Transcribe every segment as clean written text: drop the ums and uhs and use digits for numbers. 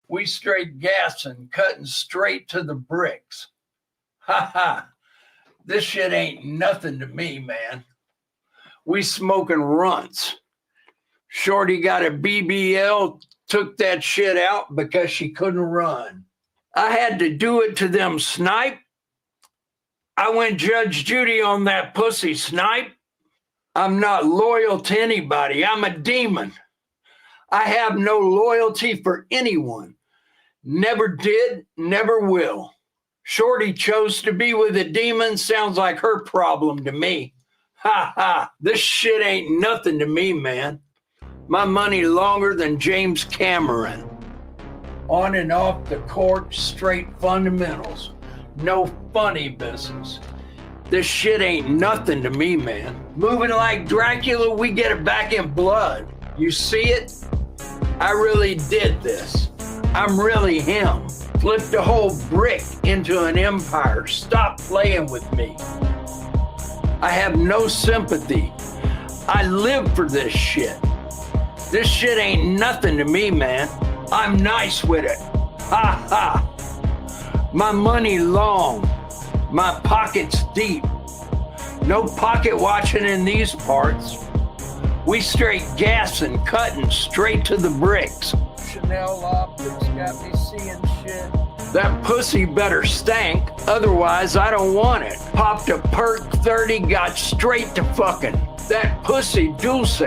We straight gassing, cutting straight to the bricks. Ha ha. This shit ain't nothing to me, man. We smoking runts. Shorty got a BBL, took that shit out because she couldn't run. I had to do it to them, Snipe. I went Judge Judy on that pussy, Snipe. I'm not loyal to anybody. I'm a demon. I have no loyalty for anyone. Never did, never will. Shorty chose to be with a demon. Sounds like her problem to me. Ha ha. This shit ain't nothing to me, man. My money longer than James Cameron. On and off the court, straight fundamentals. No funny business. This shit ain't nothing to me, man. Moving like Dracula, we get it back in blood. You see it? I really did this. I'm really him. Flipped a whole brick into an empire. Stop playing with me. I have no sympathy. I live for this shit. This shit ain't nothing to me, man. I'm nice with it. Ha ha. My money long. My pockets deep. No pocket watching in these parts. We straight gassing, cutting straight to the bricks. Chanel optics got me seeing shit. That pussy better stank, otherwise I don't want it. Popped a perk 30, got straight to fucking. That pussy dulce.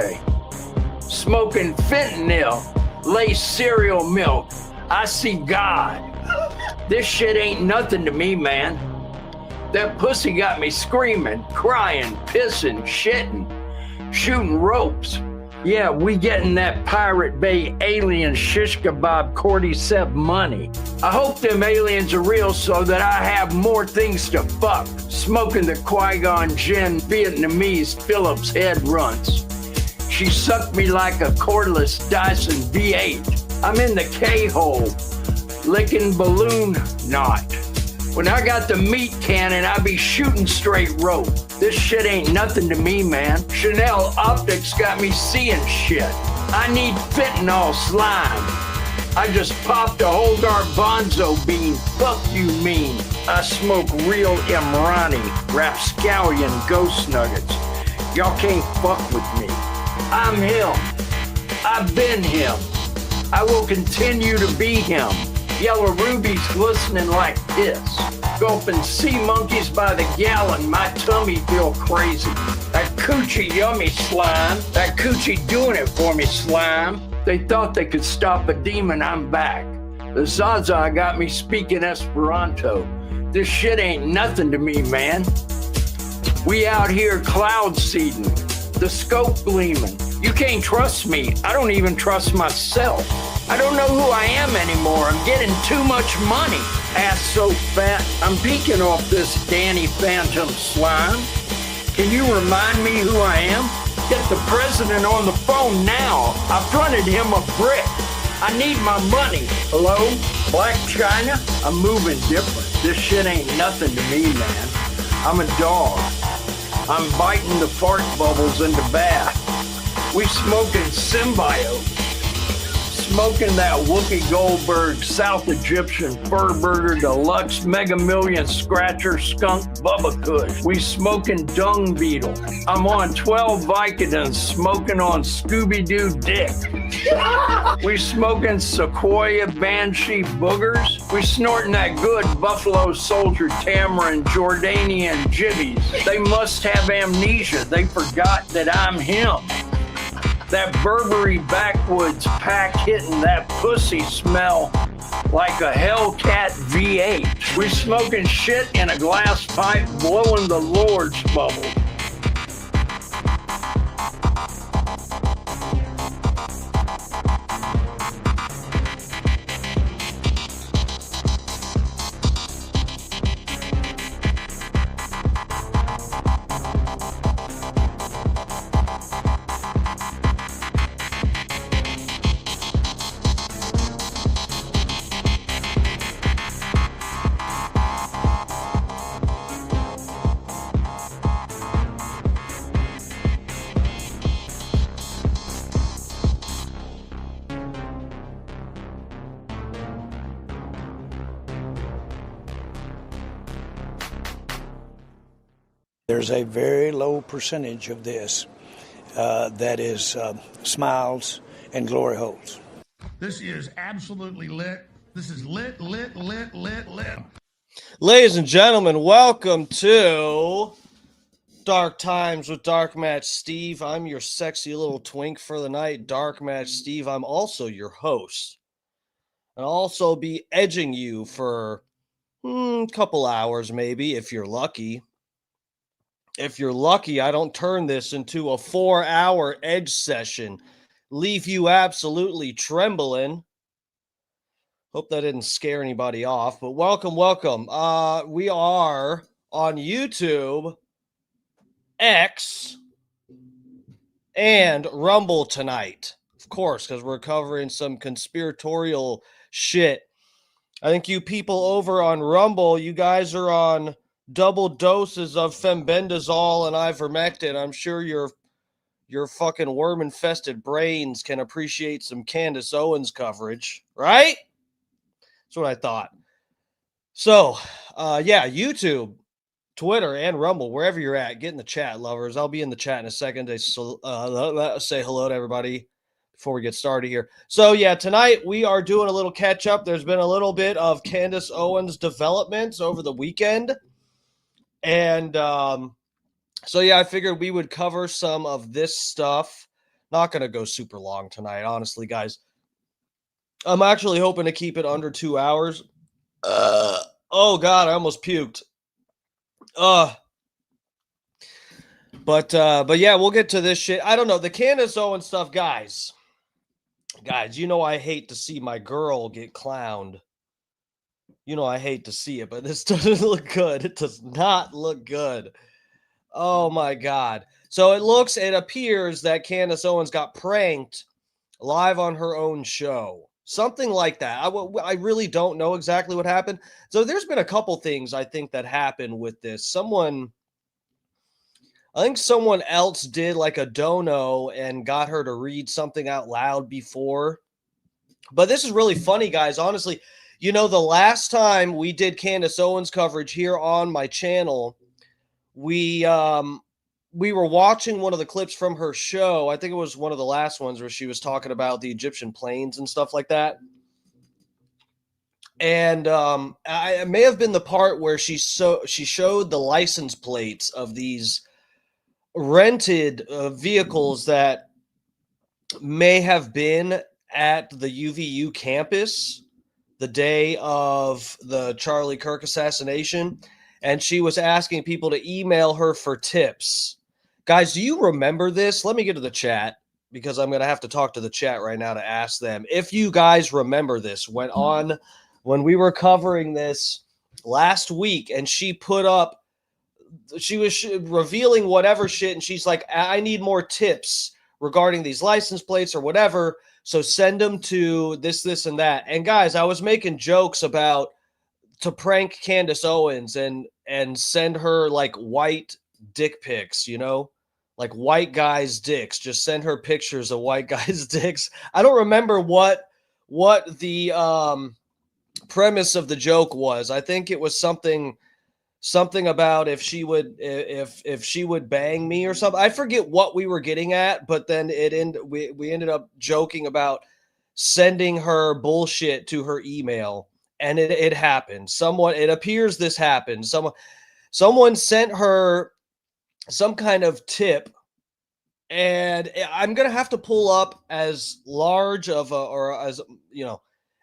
Smoking fentanyl, lace cereal milk. I see God. This shit ain't nothing to me, man. That pussy got me screaming, crying, pissing, shitting, shooting ropes. Yeah, we getting that Pirate Bay alien shish kebab cordyceps money. I hope them aliens are real so that I have more things to fuck. Smoking the Qui-Gon Jinn Vietnamese Phillips head runts. She sucked me like a cordless Dyson V8. I'm in the K-hole, licking balloon knot. When I got the meat cannon, I be shooting straight rope. This shit ain't nothing to me, man. Chanel optics got me seeing shit. I need fentanyl slime. I just popped a whole garbanzo bean. Fuck you mean. I smoke real Imrani, rapscallion ghost nuggets. Y'all can't fuck with me. I'm him. I've been him. I will continue to be him. Yellow rubies glistening like piss. Gulping sea monkeys by the gallon, my tummy feel crazy. That coochie yummy slime. That coochie doing it for me, slime. They thought they could stop a demon, I'm back. The Zaza got me speaking Esperanto. This shit ain't nothing to me, man. We out here cloud seeding. The scope gleaming. You can't trust me. I don't even trust myself. I don't know who I am anymore. I'm getting too much money. Ass so fat, I'm peeking off this Danny Phantom slime. Can you remind me who I am? Get the president on the phone now. I fronted him a brick. I need my money. Hello? Black China? I'm moving different. This shit ain't nothing to me, man. I'm a dog. I'm biting the fart bubbles in the bath. We smoking symbiote. Smoking that Wookie Goldberg South Egyptian Fur Burger Deluxe Mega Million Scratcher Skunk Bubba Kush. We smoking Dung Beetle. I'm on 12 Vicodins smoking on Scooby-Doo dick. We smoking Sequoia Banshee boogers. We snorting that good Buffalo Soldier Tamarind Jordanian jibbies. They must have amnesia. They forgot that I'm him. That Burberry backwoods pack hitting that pussy smell like a Hellcat V8. We smoking shit in a glass pipe, blowing the Lord's bubble. There's a very low percentage of this that is smiles and glory holes. This is absolutely lit. This is lit. Ladies and gentlemen, welcome to Dark Times with Dark Match Steve. I'm your sexy little twink for the night, Dark Match Steve. I'm also your host. I'll also be edging you for a couple hours, maybe, if you're lucky. If you're lucky, I don't turn this into a 4-hour edge session. Leave you absolutely trembling. Hope that didn't scare anybody off, but welcome. We are on YouTube, X, and Rumble tonight. Of course, because we're covering some conspiratorial shit. I think you people over on Rumble, you guys are on double doses of fembendazole and ivermectin. I'm sure your fucking worm-infested brains can appreciate some Candace Owens coverage, right? That's what I thought. So, YouTube, Twitter, and Rumble, wherever you're at, get in the chat, lovers. I'll be in the chat in a second to say hello to everybody before we get started here. So, tonight we are doing a little catch-up. There's been a little bit of Candace Owens developments over the weekend. And, I figured we would cover some of this stuff. Not going to go super long tonight, honestly, guys. I'm actually hoping to keep it under 2 hours. Oh God, I almost puked. But we'll get to this shit. I don't know, the Candace Owens stuff, guys, you know I hate to see my girl get clowned. You know I hate to see it, but this doesn't look good. It does not look good. Oh my God. So it appears that Candace Owens got pranked live on her own show. Something like that. I really don't know exactly what happened. So there's been a couple things I think that happened with this. I think someone else did like a dono and got her to read something out loud before. But this is really funny, guys. Honestly, the last time we did Candace Owens coverage here on my channel, we were watching one of the clips from her show. I think it was one of the last ones where she was talking about the Egyptian planes and stuff like that. And I may have been the part where she showed the license plates of these rented vehicles that may have been at the UVU campus the day of the Charlie Kirk assassination. And she was asking people to email her for tips. Guys, do you remember this? Let me get to the chat because I'm going to have to talk to the chat right now to ask them. If you guys remember this, when we were covering this last week and she was revealing whatever shit and she's like, I need more tips regarding these license plates or whatever. So send them to this, and that. And guys, I was making jokes about to prank Candace Owens and send her like white dick pics, like white guys' dicks. Just send her pictures of white guys' dicks. I don't remember what the premise of the joke was. I think it was something about if she would bang me or something. I forget what we were getting at, but then we ended up joking about sending her bullshit to her email. And it happened. It appears this happened. Someone sent her some kind of tip, and I'm going to have to pull up as large of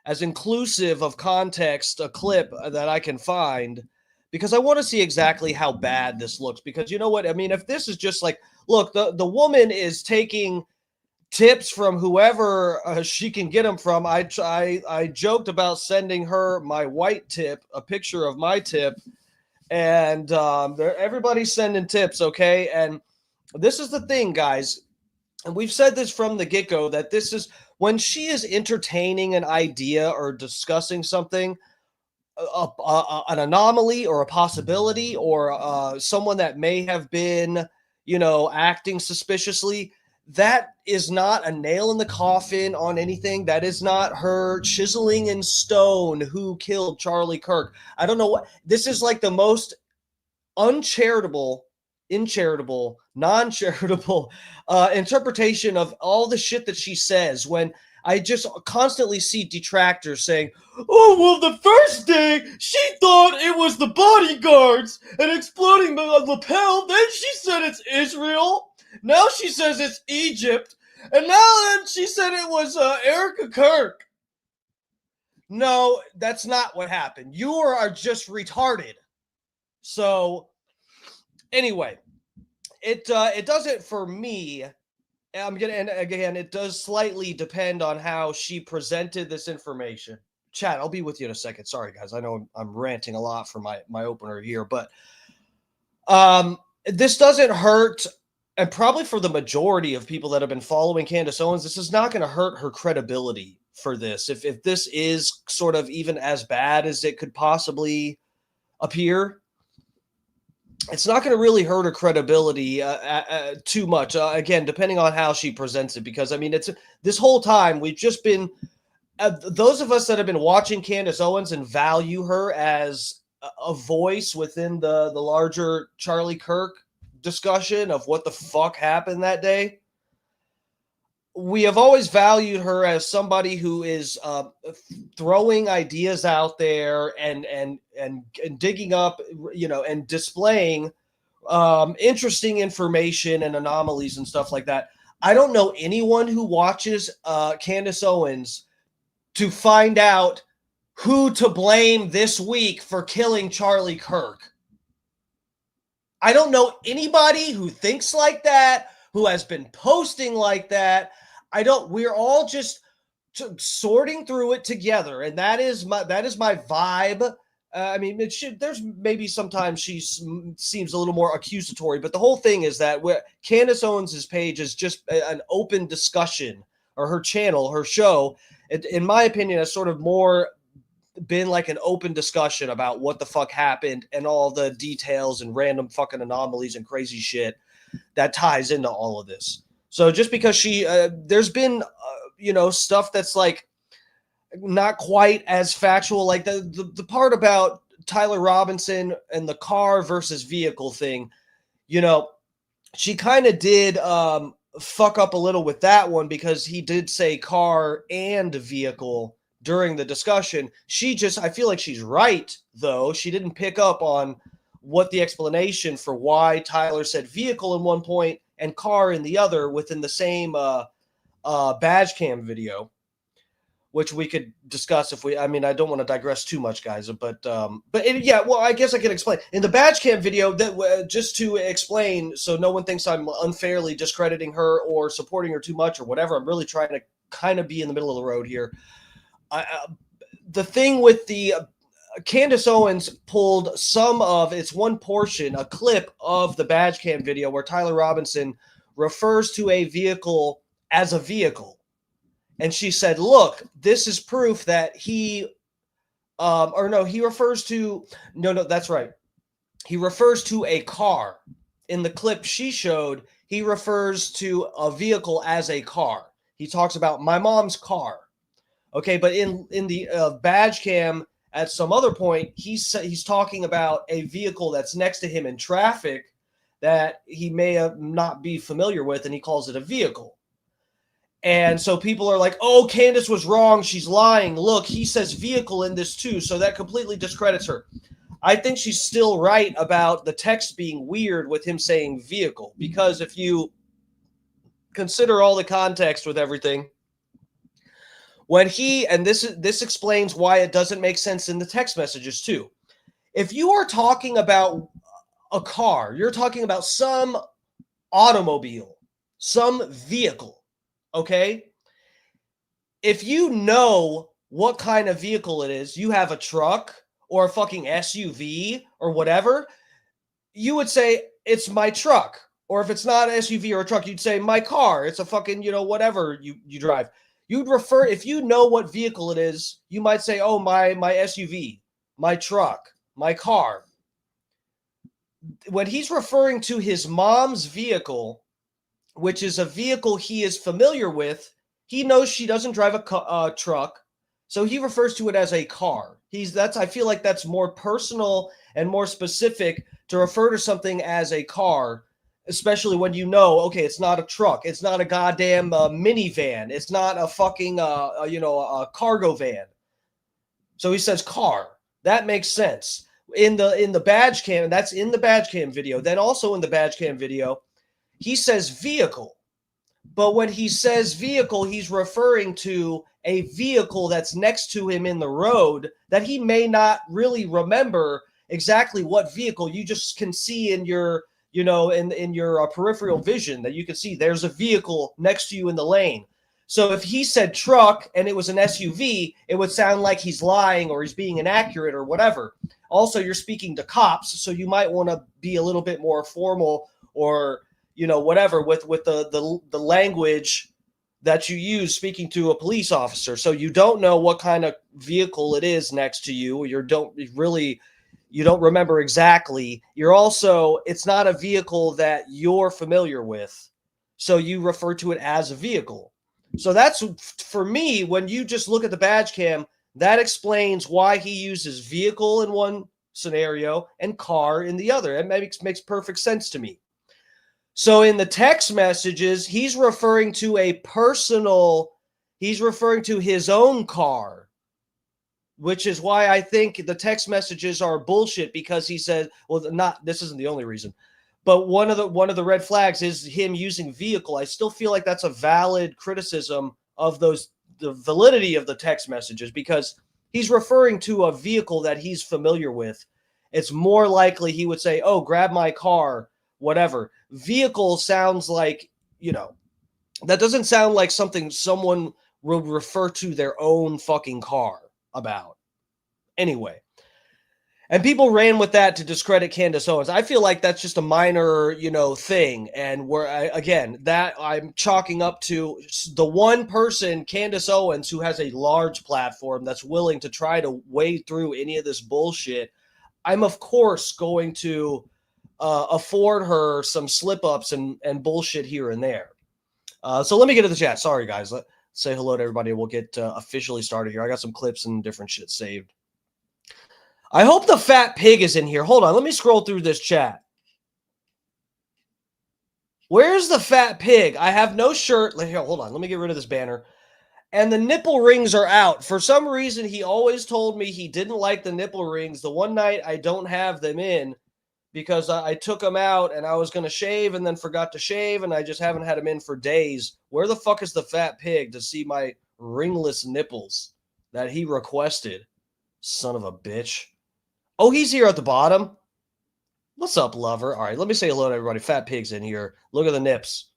as inclusive of context a clip that I can find, because I want to see exactly how bad this looks. Because you know what? I mean, if this is just like, look, the woman is taking tips from whoever she can get them from. I joked about sending her my white tip, a picture of my tip, and everybody's sending tips, okay? And this is the thing, guys, and we've said this from the get-go, that this is when she is entertaining an idea or discussing something, an anomaly or a possibility or someone that may have been, acting suspiciously. That is not a nail in the coffin on anything. That is not her chiseling in stone who killed Charlie Kirk. I don't know what this is, like the most uncharitable incharitable, non-charitable interpretation of all the shit that she says, when I just constantly see detractors saying, oh, well, the first day she thought it was the bodyguards and exploding the lapel. Then she said it's Israel. Now she says it's Egypt. And now then she said it was Erica Kirk. No, that's not what happened. You are just retarded. So anyway, it does it for me. And again, it does slightly depend on how she presented this information. Chad, I'll be with you in a second. Sorry, guys. I know I'm ranting a lot for my opener here, but this doesn't hurt, and probably for the majority of people that have been following Candace Owens, this is not going to hurt her credibility for this. If this is sort of even as bad as it could possibly appear, it's not going to really hurt her credibility too much. Again, depending on how she presents it, because I mean, it's this whole time we've just been those of us that have been watching Candace Owens and value her as a voice within the larger Charlie Kirk discussion of what the fuck happened that day. We have always valued her as somebody who is throwing ideas out there and digging up, and displaying interesting information and anomalies and stuff like that. I don't know anyone who watches Candace Owens to find out who to blame this week for killing Charlie Kirk. I don't know anybody who thinks like that, who has been posting like that. We're all just sorting through it together. And that is my vibe. I mean, there's maybe sometimes she seems a little more accusatory, but the whole thing is that Candace Owens' page is just an open discussion, or her channel, her show, in my opinion, has sort of more been like an open discussion about what the fuck happened and all the details and random fucking anomalies and crazy shit that ties into all of this. So just because there's been, stuff that's like not quite as factual, like the part about Tyler Robinson and the car versus vehicle thing, she kind of did fuck up a little with that one, because he did say car and vehicle during the discussion. I feel like she's right, though. She didn't pick up on what the explanation for why Tyler said vehicle in one point and car in the other within the same badge cam video, which we could discuss I don't want to digress too much, guys, I guess I can explain. In the badge cam video, that just to explain, so no one thinks I'm unfairly discrediting her or supporting her too much or whatever, I'm really trying to kind of be in the middle of the road here. The thing with the Candace Owens pulled one portion, a clip of the badge cam video where Tyler Robinson refers to a vehicle as a vehicle. And she said, look, this is proof that he refers to a car. In the clip she showed, he refers to a vehicle as a car. He talks about my mom's car. Okay, but in the badge cam at some other point, he's talking about a vehicle that's next to him in traffic that he may not be familiar with, and he calls it a vehicle. And so people are like, oh, Candace was wrong. She's lying. Look, he says vehicle in this too. So that completely discredits her. I think she's still right about the text being weird with him saying vehicle, because if you consider all the context with everything, when this explains why it doesn't make sense in the text messages too. If you are talking about a car, you're talking about some automobile, some vehicle. Okay, if you know what kind of vehicle it is, you have a truck or a fucking SUV or whatever, you would say it's my truck. Or if it's not an SUV or a truck, you'd say my car. It's a fucking, whatever you drive. You'd refer, if you know what vehicle it is, you might say, oh, my SUV, my truck, my car. When he's referring to his mom's vehicle, which is a vehicle he is familiar with, he knows she doesn't drive a truck, So he refers to it as a car. I feel like that's more personal and more specific to refer to something as a car, especially when you know, okay, it's not a truck, it's not a goddamn minivan, it's not a fucking a cargo van. So he says car. That makes sense. In the badge cam, that's in the badge cam video. Then also in the badge cam video, he says vehicle. But when he says vehicle, he's referring to a vehicle that's next to him in the road that he may not really remember exactly what vehicle. You just can see in your, in your peripheral vision that you can see there's a vehicle next to you in the lane. So if he said truck and it was an SUV, it would sound like he's lying or he's being inaccurate or whatever. Also, you're speaking to cops, so you might want to be a little bit more formal or whatever with the language that you use speaking to a police officer. So you don't know what kind of vehicle it is next to you. You don't remember exactly. It's not a vehicle that you're familiar with. So you refer to it as a vehicle. So that's, for me, when you just look at the badge cam, that explains why he uses vehicle in one scenario and car in the other. It makes perfect sense to me. So in the text messages, he's referring to his own car, which is why I think the text messages are bullshit, because he said, this isn't the only reason, but one of the red flags is him using vehicle. I still feel like that's a valid criticism of the validity of the text messages, because he's referring to a vehicle that he's familiar with. It's more likely he would say, oh, grab my car, whatever. Vehicle sounds like, that doesn't sound like something someone would refer to their own fucking car about. Anyway. And people ran with that to discredit Candace Owens. I feel like that's just a minor, thing. And that I'm chalking up to the one person, Candace Owens, who has a large platform that's willing to try to wade through any of this bullshit. I'm, of course, going to afford her some slip-ups and bullshit here and there. So let me get to the chat. Sorry, guys. Let's say hello to everybody. We'll get officially started here. I got some clips and different shit saved. I hope the fat pig is in here. Hold on. Let me scroll through this chat. Where's the fat pig? I have no shirt. Here, hold on. Let me get rid of this banner. And the nipple rings are out. For some reason, he always told me he didn't like the nipple rings. The one night I don't have them in because I took them out and I was going to shave and then forgot to shave, and I just haven't had them in for days. Where the fuck is the fat pig to see my ringless nipples that he requested? Son of a bitch. Oh, he's here at the bottom. What's up, lover? All right, let me say hello to everybody. Fat pig's in here. Look at the nips.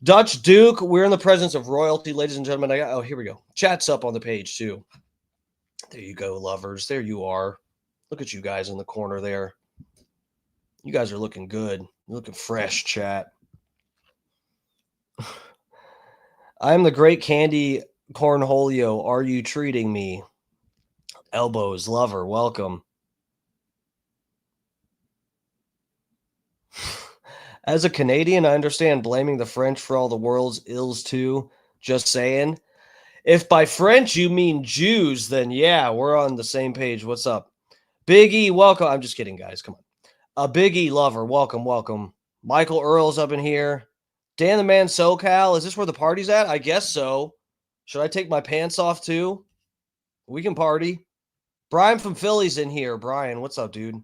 Dutch Duke, we're in the presence of royalty, ladies and gentlemen. Here we go. Chat's up on the page, too. There you go, lovers. There you are. Look at you guys in the corner there. You guys are looking good. You're looking fresh, chat. I'm the great Candy Cornholio. Are you treating me? Elbows, lover, welcome. As a Canadian, I understand blaming the French for all the world's ills too. Just saying. If by French you mean Jews, then yeah, we're on the same page. What's up? Big E, welcome. I'm just kidding, guys. Come on. A Big E lover, welcome, welcome. Michael Earl's up in here. Dan the Man SoCal, is this where the party's at? I guess so. Should I take my pants off too? We can party. Brian from Philly's in here. Brian, what's up, dude?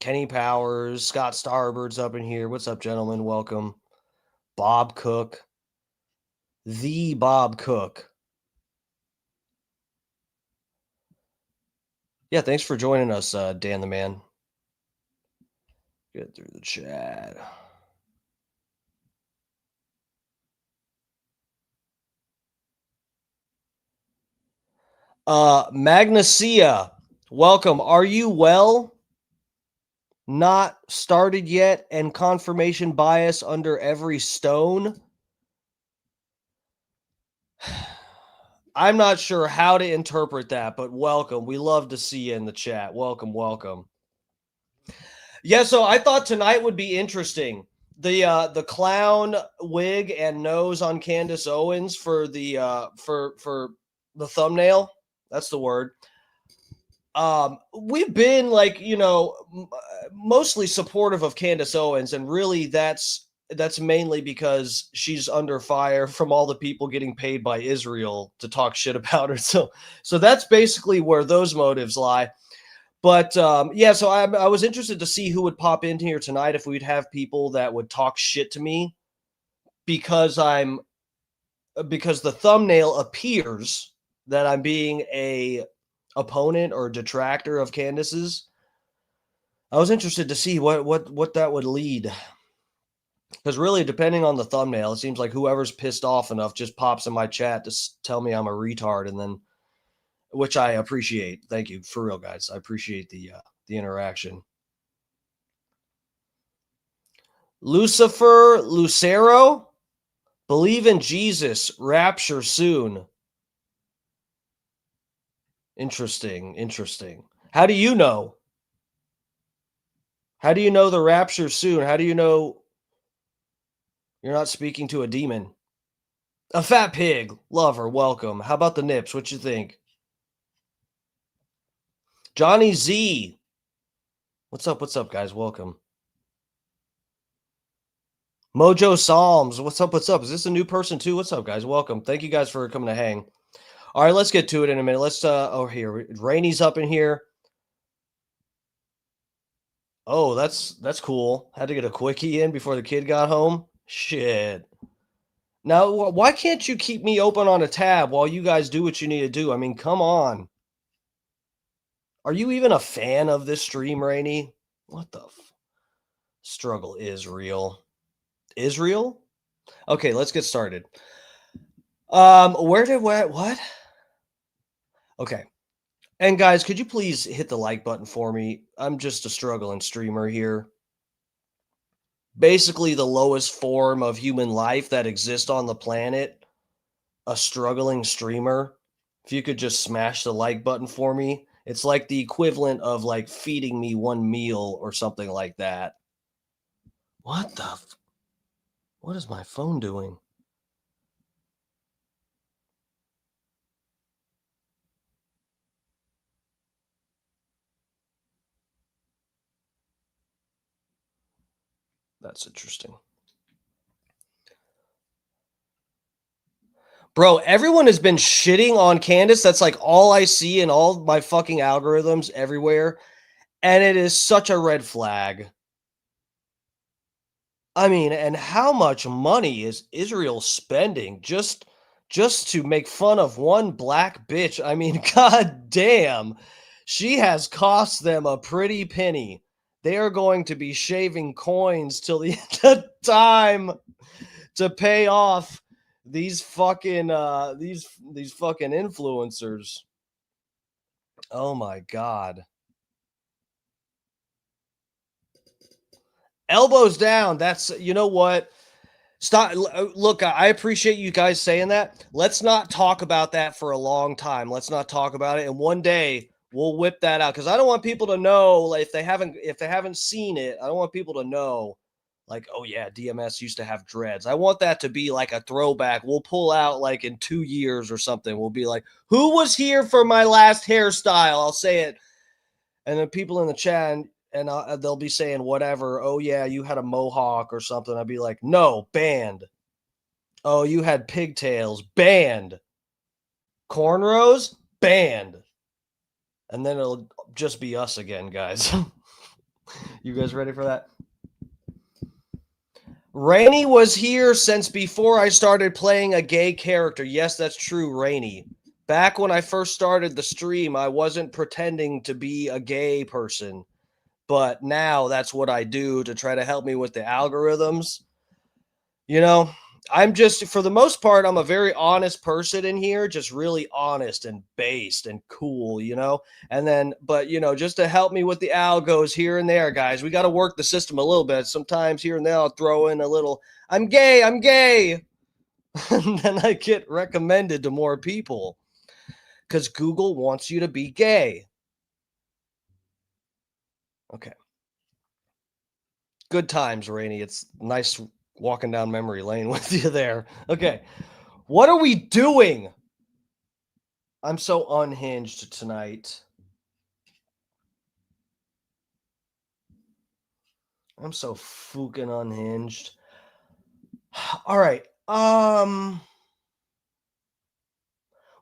Kenny Powers, Scott Starbird's up in here. What's up, gentlemen? Welcome. Bob Cook. The Bob Cook. Yeah, thanks for joining us, Dan the Man. Get through the chat. Magnesia, welcome. Are you well? Not started yet, and confirmation bias under every stone? I'm not sure how to interpret that, but welcome. We love to see you in the chat. Welcome, welcome. Yeah, so I thought tonight would be interesting. The clown wig and nose on Candace Owens for the for the thumbnail. That's the word. We've been like, mostly supportive of Candace Owens, and really that's mainly because she's under fire from all the people getting paid by Israel to talk shit about her. So that's basically where those motives lie. But yeah, so I was interested to see who would pop in here tonight, if we'd have people that would talk shit to me, because the thumbnail appears that I'm being a opponent or detractor of Candace's. I was interested to see what that would lead, because really, depending on the thumbnail, it seems like whoever's pissed off enough just pops in my chat to tell me I'm a retard, and then, which I appreciate. Thank you, for real, guys. I appreciate the interaction. Lucifer Lucero, believe in Jesus, rapture soon. Interesting. How do you know? How do you know the rapture soon? How do you know you're not speaking to a demon? A fat pig, lover, welcome. How about the nips? What you think? Johnny Z. What's up, guys? Welcome. Mojo Psalms. What's up? Is this a new person too? What's up, guys? Welcome. Thank you guys for coming to hang. All right, let's get to it in a minute. Let's here. Rainy's up in here. Oh, that's cool. Had to get a quickie in before the kid got home. Shit. Now, why can't you keep me open on a tab while you guys do what you need to do? I mean, come on. Are you even a fan of this stream, Rainy? What the struggle is real? Israel? Okay, let's get started. What? Okay. And guys, could you please hit the like button for me? I'm just a struggling streamer here. Basically the lowest form of human life that exists on the planet, a struggling streamer. If you could just smash the like button for me, it's like the equivalent of like feeding me one meal or something like that. What is my phone doing? That's interesting. Bro, everyone has been shitting on Candace. That's like all I see in all my fucking algorithms everywhere. And it is such a red flag. I mean, and how much money is Israel spending just to make fun of one black bitch? I mean, god damn. She has cost them a pretty penny. They are going to be shaving coins till the end of time to pay off these fucking these fucking influencers. Oh my god. Elbows down. That's, you know what? Stop. Look, I appreciate you guys saying that. Let's not talk about that for a long time. Let's not talk about it. And one day we'll whip that out, because I don't want people to know, like, if they haven't seen it. I don't want people to know, like, oh yeah, DMS used to have dreads. I want that to be like a throwback. We'll pull out like in 2 years or something. We'll be like, who was here for my last hairstyle? I'll say it, and then people in the chat and they'll be saying whatever. Oh yeah, you had a mohawk or something. I'd be like, no, banned. Oh, you had pigtails, banned. Cornrows, banned. And then it'll just be us again, guys. You guys ready for that? Rainy was here since before I started playing a gay character. Yes, that's true, Rainy. Back when I first started the stream, I wasn't pretending to be a gay person. But now that's what I do to try to help me with the algorithms. You know, I'm just, for the most part, I'm a very honest person in here, just really honest and based and cool, you know? And then, but, you know, just to help me with the algos here and there, guys, we got to work the system a little bit. Sometimes here and there, I'll throw in a little, I'm gay. And then I get recommended to more people because Google wants you to be gay. Okay. Good times, Rainey. It's nice walking down memory lane with you there. Okay. What are we doing? I'm so unhinged tonight. I'm so fucking unhinged. All right.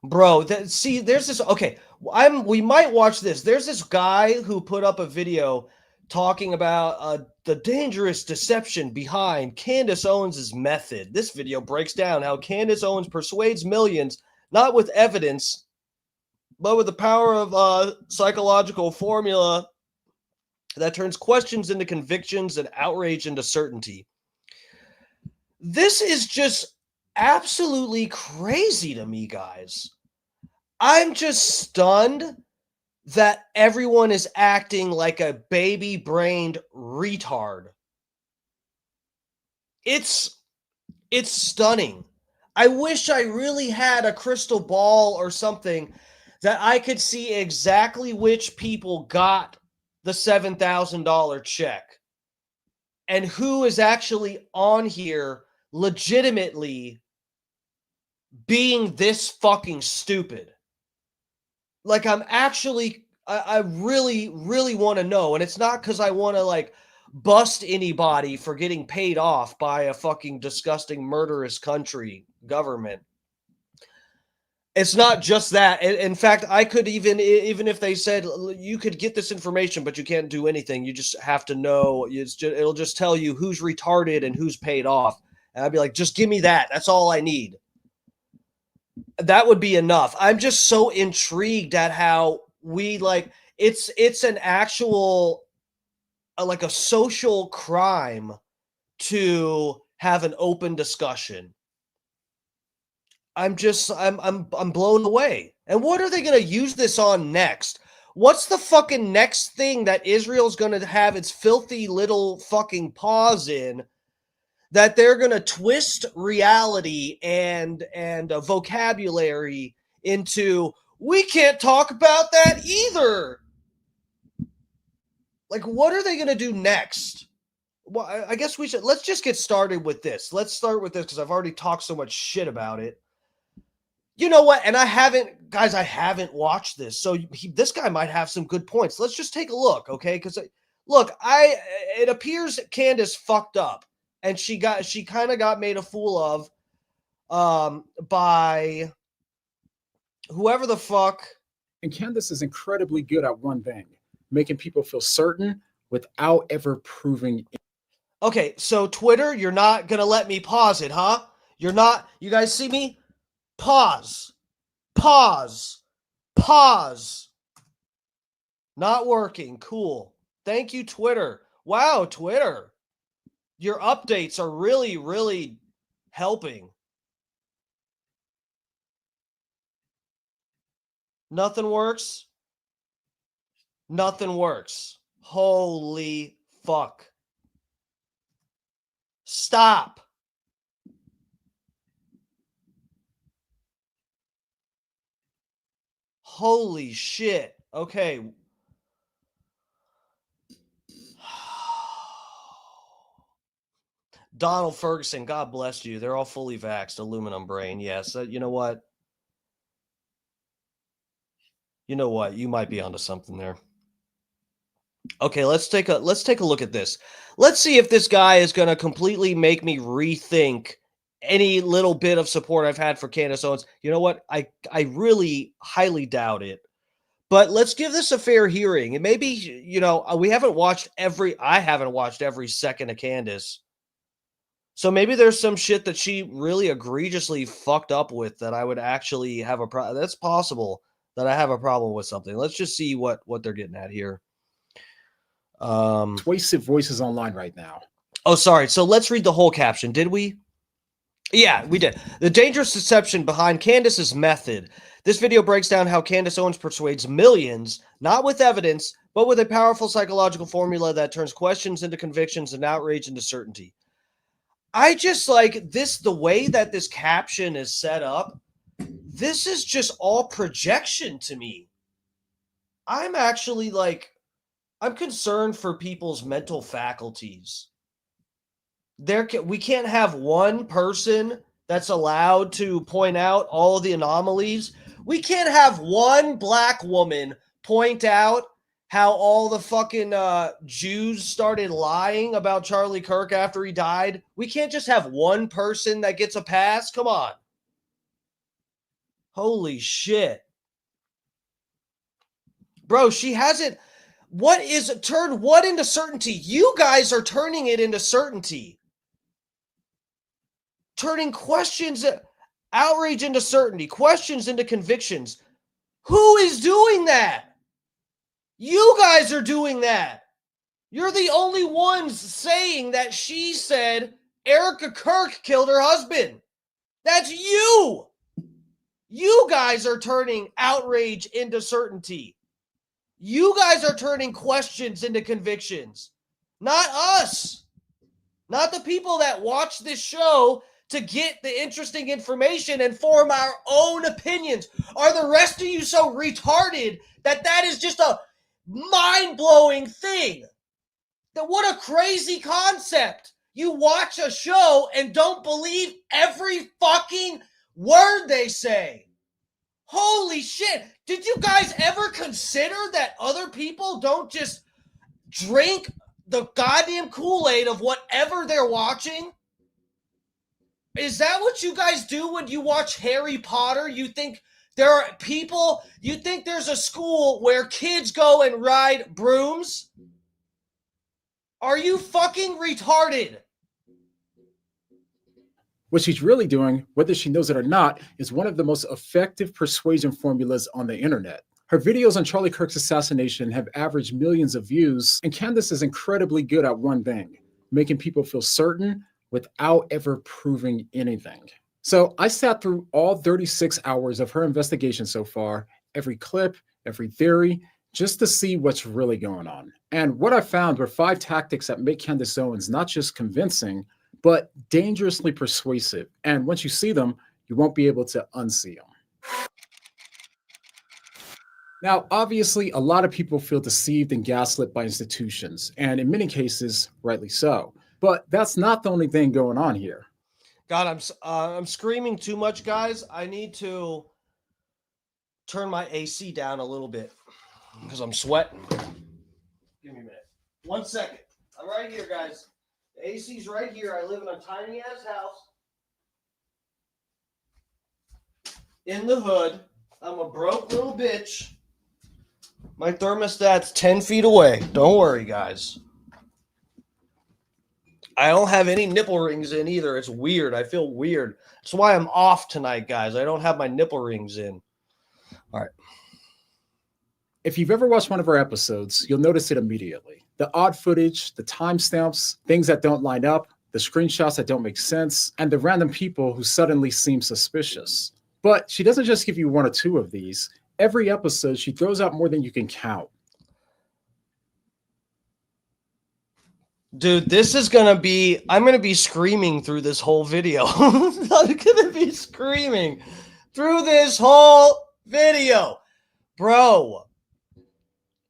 Bro, there's this. Okay, we might watch this. There's this guy who put up a video talking about the dangerous deception behind Candace Owens' method. This video breaks down how Candace Owens persuades millions, not with evidence, but with the power of psychological formula that turns questions into convictions and outrage into certainty. This is just absolutely crazy to me, guys. I'm just stunned that everyone is acting like a baby-brained retard. It's stunning. I wish I really had a crystal ball or something that I could see exactly which people got the $7,000 check and who is actually on here legitimately being this fucking stupid. Like, I really, really want to know. And it's not because I want to, like, bust anybody for getting paid off by a fucking disgusting, murderous country government. It's not just that. In fact, I could even if they said you could get this information, but you can't do anything. You just have to know. It'll just tell you who's retarded and who's paid off. And I'd be like, just give me that. That's all I need. That would be enough. I'm just so intrigued at how we it's an actual like a social crime to have an open discussion. I'm blown away. And what are they going to use this on next? What's the fucking next thing that Israel's going to have its filthy little fucking paws in that they're going to twist reality and a vocabulary into, we can't talk about that either. Like, what are they going to do next? Well, I guess let's just get started with this. Let's start with this because I've already talked so much shit about it. You know what? And I haven't watched this. So this guy might have some good points. Let's just take a look, okay? Because look, it appears Candace fucked up. And she kind of got made a fool of by whoever the fuck. And Candace is incredibly good at one thing, making people feel certain without ever proving it. Okay, so Twitter, you're not going to let me pause it, huh? You're not. You guys see me? Pause. Pause. Pause. Not working. Cool. Thank you, Twitter. Wow, Twitter. Your updates are really, really helping. Nothing works. Nothing works. Holy fuck. Stop. Holy shit. Okay. Donald Ferguson, God bless you. They're all fully vaxxed, aluminum brain. Yes. You know what? You know what? You might be onto something there. Okay, let's take a look at this. Let's see if this guy is going to completely make me rethink any little bit of support I've had for Candace Owens. You know what? I really highly doubt it. But let's give this a fair hearing. And maybe, you know, I haven't watched every second of Candace. So maybe there's some shit that she really egregiously fucked up with that I would actually have a problem. That's possible that I have a problem with something. Let's just see what they're getting at here. Persuasive voices online right now. Oh, sorry. So let's read the whole caption. Did we? Yeah, we did. The dangerous deception behind Candace's method. This video breaks down how Candace Owens persuades millions, not with evidence, but with a powerful psychological formula that turns questions into convictions and outrage into certainty. I just like this, the way that this caption is set up. This is just all projection to me. I'm actually I'm concerned for people's mental faculties. We can't have one person that's allowed to point out all the anomalies. We can't have one black woman point out how all the fucking Jews started lying about Charlie Kirk after he died. We can't just have one person that gets a pass. Come on. Holy shit. Bro, she hasn't. What is turned what into certainty? You guys are turning it into certainty. Turning questions, outrage into certainty, questions into convictions. Who is doing that? You guys are doing that. You're the only ones saying that she said Erica Kirk killed her husband. That's you. You guys are turning outrage into certainty. You guys are turning questions into convictions. Not us. Not the people that watch this show to get the interesting information and form our own opinions. Are the rest of you so retarded that is just a mind-blowing thing? That what a crazy concept. You watch a show and don't believe every fucking word they say. Holy shit. Did you guys ever consider that other people don't just drink the goddamn Kool-Aid of whatever they're watching? Is that what you guys do when you watch Harry Potter? You think there are people, you think there's a school where kids go and ride brooms? Are you fucking retarded? What she's really doing, whether she knows it or not, is one of the most effective persuasion formulas on the internet. Her videos on Charlie Kirk's assassination have averaged millions of views, and Candace is incredibly good at one thing, making people feel certain without ever proving anything. So I sat through all 36 hours of her investigation so far, every clip, every theory, just to see what's really going on. And what I found were 5 tactics that make Candace Owens not just convincing, but dangerously persuasive. And once you see them, you won't be able to unsee them. Now, obviously, a lot of people feel deceived and gaslit by institutions, and in many cases, rightly so. But that's not the only thing going on here. God, I'm screaming too much, guys. I need to turn my AC down a little bit because I'm sweating. Give me a minute. 1 second. I'm right here, guys. The AC's right here. I live in a tiny ass house in the hood. I'm a broke little bitch. My thermostat's 10 feet away. Don't worry, guys. I don't have any nipple rings in either. It's weird. I feel weird. That's why I'm off tonight, guys. I don't have my nipple rings in. All right. If you've ever watched one of our episodes, you'll notice it immediately. The odd footage, the timestamps, things that don't line up, the screenshots that don't make sense, and the random people who suddenly seem suspicious. But she doesn't just give you 1 or 2 of these. Every episode, she throws out more than you can count. Dude, this is going to be... I'm going to be screaming through this whole video. I'm going to be screaming through this whole video. Bro,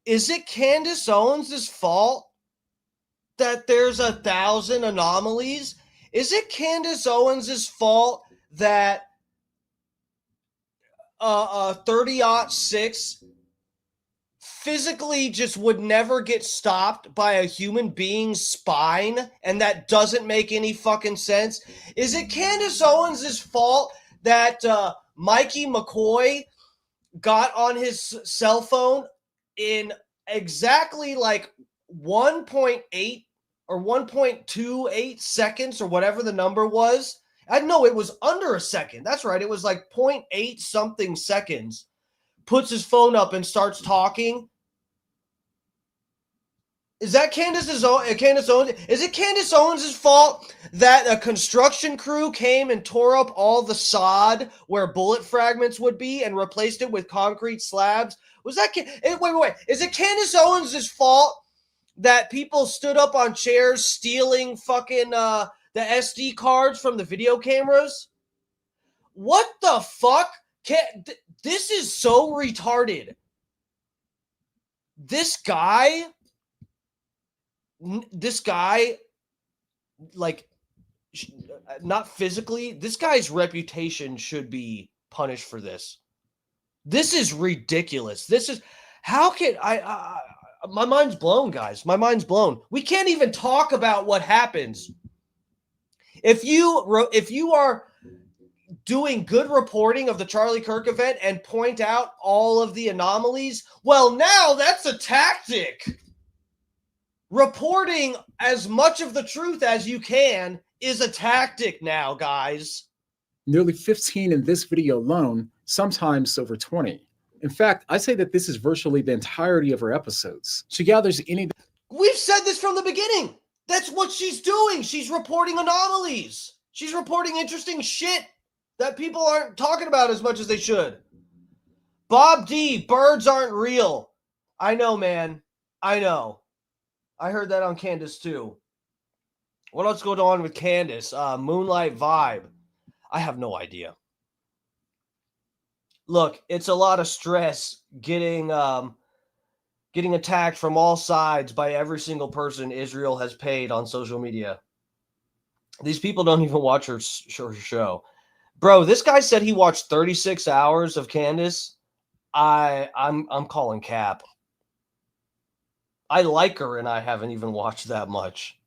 is it Candace Owens' fault that there's 1,000 anomalies? Is it Candace Owens' fault that 30-06 physically just would never get stopped by a human being's spine, and that doesn't make any fucking sense? Is it Candace Owens' fault that Mikey McCoy got on his cell phone in exactly like 1.8 or 1.28 seconds or whatever the number was? I know it was under a second. That's right. It was like 0.8 something seconds. Puts his phone up and starts talking. Is that Candace Owens? Is it Candace Owens' fault that a construction crew came and tore up all the sod where bullet fragments would be and replaced it with concrete slabs? Was that wait? Is it Candace Owens' fault that people stood up on chairs stealing fucking the SD cards from the video cameras? What the fuck? This is so retarded. This guy, like, not physically. This guy's reputation should be punished for this. This is ridiculous. This is how can I my mind's blown, guys. My mind's blown. We can't even talk about what happens if you are doing good reporting of the Charlie Kirk event and point out all of the anomalies. Well, now that's a tactic. Reporting as much of the truth as you can is a tactic now, guys. Nearly 15 in this video alone, sometimes over 20. In fact, I say that this is virtually the entirety of her episodes. She gathers any... We've said this from the beginning. That's what she's doing. She's reporting anomalies. She's reporting interesting shit that people aren't talking about as much as they should. Bob D, birds aren't real. I know, man. I know. I heard that on Candace too. What else going on with Candace? Moonlight Vibe. I have no idea. Look, it's a lot of stress getting attacked from all sides by every single person Israel has paid on social media. These people don't even watch her show. Bro, this guy said he watched 36 hours of Candace. I'm calling cap. I like her and I haven't even watched that much.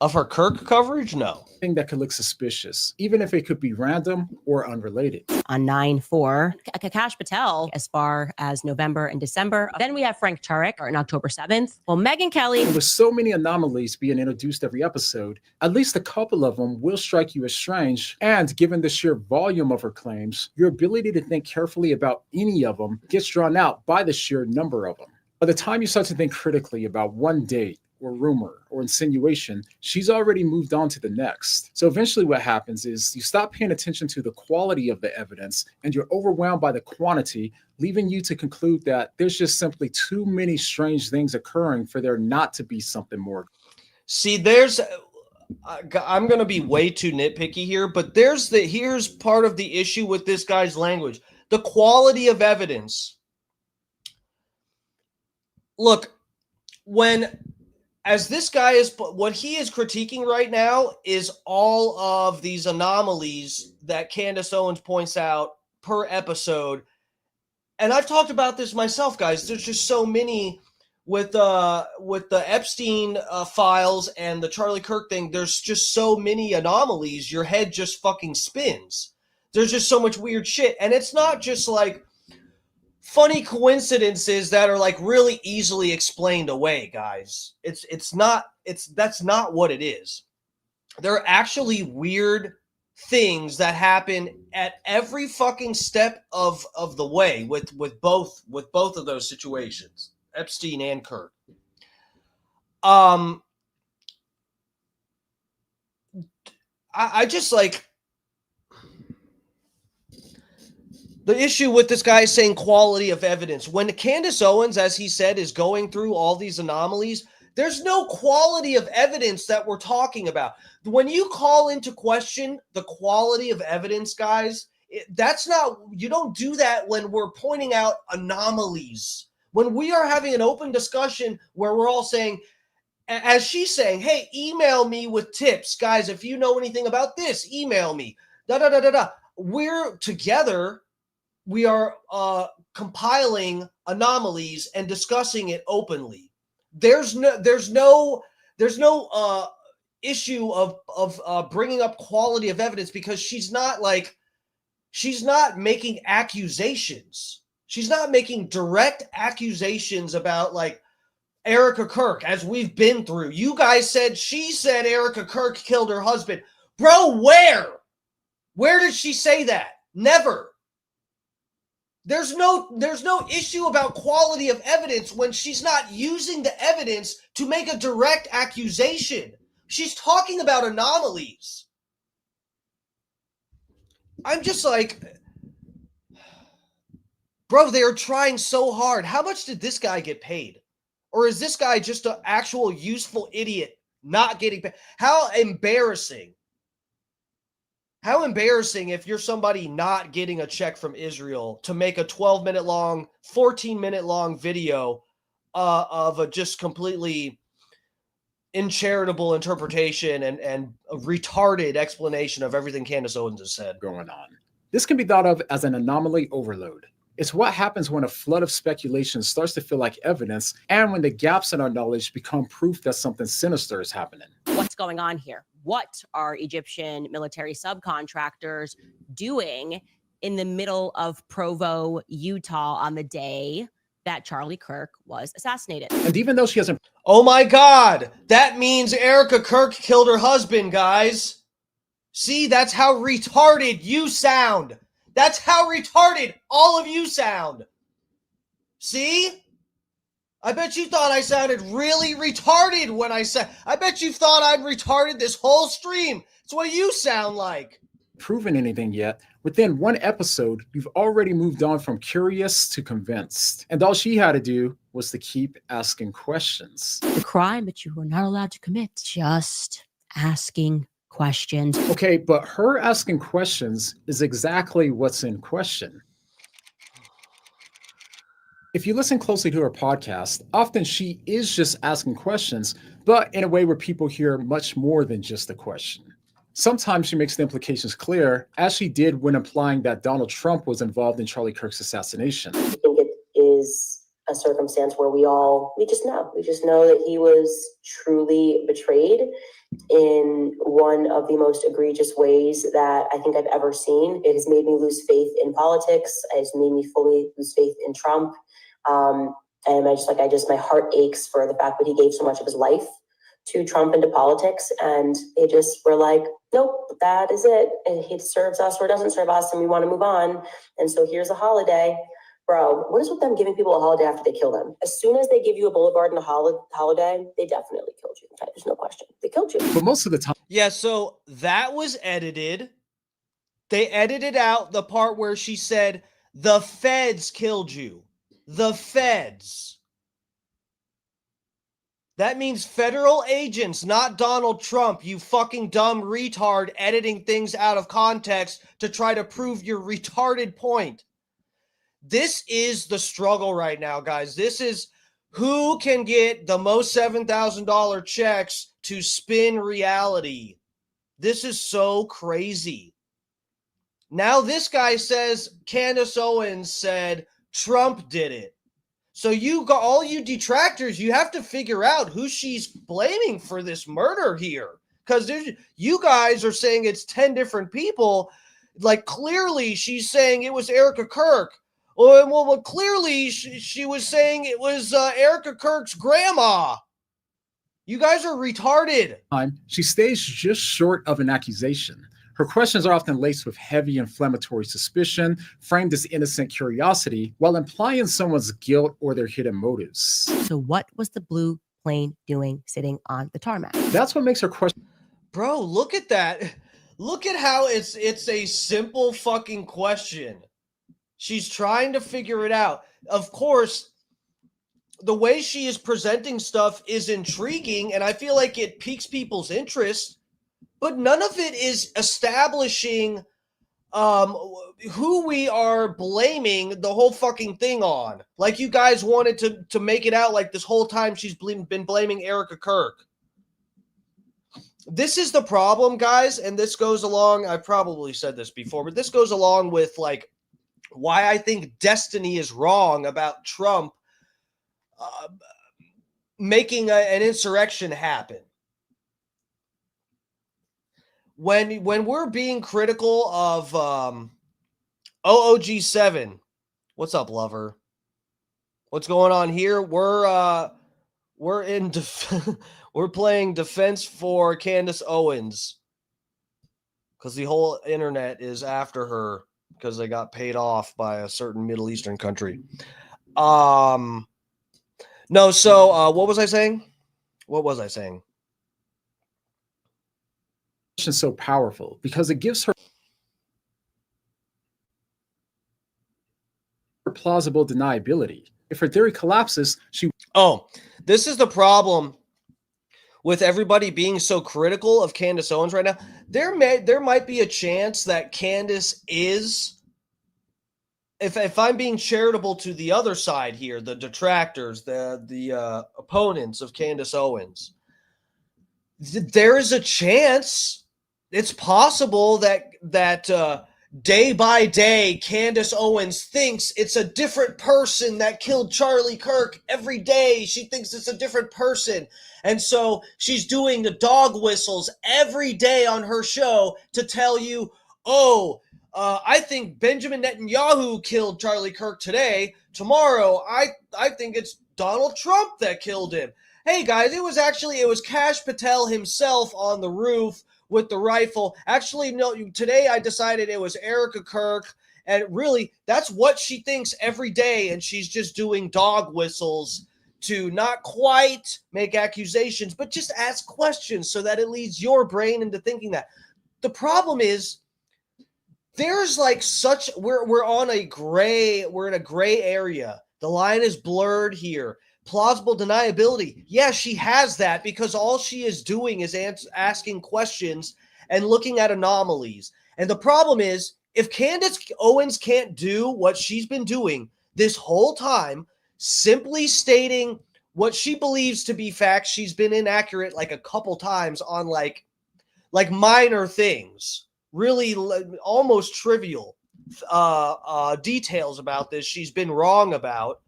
Of her Kirk coverage? No. thing that could look suspicious, even if it could be random or unrelated. On 9/4, Akash Patel as far as November and December. Then we have Frank Turek on October 7th. Well, Megyn Kelly. And with so many anomalies being introduced every episode, at least a couple of them will strike you as strange. And given the sheer volume of her claims, your ability to think carefully about any of them gets drawn out by the sheer number of them. By the time you start to think critically about one date, or rumor or insinuation, she's already moved on to the next. So eventually what happens is you stop paying attention to the quality of the evidence and you're overwhelmed by the quantity, leaving you to conclude that there's just simply too many strange things occurring for there not to be something more. See, I'm going to be way too nitpicky here, but here's part of the issue with this guy's language. The quality of evidence. Look, as this guy is, what he is critiquing right now is all of these anomalies that Candace Owens points out per episode. And I've talked about this myself, guys. There's just so many with the Epstein files and the Charlie Kirk thing. There's just so many anomalies. Your head just fucking spins. There's just so much weird shit. And it's not just like funny coincidences that are like really easily explained away, guys. That's not what it is. There are actually weird things that happen at every fucking step of the way with both of those situations, Epstein and Kirk. I just like the issue with this guy saying quality of evidence. When Candace Owens, as he said, is going through all these anomalies, there's no quality of evidence that we're talking about. When you call into question the quality of evidence, guys, you don't do that when we're pointing out anomalies. When we are having an open discussion where we're all saying, as she's saying, hey, email me with tips. Guys, if you know anything about this, email me. We're together. We are compiling anomalies and discussing it openly. There's no issue of bringing up quality of evidence because she's not making accusations. She's not making direct accusations about like Erica Kirk, as we've been through. You guys said she said Erica Kirk killed her husband. Bro, where? Where did she say that? Never. There's no issue about quality of evidence when she's not using the evidence to make a direct accusation. She's talking about anomalies. I'm just like, bro, they are trying so hard. How much did this guy get paid? Or is this guy just an actual useful idiot not getting paid? How embarrassing. How embarrassing if you're somebody not getting a check from Israel to make a 12-minute long, 14-minute long video of a just completely uncharitable interpretation and a retarded explanation of everything Candace Owens has said. Going on. This can be thought of as an anomaly overload. It's what happens when a flood of speculation starts to feel like evidence and when the gaps in our knowledge become proof that something sinister is happening. What's going on here? What are Egyptian military subcontractors doing in the middle of Provo, Utah on the day that Charlie Kirk was assassinated? And even though she hasn't Oh my God, that means Erica Kirk killed her husband, guys. See, that's how retarded you sound. That's how retarded all of you sound. See? I bet you thought I sounded really retarded when I said, I bet you thought I'm retarded this whole stream. It's what you sound like. proven anything yet, within one episode, you've already moved on from curious to convinced. And all she had to do was to keep asking questions. The crime that you were not allowed to commit, just asking questions. Okay, but her asking questions is exactly what's in question. If you listen closely to her podcast, often she is just asking questions, but in a way where people hear much more than just a question. Sometimes she makes the implications clear, as she did when implying that Donald Trump was involved in Charlie Kirk's assassination. I think it is a circumstance where we just know that he was truly betrayed in one of the most egregious ways that I think I've ever seen. It has made me lose faith in politics. It's made me fully lose faith in Trump. And my heart aches for the fact that he gave so much of his life to Trump and to politics. And they just were like, nope, that is it. And he serves us or doesn't serve us, and we want to move on. And so here's a holiday. Bro, what is with them giving people a holiday after they kill them? As soon as they give you a boulevard and a holiday, they definitely killed you. There's no question. They killed you. But most of the time, Yeah, so that was edited. They edited out the part where she said, the feds killed you. The feds. That means federal agents, not Donald Trump, you fucking dumb retard editing things out of context to try to prove your retarded point. This is the struggle right now, guys. This is who can get the most $7,000 checks to spin reality. This is so crazy. Now this guy says Candace Owens said Trump did it. So you got all you detractors, you have to figure out who she's blaming for this murder here. Because you guys are saying it's 10 different people. Like, clearly she's saying it was Erica Kirk. Well, clearly she was saying it was Erica Kirk's grandma. You guys are retarded. she stays just short of an accusation. Her questions are often laced with heavy inflammatory suspicion, framed as innocent curiosity, while implying someone's guilt or their hidden motives. So what was the blue plane doing sitting on the tarmac? That's what makes her question. Bro, look at that. Look at how it's a simple fucking question. She's trying to figure it out. Of course, the way she is presenting stuff is intriguing, and I feel like it piques people's interest, but none of it is establishing who we are blaming the whole fucking thing on. Like, you guys wanted to make it out like this whole time she's been blaming Erica Kirk. This is the problem, guys, and this goes along, I probably said this before, but this goes along with, like, why I think Destiny is wrong about Trump making an insurrection happen. When we're being critical of OOG7, what's up, lover? What's going on here? We're playing defense for Candace Owens because the whole internet is after her because they got paid off by a certain Middle Eastern country. No, so what was I saying? So powerful because it gives her plausible deniability. If her theory collapses, This is the problem with everybody being so critical of Candace Owens right now. There might be a chance that Candace is, if I'm being charitable to the other side here, the detractors, the opponents of Candace Owens, there is a chance, it's possible that day by day, Candace Owens thinks it's a different person that killed Charlie Kirk. Every day she thinks it's a different person. And so she's doing the dog whistles every day on her show to tell you, I think Benjamin Netanyahu killed Charlie Kirk today. Tomorrow, I think it's Donald Trump that killed him. Hey guys, it was Kash Patel himself on the roof with the rifle. Actually, no, today I decided it was Erica Kirk. And really, that's what she thinks every day. And she's just doing dog whistles to not quite make accusations, but just ask questions so that it leads your brain into thinking that. The problem is, there's like we're in a gray area. The line is blurred here. Plausible deniability. Yeah, she has that because all she is doing is asking questions and looking at anomalies. And the problem is, if Candace Owens can't do what she's been doing this whole time, simply stating what she believes to be facts, she's been inaccurate like a couple times on like minor things, really almost trivial details about this she's been wrong about.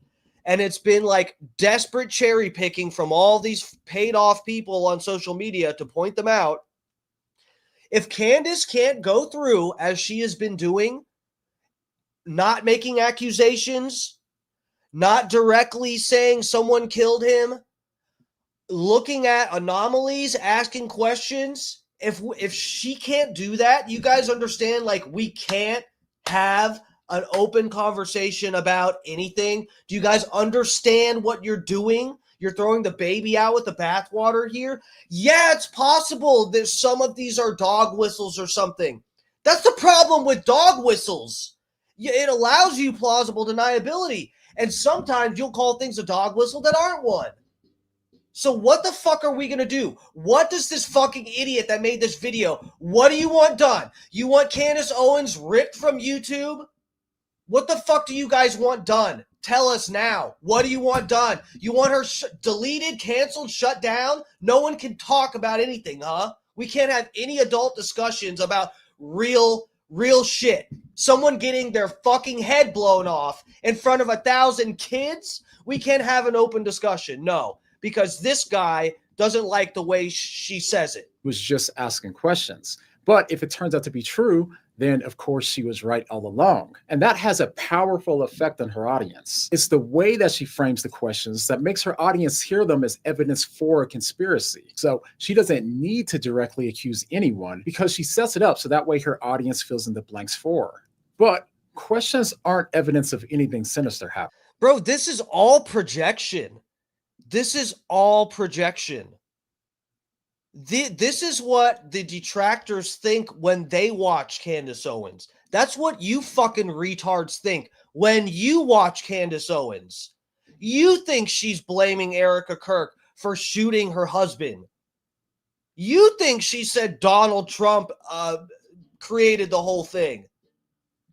And it's been like desperate cherry picking from all these paid off people on social media to point them out. If Candace can't go through as she has been doing, not making accusations, not directly saying someone killed him, looking at anomalies, asking questions, if she can't do that, you guys understand, like, we can't have an open conversation about anything. Do you guys understand what you're doing? You're throwing the baby out with the bathwater here. Yeah, it's possible that some of these are dog whistles or something. That's the problem with dog whistles. It allows you plausible deniability. And sometimes you'll call things a dog whistle that aren't one. So what the fuck are we going to do? What does this fucking idiot that made this video, what do you want done? You want Candace Owens ripped from YouTube? What the fuck do you guys want done? Tell us now. What do you want done? You want her deleted, canceled, shut down? No one can talk about anything, huh? We can't have any adult discussions about real shit. Someone getting their fucking head blown off in front of 1,000 kids? We can't have an open discussion. No, because this guy doesn't like the way she says it. Was just asking questions. But if it turns out to be true, then of course she was right all along. And that has a powerful effect on her audience. It's the way that she frames the questions that makes her audience hear them as evidence for a conspiracy. So she doesn't need to directly accuse anyone because she sets it up so that way her audience fills in the blanks for her. But questions aren't evidence of anything sinister happening. Bro, this is all projection. This is all projection. This is what the detractors think when they watch Candace Owens. That's what you fucking retards think when you watch Candace Owens. You think she's blaming Erica Kirk for shooting her husband. You think she said Donald Trump created the whole thing.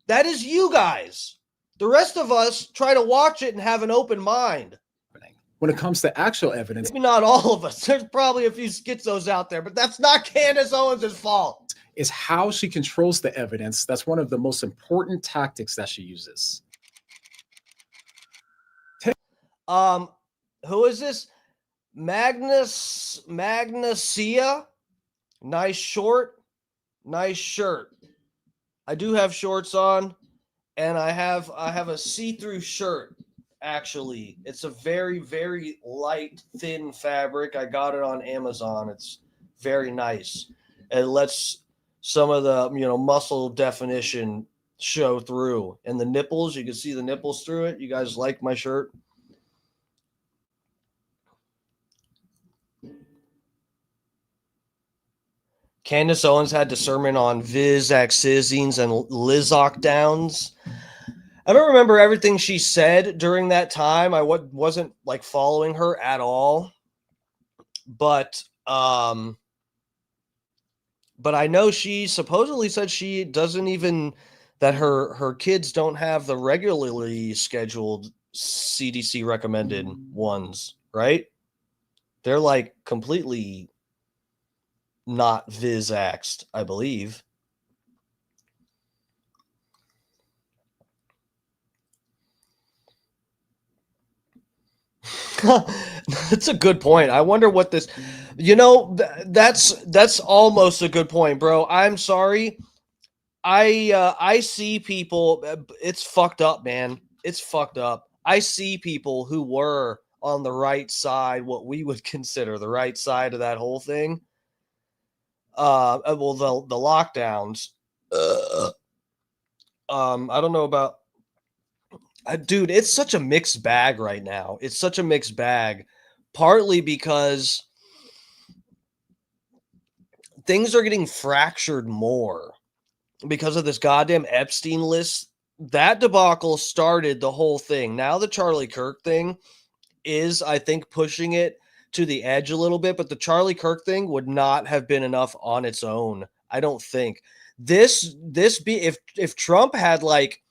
That is you guys. The rest of us try to watch it and have an open mind. When it comes to actual evidence, maybe not all of us. There's probably a few schizos out there, but that's not Candace Owens' fault. Is how she controls the evidence. That's one of the most important tactics that she uses. Who is this? Magnesia? Nice short, nice shirt. I do have shorts on, and I have a see-through shirt. Actually, it's a very, very light, thin fabric. I got it on Amazon. It's very nice. It lets some of the muscle definition show through, and the nipples, you can see the nipples through it. You guys like my shirt? Candace Owens had discernment on Vizaxizines and Lizoc-downs. I don't remember everything she said during that time. I wasn't like following her at all. But I know she supposedly said she doesn't even, that her kids don't have the regularly scheduled CDC recommended ones, right? They're like completely not Viz-axed, I believe. That's a good point. I wonder what this, that's almost a good point, bro. I'm sorry. I see people. It's fucked up, man. It's fucked up. I see people who were on the right side, what we would consider the right side of that whole thing. Well, the lockdowns. I don't know about, dude. It's such a mixed bag right now. It's such a mixed bag, partly because things are getting fractured more because of this goddamn Epstein list. That debacle started the whole thing. Now the Charlie Kirk thing is, I think, pushing it to the edge a little bit, but the Charlie Kirk thing would not have been enough on its own. I don't think this be if Trump had like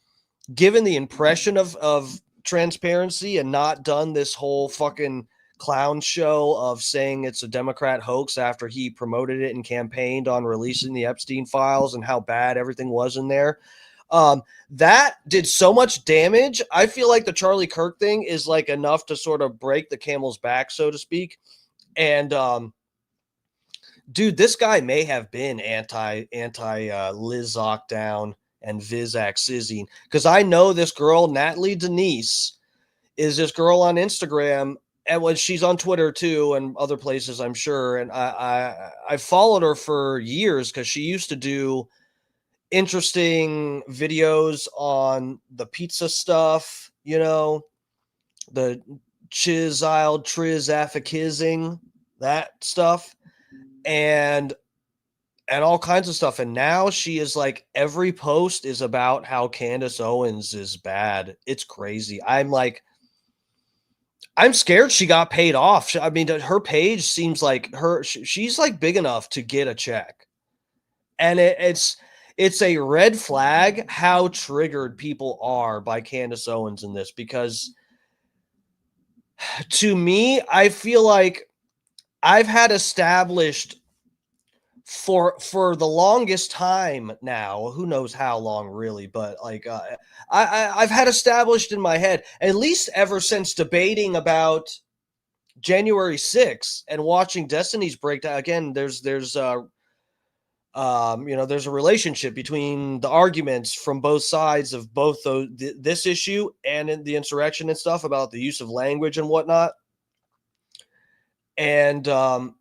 given the impression of transparency and not done this whole fucking clown show of saying it's a Democrat hoax after he promoted it and campaigned on releasing the Epstein files and how bad everything was in there. That did so much damage. I feel like the Charlie Kirk thing is like enough to sort of break the camel's back, so to speak. And dude, this guy may have been anti Liz Lockdown and Viz-axing, because I know this girl, Natalie Denise, is this girl on Instagram, and when she's on Twitter too and other places, I'm sure. And I followed her for years because she used to do interesting videos on the pizza stuff, the child triz affakizing, that stuff, and all kinds of stuff. And now she is like, every post is about how Candace Owens is bad. It's crazy. I'm scared she got paid off. I mean, her page seems like she's like big enough to get a check. And it's a red flag how triggered people are by Candace Owens in this, because to me, I feel like I've had established for the longest time now, who knows how long really, but like I've had established in my head, at least ever since debating about January 6th and watching Destiny's breakdown again, there's a relationship between the arguments from both sides of both this issue and in the insurrection and stuff about the use of language and whatnot. And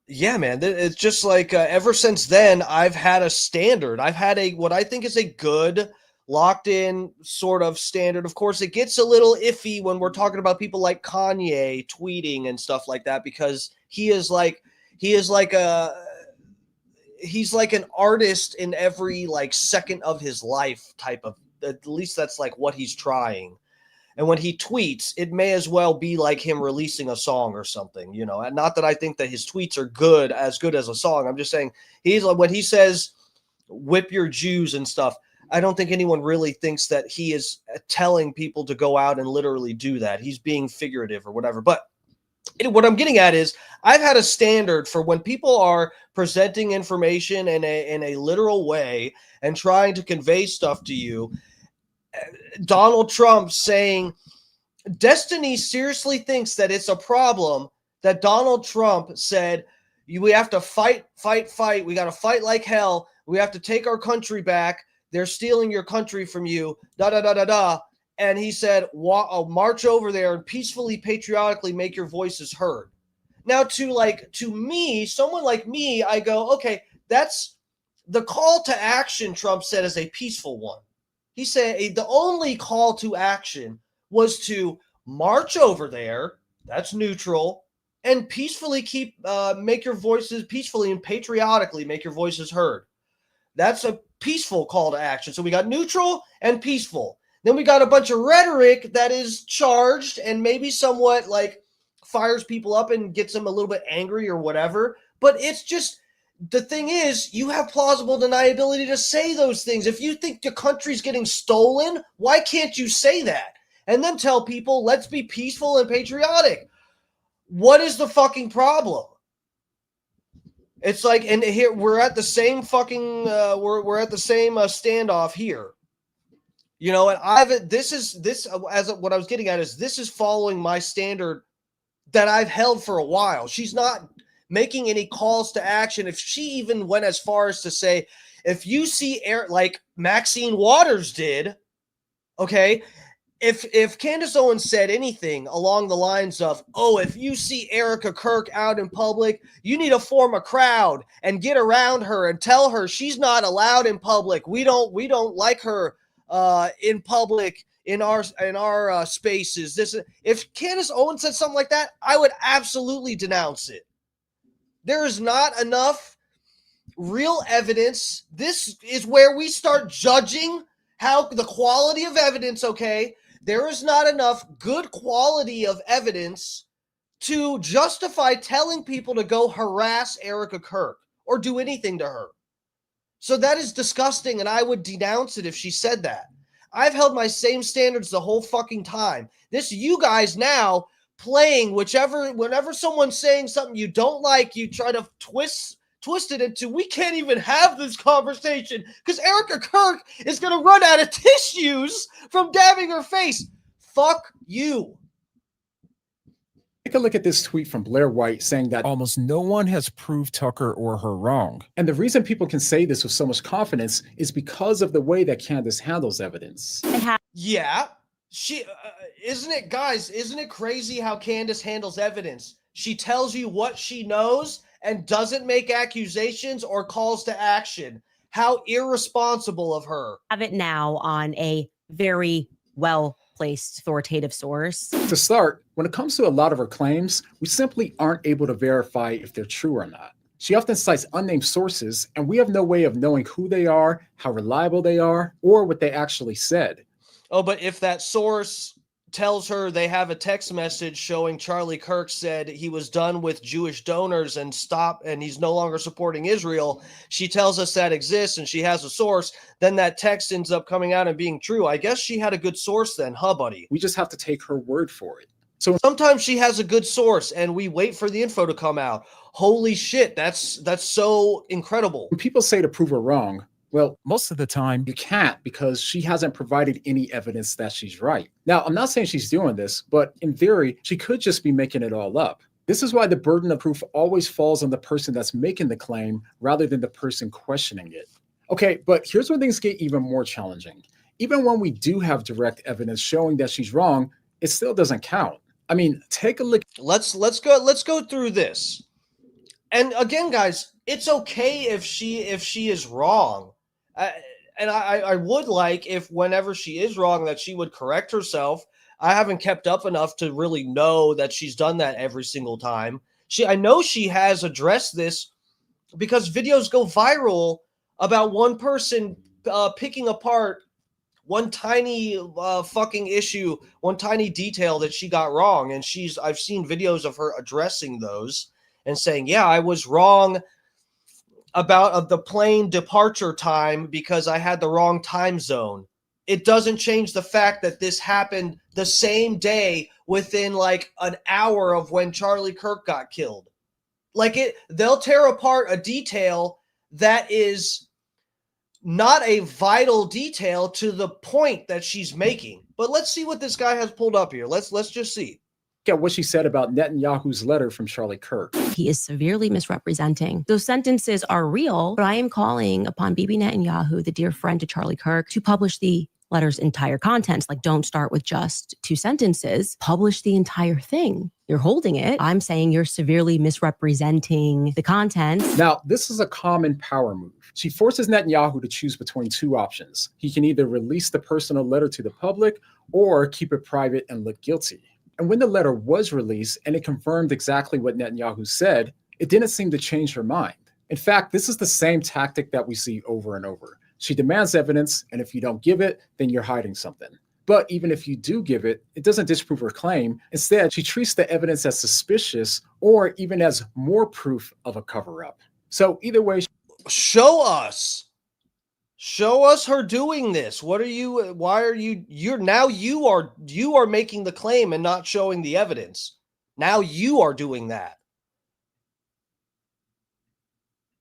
yeah, man, it's just like ever since then, I've had a standard. I've had what I think is a good locked in sort of standard. Of course, it gets a little iffy when we're talking about people like Kanye tweeting and stuff like that, because he's like an artist in every like second of his life type of, at least that's like what he's trying. And when he tweets, it may as well be like him releasing a song or something, and not that I think that his tweets are as good as a song. I'm just saying he's like, when he says whip your Jews and stuff, I don't think anyone really thinks that he is telling people to go out and literally do that. He's being figurative or whatever. But what I'm getting at is I've had a standard for when people are presenting information in a literal way and trying to convey stuff to you. Donald Trump saying Destiny seriously thinks that it's a problem that Donald Trump said, we have to fight. We got to fight like hell. We have to take our country back. They're stealing your country from you. And he said, march over there and peacefully, patriotically make your voices heard. Now, to me, someone like me, I go, okay, that's the call to action. Trump said is a peaceful one. He said the only call to action was to march over there. That's neutral, and peacefully make your voices peacefully and patriotically make your voices heard. That's a peaceful call to action. So we got neutral and peaceful. Then we got a bunch of rhetoric that is charged and maybe somewhat like fires people up and gets them a little bit angry or whatever. But it's just, the thing is, you have plausible deniability to say those things. If you think the country's getting stolen, why can't you say that? And then tell people, let's be peaceful and patriotic. What is the fucking problem? It's like, and here we're at the same fucking we're at the same standoff here. You know, and this as what I was getting at is this is following my standard that I've held for a while. She's not making any calls to action. If she even went as far as to say, if you see air like Maxine Waters did, okay, if Candace Owens said anything along the lines of, oh, if you see Erica Kirk out in public, you need to form a crowd and get around her and tell her she's not allowed in public. We don't like her in public in our spaces. If Candace Owens said something like that, I would absolutely denounce it. There is not enough real evidence. This is where we start judging how the quality of evidence, okay? There is not enough good quality of evidence to justify telling people to go harass Erica Kirk or do anything to her. So that is disgusting, and I would denounce it if she said that. I've held my same standards the whole fucking time. This, you guys now playing whenever someone's saying something you don't like, you try to twist it into, we can't even have this conversation because Erica Kirk is going to run out of tissues from dabbing her face. Fuck you. Take a look at this tweet from Blair White saying that almost no one has proved Tucker or her wrong. And the reason people can say this with so much confidence is because of the way that Candace handles evidence. Yeah. She isn't it crazy how Candace handles evidence? She tells you what she knows and doesn't make accusations or calls to action. How irresponsible of her. Have it now on a very well-placed authoritative source. To start, when it comes to a lot of her claims, we simply aren't able to verify if they're true or not. She often cites unnamed sources, and we have no way of knowing who they are, how reliable they are, or what they actually said. Oh, but if that source tells her they have a text message showing Charlie Kirk said he was done with Jewish donors and he's no longer supporting Israel, she tells us that exists and she has a source, then that text ends up coming out and being true. I guess she had a good source then, huh, buddy? We just have to take her word for it. So sometimes she has a good source and we wait for the info to come out. Holy shit, that's so incredible. When people say to prove her wrong, well, most of the time you can't because she hasn't provided any evidence that she's right. Now, I'm not saying she's doing this, but in theory, she could just be making it all up. This is why the burden of proof always falls on the person that's making the claim rather than the person questioning it. Okay, but here's where things get even more challenging. Even when we do have direct evidence showing that she's wrong, it still doesn't count. I mean, take a look. Let's go through this. And again, guys, it's okay if she is wrong. And I would like if whenever she is wrong that she would correct herself. I haven't kept up enough to really know that she's done that every single time. I know she has addressed this because videos go viral about one person picking apart one tiny fucking issue, one tiny detail that she got wrong. And I've seen videos of her addressing those and saying, yeah, I was wrong about the plane departure time because I had the wrong time zone. It doesn't change the fact that this happened the same day within like an hour of when Charlie Kirk got killed. They'll tear apart a detail that is not a vital detail to the point that she's making. But let's see what this guy has pulled up here. Let's just see. At what she said about Netanyahu's letter from Charlie Kirk. He is severely misrepresenting. Those sentences are real, but I am calling upon Bibi Netanyahu, the dear friend to Charlie Kirk, to publish the letter's entire contents. Like, don't start with just 2 sentences. Publish the entire thing. You're holding it. I'm saying you're severely misrepresenting the contents. Now, this is a common power move. She forces Netanyahu to choose between 2 options. He can either release the personal letter to the public or keep it private and look guilty. And when the letter was released and it confirmed exactly what Netanyahu said, it didn't seem to change her mind. In fact, this is the same tactic that we see over and over. She demands evidence, and if you don't give it, then you're hiding something. But even if you do give it, it doesn't disprove her claim. Instead, she treats the evidence as suspicious or even as more proof of a cover-up. So either way, show us her doing this. Why are you are making the claim and not showing the evidence. Now you are doing that.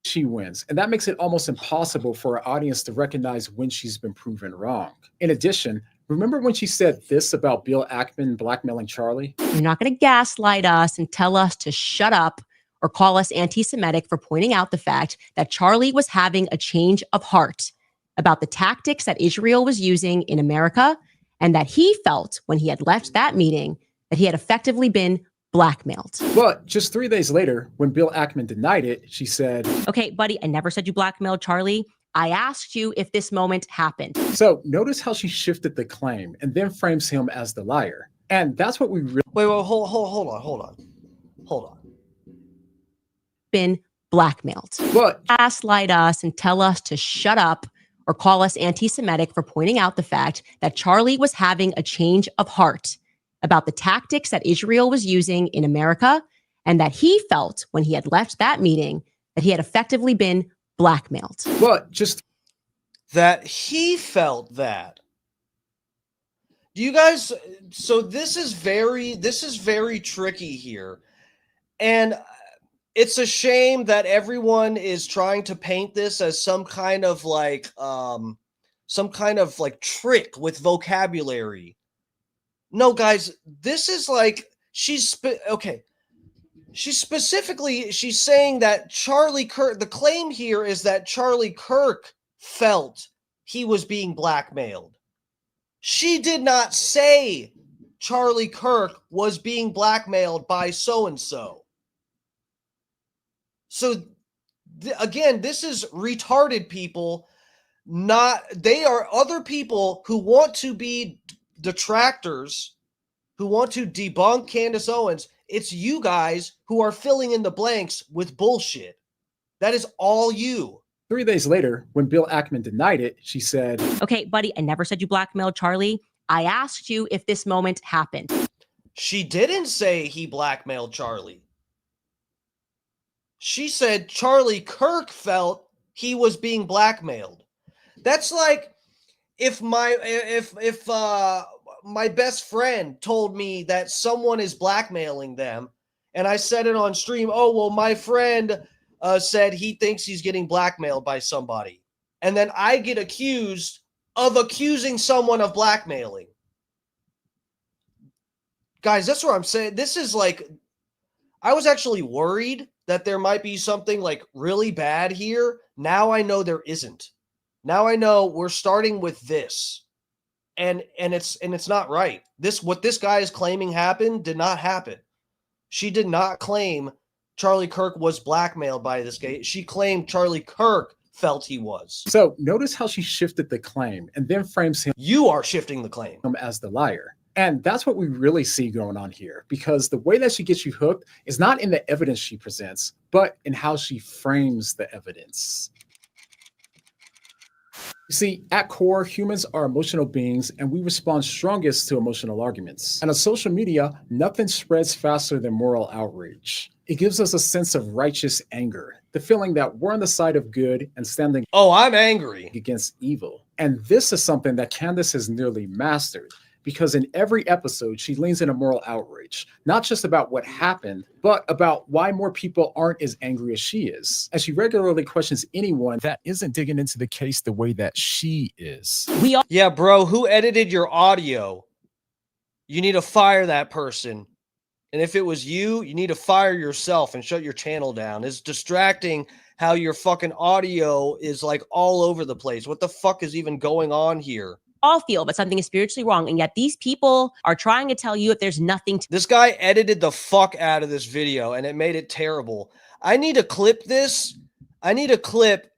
she wins. And that makes it almost impossible for our audience to recognize when she's been proven wrong. In addition, remember when she said this about Bill Ackman blackmailing Charlie? You're not going to gaslight us and tell us to shut up or call us anti-Semitic for pointing out the fact that Charlie was having a change of heart about the tactics that Israel was using in America, and that he felt when he had left that meeting that he had effectively been blackmailed. But just 3 days later, when Bill Ackman denied it, she said, Okay, buddy, I never said you blackmailed Charlie. I asked you if this moment happened. So notice how she shifted the claim and then frames him as the liar. And that's what we really Wait, hold on. Been blackmailed. But Gaslight us and tell us to shut up or call us anti-Semitic for pointing out the fact that Charlie was having a change of heart about the tactics that Israel was using in America, and that he felt when he had left that meeting that he had effectively been blackmailed. But just That he felt that. Do you guys, so this is very tricky here. And it's a shame that everyone is trying to paint this as some kind of like trick with vocabulary. No, guys, this is like she's saying that Charlie Kirk, the claim here is that Charlie Kirk felt he was being blackmailed. She did not say Charlie Kirk was being blackmailed by so-and-so. So again, this is retarded people. They are other people who want to be detractors, who want to debunk Candace Owens. It's you guys who are filling in the blanks with bullshit. That is all you. 3 days later, when Bill Ackman denied it, she said, Okay, buddy, I never said you blackmailed Charlie. I asked you if this moment happened. She didn't say he blackmailed Charlie. She said Charlie Kirk felt he was being blackmailed. That's like if my best friend told me that someone is blackmailing them, and I said it on stream, oh, well, my friend said he thinks he's getting blackmailed by somebody. And then I get accused of accusing someone of blackmailing. Guys, that's what I'm saying. This is like, I was actually worried that there might be something like really bad here. Now I know there isn't. Now I know we're starting with this. And it's not right. What this guy is claiming happened did not happen. She did not claim Charlie Kirk was blackmailed by this guy. She claimed Charlie Kirk felt he was. So notice how she shifted the claim and then frames him You are shifting the claim as the liar. And that's what we really see going on here, because the way that she gets you hooked is not in the evidence she presents, but in how she frames the evidence. You see, at core, humans are emotional beings, and we respond strongest to emotional arguments. And on social media, nothing spreads faster than moral outrage. It gives us a sense of righteous anger, the feeling that we're on the side of good and standing I'm angry against evil. And this is something that Candace has nearly mastered, because in every episode, she leans into moral outrage, not just about what happened, but about why more people aren't as angry as she is. And she regularly questions anyone that isn't digging into the case the way that she is. Yeah, bro, who edited your audio? You need to fire that person. And if it was you, you need to fire yourself and shut your channel down. It's distracting how your fucking audio is like all over the place. What the fuck is even going on here? All feel that something is spiritually wrong, and yet these people are trying to tell you that there's nothing to. This guy edited the fuck out of this video and it made it terrible. I need to clip this. I need to clip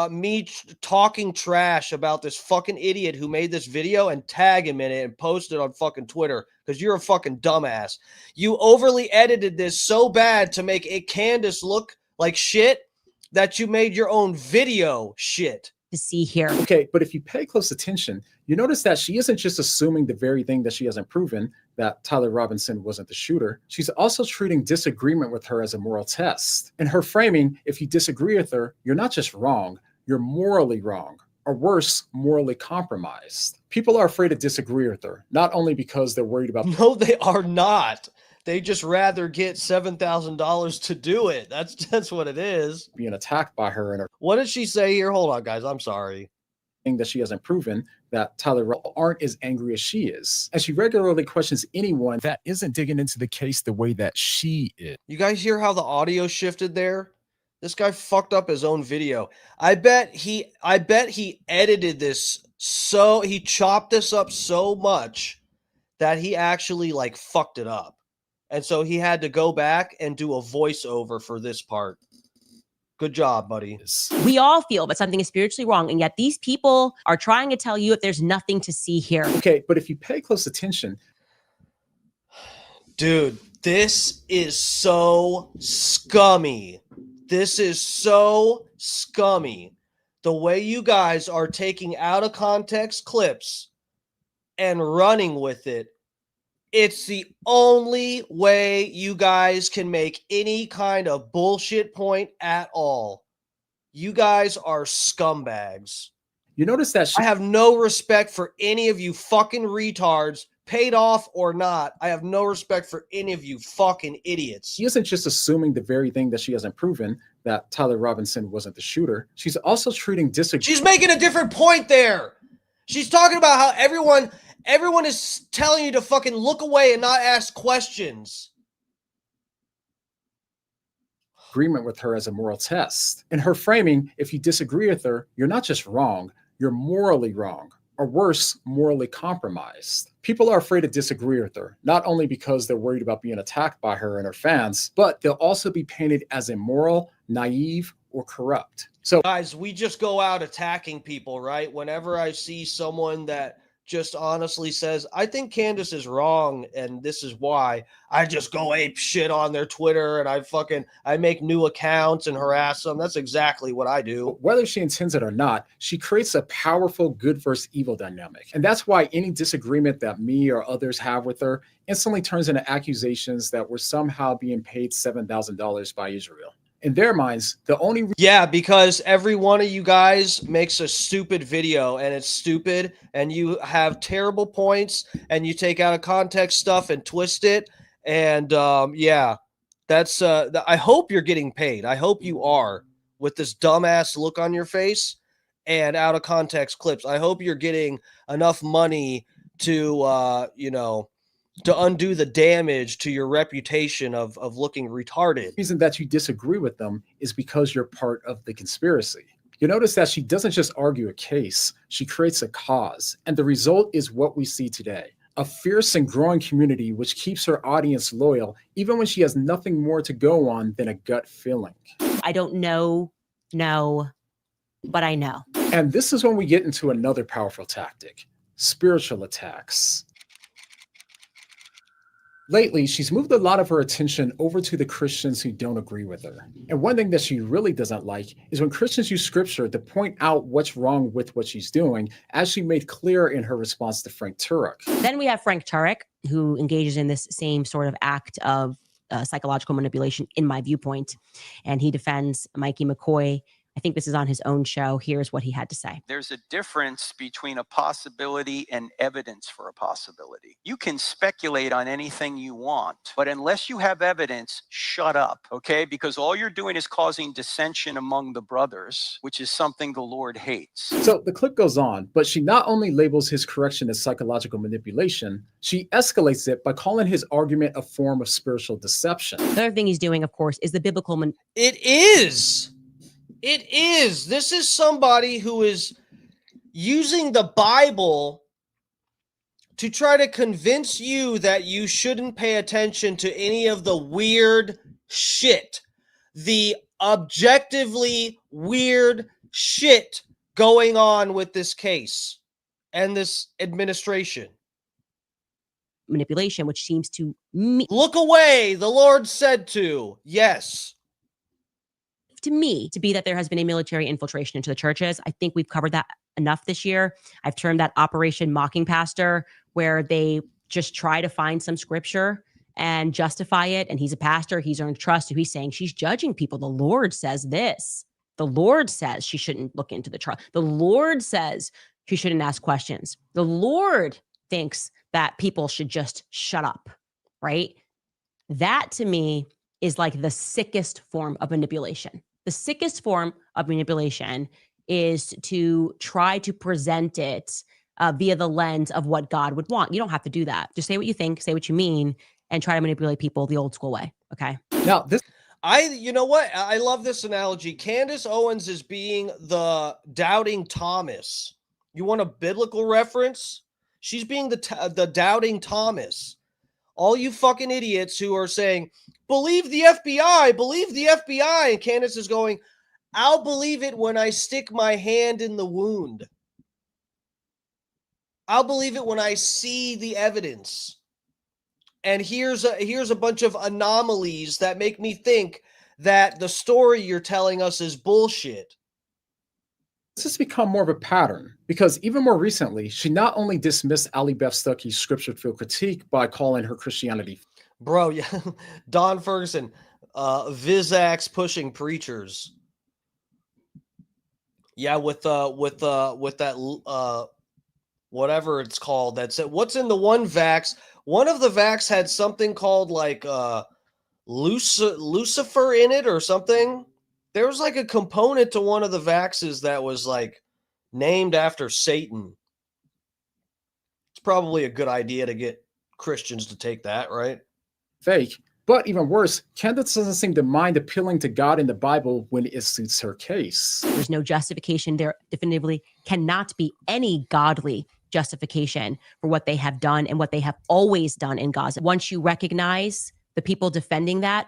me talking trash about this fucking idiot who made this video and tag him in it and post it on fucking Twitter, because you're a fucking dumbass. You overly edited this so bad to make a Candace look like shit that you made your own video shit. To see here. Okay, but if you pay close attention, you notice that she isn't just assuming the very thing that she hasn't proven, that Tyler Robinson wasn't the shooter. She's also treating disagreement with her as a moral test. In her framing, if you disagree with her, you're not just wrong, you're morally wrong, or worse, morally compromised. People are afraid to disagree with her, not only because they're worried about No, they are not. They just rather get $7,000 to do it. That's what it is. being attacked by her and her What did she say here? Hold on, guys. I'm sorry. thing that she hasn't proven that Tyler aren't as angry as she is. And she regularly questions anyone that isn't digging into the case the way that she is. You guys hear how the audio shifted there? This guy fucked up his own video. I bet he edited this so he chopped this up so much that he actually like fucked it up. And so he had to go back and do a voiceover for this part. Good job, buddy. We all feel that something is spiritually wrong, and yet these people are trying to tell you that there's nothing to see here. Okay, but if you pay close attention, dude, this is so scummy. This is so scummy. The way you guys are taking out of context clips and running with it. It's the only way you guys can make any kind of bullshit point at all. You guys are scumbags. you notice that I have no respect for any of you fucking retards, paid off or not. I have no respect for any of you fucking idiots. she isn't just assuming the very thing that she hasn't proven, that Tyler Robinson wasn't the shooter. She's also treating She's making a different point there. She's talking about how everyone is telling you to fucking look away and not ask questions. disagreement with her as a moral test. In her framing, if you disagree with her, you're not just wrong, you're morally wrong, or worse, morally compromised. People are afraid to disagree with her, not only because they're worried about being attacked by her and her fans, but they'll also be painted as immoral, naive, or corrupt. So, guys, we just go out attacking people, right? Whenever I see someone that just honestly says, I think Candace is wrong and this is why, I just go ape shit on their Twitter and I make new accounts and harass them. That's exactly what I do. whether she intends it or not, she creates a powerful good versus evil dynamic. And that's why any disagreement that me or others have with her instantly turns into accusations that we're somehow being paid $7,000 by Israel. In their minds, the only Yeah, because every one of you guys makes a stupid video and it's stupid and you have terrible points and you take out of context stuff and twist it. And yeah, that's I hope you're getting paid. I hope you are with this dumbass look on your face and out of context clips. I hope you're getting enough money to, to undo the damage to your reputation of looking retarded. reason that you disagree with them is because you're part of the conspiracy. You notice that she doesn't just argue a case, she creates a cause. And the result is what we see today. A fierce and growing community which keeps her audience loyal, even when she has nothing more to go on than a gut feeling. I don't know, but I know. And this is when we get into another powerful tactic, spiritual attacks. Lately, she's moved a lot of her attention over to the Christians who don't agree with her. And one thing that she really doesn't like is when Christians use scripture to point out what's wrong with what she's doing, as she made clear in her response to Frank Turek. Then we have Frank Turek, who engages in this same sort of act of psychological manipulation, in my viewpoint. And he defends Mikey McCoy. I think this is on his own show. Here's what he had to say. There's a difference between a possibility and evidence for a possibility. You can speculate on anything you want, but unless you have evidence, shut up, okay? Because all you're doing is causing dissension among the brothers, which is something the Lord hates. So the clip goes on, but she not only labels his correction as psychological manipulation, she escalates it by calling his argument a form of spiritual deception. The other thing he's doing, of course, is the biblical It is. It is. This is somebody who is using the Bible to try to convince you that you shouldn't pay attention to any of the weird shit, the objectively weird shit going on with this case and this administration. manipulation, which seems to Look away, the Lord said to. Yes. to me to be that there has been a military infiltration into the churches. I think we've covered that enough this year. I've termed that Operation Mocking Pastor, where they just try to find some scripture and justify it. And he's a pastor. He's earned trust. So he's saying she's judging people. The Lord says this. The Lord says she shouldn't look into the trial. The Lord says she shouldn't ask questions. The Lord thinks that people should just shut up, right? That to me is like the sickest form of manipulation. The sickest form of manipulation is to try to present it via the lens of what God would want. You don't have to do that. Just say what you think, say what you mean, and try to manipulate people the old school way. Okay. Now, this You know what? I love this analogy. Candace Owens is being the doubting Thomas. You want a biblical reference? She's being the doubting Thomas. All you fucking idiots who are saying, believe the FBI, believe the FBI. And Candace is going, I'll believe it when I stick my hand in the wound. I'll believe it when I see the evidence. And here's a bunch of anomalies that make me think that the story you're telling us is bullshit. has become more of a pattern because even more recently, she not only dismissed Ali Beth Stuckey's scripture-filled critique by calling her Christianity. Bro, yeah. Don Ferguson, Vizax pushing preachers. Yeah, with that whatever it's called. That's it. What's in the one Vax? One of the Vax had something called like Lucifer in it or something. There was like a component to one of the Vaxes that was like named after Satan. It's probably a good idea to get Christians to take that, right? Fake. But even worse, Candace doesn't seem to mind appealing to God in the Bible when it suits her case. There's no justification. There definitively cannot be any godly justification for what they have done and what they have always done in Gaza. Once you recognize the people defending that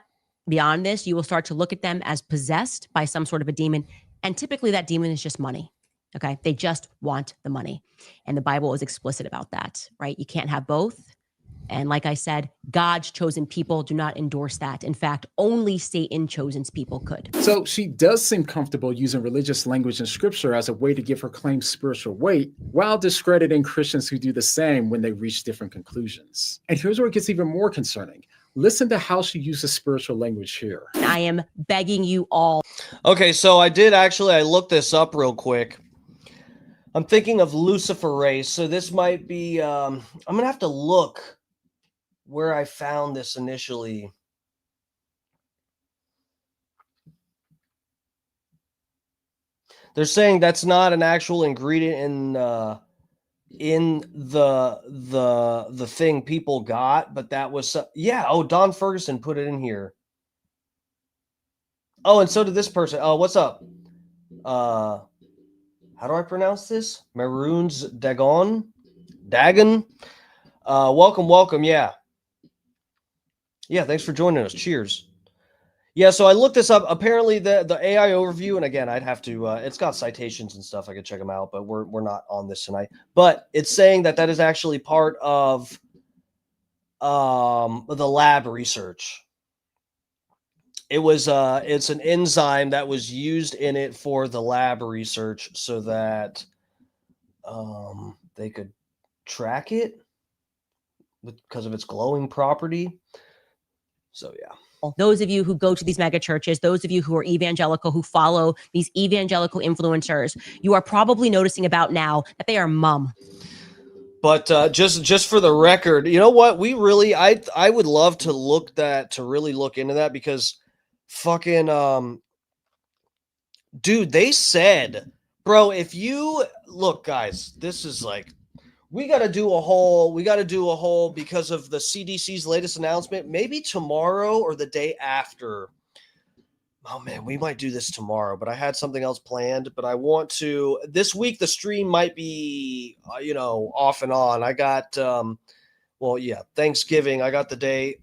beyond this, you will start to look at them as possessed by some sort of a demon. And typically that demon is just money. Okay. They just want the money. And the Bible is explicit about that, right? You can't have both. And like I said, God's chosen people do not endorse that. In fact, only Satan chosen people could. So she does seem comfortable using religious language in scripture as a way to give her claims spiritual weight, while discrediting Christians who do the same when they reach different conclusions. And here's where it gets even more concerning. Listen to how she uses spiritual language here. I am begging you all. Okay, so I looked this up real quick. I'm thinking of luciferase, so this might be, I'm going to have to look where I found this initially. They're saying that's not an actual ingredient in the thing people got, but that was Don Ferguson put it in here. Oh, and so did this person. Oh, what's up? How do I pronounce this? Maroons Dagon. Welcome. Yeah, thanks for joining us. Cheers. Yeah, so I looked this up. Apparently, the AI overview, and again, I'd have to. It's got citations and stuff. I could check them out, but we're not on this tonight. But it's saying that is actually part of the lab research. It was it's an enzyme that was used in it for the lab research, so that they could track it because of its glowing property. So, yeah. Those of you who go to these mega churches, those of you who are evangelical, who follow these evangelical influencers, you are probably noticing about now that they are mum. But just for the record, you know what? We really, I would love to really look into that, because fucking, dude, they said, bro, if you look, guys, this is like, we got to do a whole because of the CDC's latest announcement, maybe tomorrow or the day after. Oh man, we might do this tomorrow, but I had something else planned, but I want to, this week, the stream might be, off and on. I got, Thanksgiving. I got the day,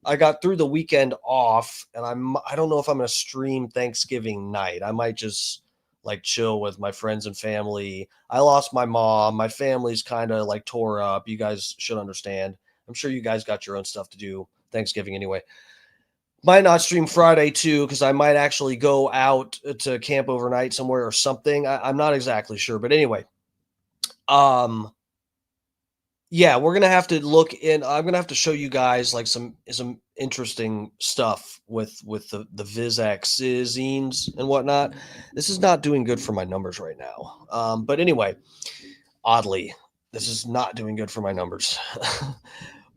I got through the weekend off, and I don't know if I'm going to stream Thanksgiving night. I might just like chill with my friends and family. I lost my mom. My family's kind of like tore up. You guys should understand. I'm sure you guys got your own stuff to do Thanksgiving anyway. Might not stream Friday too, because I might actually go out to camp overnight somewhere or something. I'm not exactly sure, but anyway, yeah, we're gonna have to look in. I'm gonna have to show you guys like some interesting stuff with the Vizaxizines and whatnot. This is not doing good for my numbers right now. But anyway, oddly, this is not doing good for my numbers.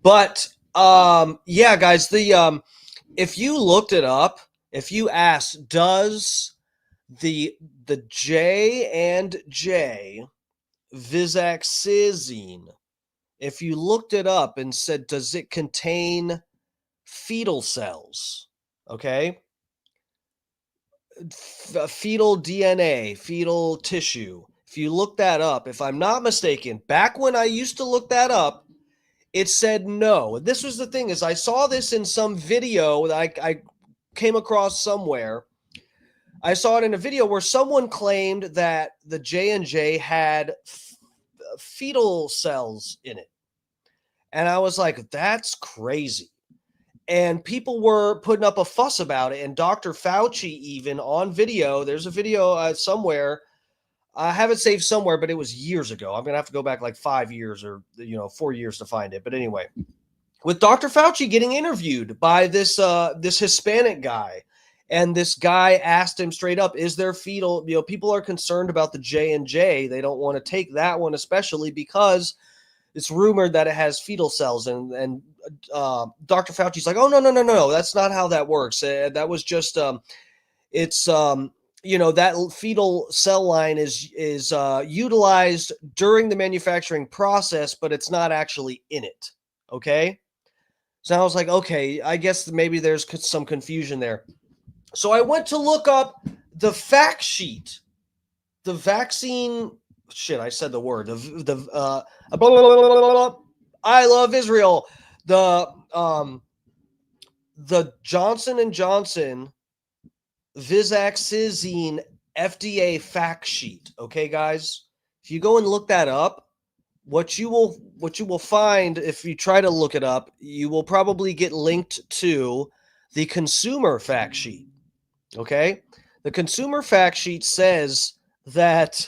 But Yeah, guys, if you looked it up, if you asked, does the J&J visaxizine, if you looked it up and said, does it contain fetal cells? Okay. Fetal DNA, fetal tissue. If you look that up, if I'm not mistaken, back when I used to look that up, it said no. This was the thing, is I saw this in some video that I came across somewhere. I saw it in a video where someone claimed that the J&J had fetal cells in it. And I was like, that's crazy. And people were putting up a fuss about it. And Dr. Fauci, even on video, there's a video somewhere. I have it saved somewhere, but it was years ago. I'm going to have to go back like 5 years or 4 years to find it. But anyway, with Dr. Fauci getting interviewed by this Hispanic guy. And this guy asked him straight up, is there fetal, people are concerned about the J&J. They don't want to take that one, especially because it's rumored that it has fetal cells. And Dr. Fauci's like, oh, no. That's not how that works. That was just, that fetal cell line is utilized during the manufacturing process, but it's not actually in it. Okay. So I was like, okay, I guess maybe there's some confusion there. So I went to look up the fact sheet, the vaccine. Shit, I said the word. I love Israel. The Johnson & Johnson visaxizine FDA fact sheet. Okay, guys, if you go and look that up, what you will find, if you try to look it up, you will probably get linked to the consumer fact sheet. Okay, the consumer fact sheet says that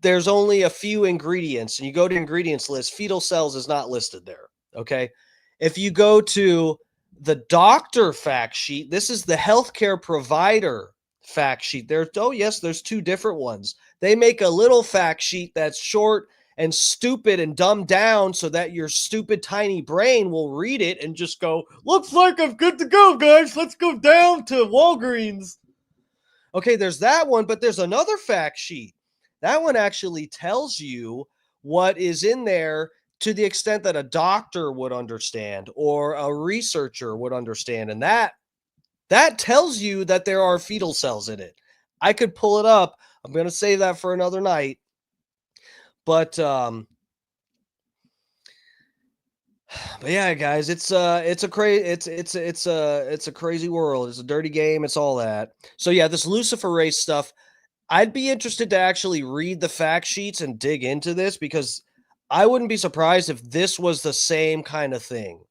there's only a few ingredients, and you go to ingredients list, fetal cells is not listed there. Okay, if you go to the doctor fact sheet, this is the healthcare provider fact sheet. There's two different ones. They make a little fact sheet that's short and stupid and dumbed down so that your stupid tiny brain will read it and just go, looks like I'm good to go, guys. Let's go down to Walgreens. Okay, there's that one, but there's another fact sheet. That one actually tells you what is in there to the extent that a doctor would understand or a researcher would understand. And that tells you that there are fetal cells in it. I could pull it up. I'm going to save that for another night. But yeah, guys, it's a crazy world. It's a dirty game. It's all that. So yeah, this luciferase stuff, I'd be interested to actually read the fact sheets and dig into this, because I wouldn't be surprised if this was the same kind of thing.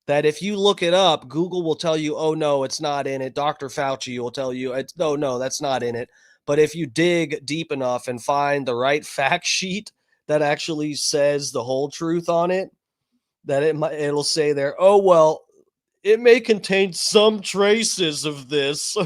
That if you look it up, Google will tell you, oh no, it's not in it. Dr. Fauci will tell you, no, that's not in it. But if you dig deep enough and find the right fact sheet that actually says the whole truth on it, that it'll say there, oh, well, it may contain some traces of this.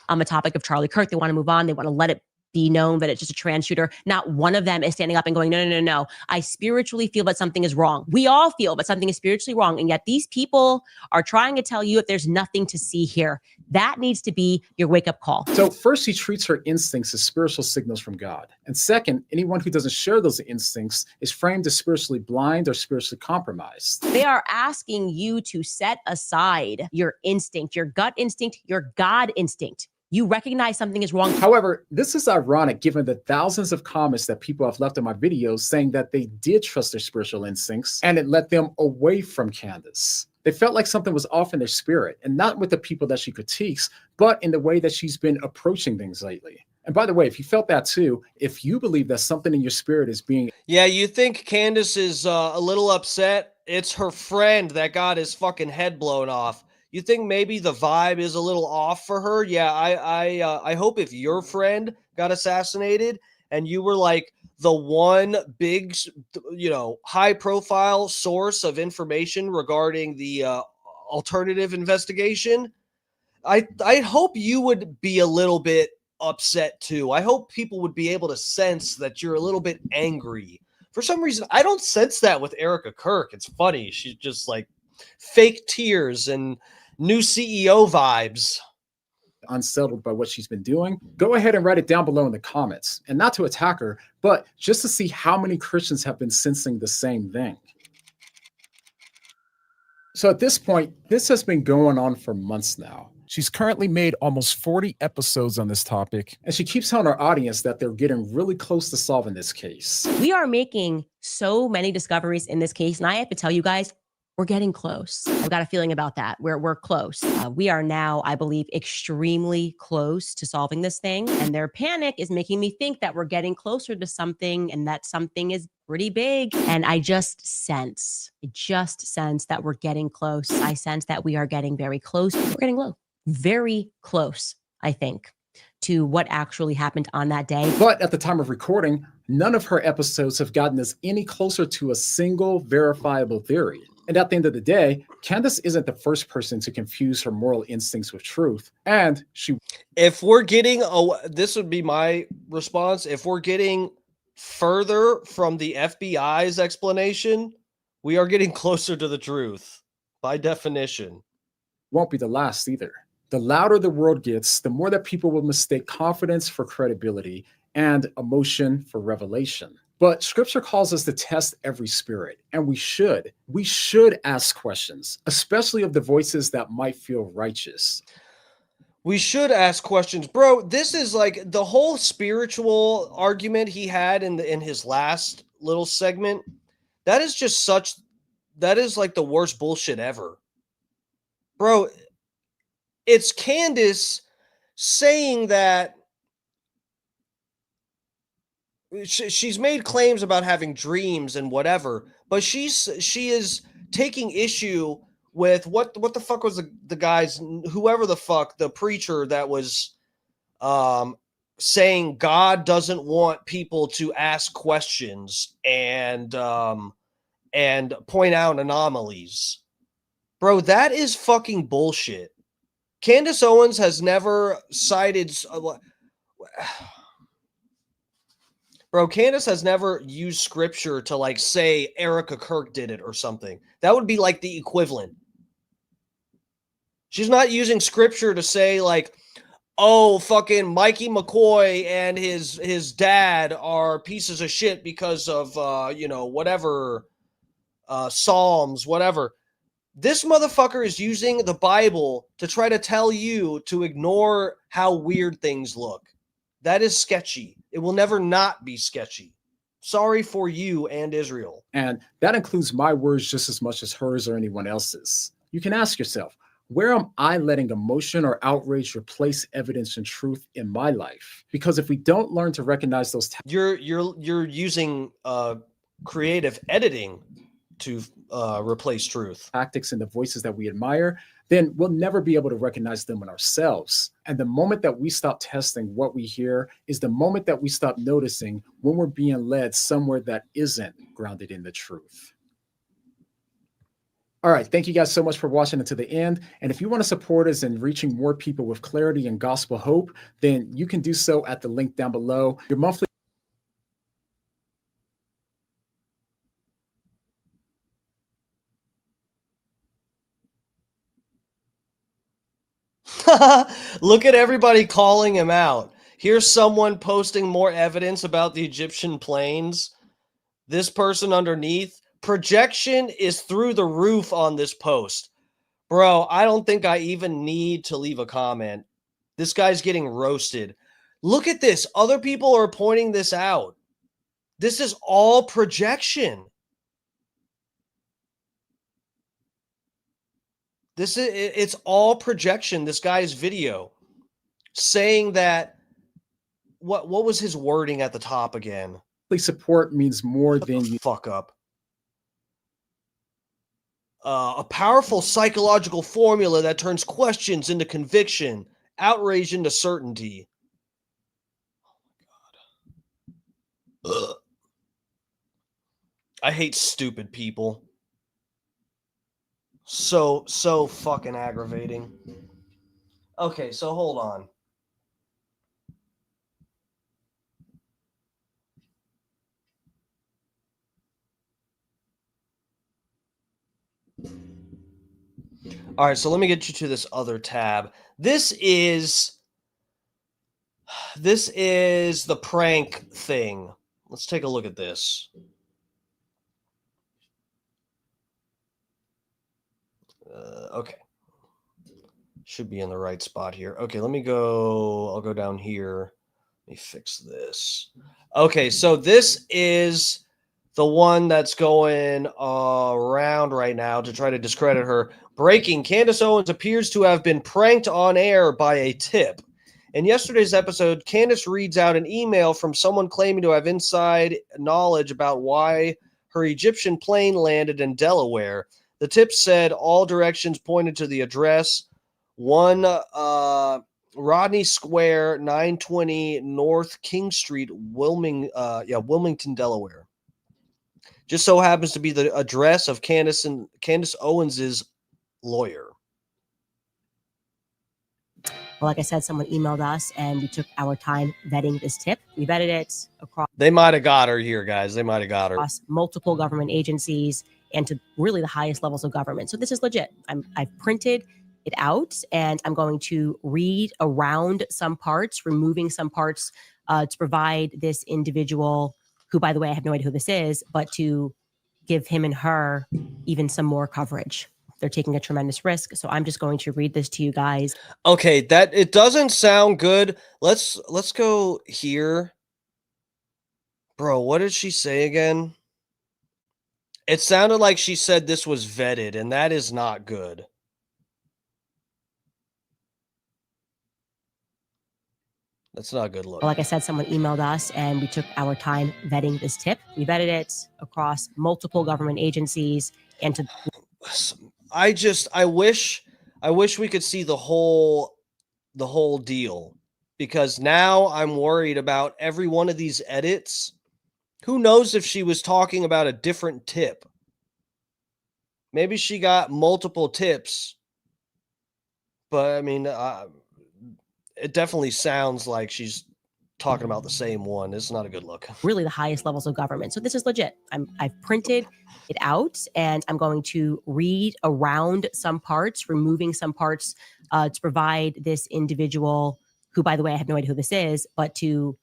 On the topic of Charlie Kirk, they want to move on. They want to let it be known that it's just a trans shooter. Not one of them is standing up and going, no. I spiritually feel that something is wrong. We all feel that something is spiritually wrong. And yet these people are trying to tell you that there's nothing to see here. That needs to be your wake-up call. So first, he treats her instincts as spiritual signals from God. And second, anyone who doesn't share those instincts is framed as spiritually blind or spiritually compromised. They are asking you to set aside your instinct, your gut instinct, your God instinct. You recognize something is wrong. However, this is ironic given the thousands of comments that people have left on my videos saying that they did trust their spiritual instincts and it led them away from Candace. They felt like something was off in their spirit, and not with the people that she critiques, but in the way that she's been approaching things lately. And by the way, if you felt that too, if you believe that something in your spirit is being... Yeah, you think Candace is a little upset? It's her friend that got his fucking head blown off. You think maybe the vibe is a little off for her? Yeah, I hope if your friend got assassinated and you were like the one big, high profile source of information regarding the alternative investigation, I hope you would be a little bit upset too. I hope people would be able to sense that you're a little bit angry For some reason, I don't sense that with Erica Kirk. It's funny. She's just like fake tears and new CEO vibes. Unsettled by what she's been doing, go ahead and write it down below in the comments. And not to attack her, but just to see how many Christians have been sensing the same thing. So at this point, this has been going on for months now. She's currently made almost 40 episodes on this topic, and she keeps telling our audience that they're getting really close to solving this case. We are making so many discoveries in this case, and I have to tell you guys, we're getting close. I've got a feeling about that. We're close. We are now, I believe, extremely close to solving this thing. And their panic is making me think that we're getting closer to something, and that something is pretty big. And I just sense that we're getting close. I sense that we are getting very close. We're getting low, very close, I think, to what actually happened on that day. But at the time of recording, none of her episodes have gotten us any closer to a single verifiable theory. And at the end of the day, Candace isn't the first person to confuse her moral instincts with truth. And if we're getting, this would be my response. If we're getting further from the FBI's explanation, we are getting closer to the truth by definition. Won't be the last either. The louder the world gets, the more that people will mistake confidence for credibility and emotion for revelation. But scripture calls us to test every spirit, and we should ask questions, especially of the voices that might feel righteous. We should ask questions. Bro, this is like the whole spiritual argument he had in his last little segment. That is just that is like the worst bullshit ever. Bro, it's Candace saying that she's made claims about having dreams and whatever, but she is taking issue with what the fuck was the guy's, whoever the fuck, the preacher that was saying God doesn't want people to ask questions and point out anomalies. Bro, that is fucking bullshit. Candace Owens has never cited Bro, Candace has never used scripture to like say Erica Kirk did it or something. That would be like the equivalent. She's not using scripture to say like, oh, fucking Mikey McCoy and his dad are pieces of shit because of whatever Psalms, whatever. This motherfucker is using the Bible to try to tell you to ignore how weird things look. That is sketchy. It will never not be sketchy. Sorry for you and Israel. And that includes my words just as much as hers or anyone else's. You can ask yourself, where am I letting emotion or outrage replace evidence and truth in my life? Because if we don't learn to recognize those you're using creative editing to replace truth. Tactics and the voices that we admire, then we'll never be able to recognize them in ourselves. And the moment that we stop testing what we hear is the moment that we stop noticing when we're being led somewhere that isn't grounded in the truth. All right, thank you guys so much for watching until the end. And if you want to support us in reaching more people with clarity and gospel hope, then you can do so at the link down below. Your monthly Look at everybody calling him out. Here's someone posting more evidence about the Egyptian plains. This person underneath. Projection is through the roof on this post. Bro, I don't think I even need to leave a comment. This guy's getting roasted. Look at this. Other people are pointing this out. This is all projection. It's all projection. This guy's video saying that what was his wording at the top again? support means more Shut than the you fuck up. A powerful psychological formula that turns questions into conviction, outrage into certainty. Oh my God. Ugh. I hate stupid people. So fucking aggravating. Okay, so hold on. All right, so let me get you to this other tab. This is the prank thing. Let's take a look at this. Okay. Should be in the right spot here. Okay, I'll go down here. Let me fix this. Okay, so this is the one that's going around right now to try to discredit her. Breaking: Candace Owens appears to have been pranked on air by a tip. In yesterday's episode, Candace reads out an email from someone claiming to have inside knowledge about why her Egyptian plane landed in Delaware. The tip said all directions pointed to the address 1 Rodney Square, 920 North King Street, Wilmington, Delaware. Just so happens to be the address of Candace Owens's lawyer. Well, like I said, someone emailed us and we took our time vetting this tip. We vetted it They might have got her here, guys. They might have got her. across multiple government agencies and to really the highest levels of government. So this is legit. I've printed it out and I'm going to read around some parts, removing some parts to provide this individual, who, by the way, I have no idea who this is, but to give him and her even some more coverage. They're taking a tremendous risk. So I'm just going to read this to you guys. Okay, that it doesn't sound good. Let's go here. Bro, what did she say again? It sounded like she said this was vetted, and that is not good. That's not a good look. Well, like I said, someone emailed us and we took our time vetting this tip. We vetted it across multiple government agencies and to I wish we could see the whole deal, because now I'm worried about every one of these edits. Who knows if she was talking about a different tip? Maybe she got multiple tips, but I mean, it definitely sounds like she's talking about the same one. It's not a good look. really the highest levels of government. So this is legit. I've printed it out and I'm going to read around some parts, removing some parts to provide this individual, who, by the way, I have no idea who this is, but to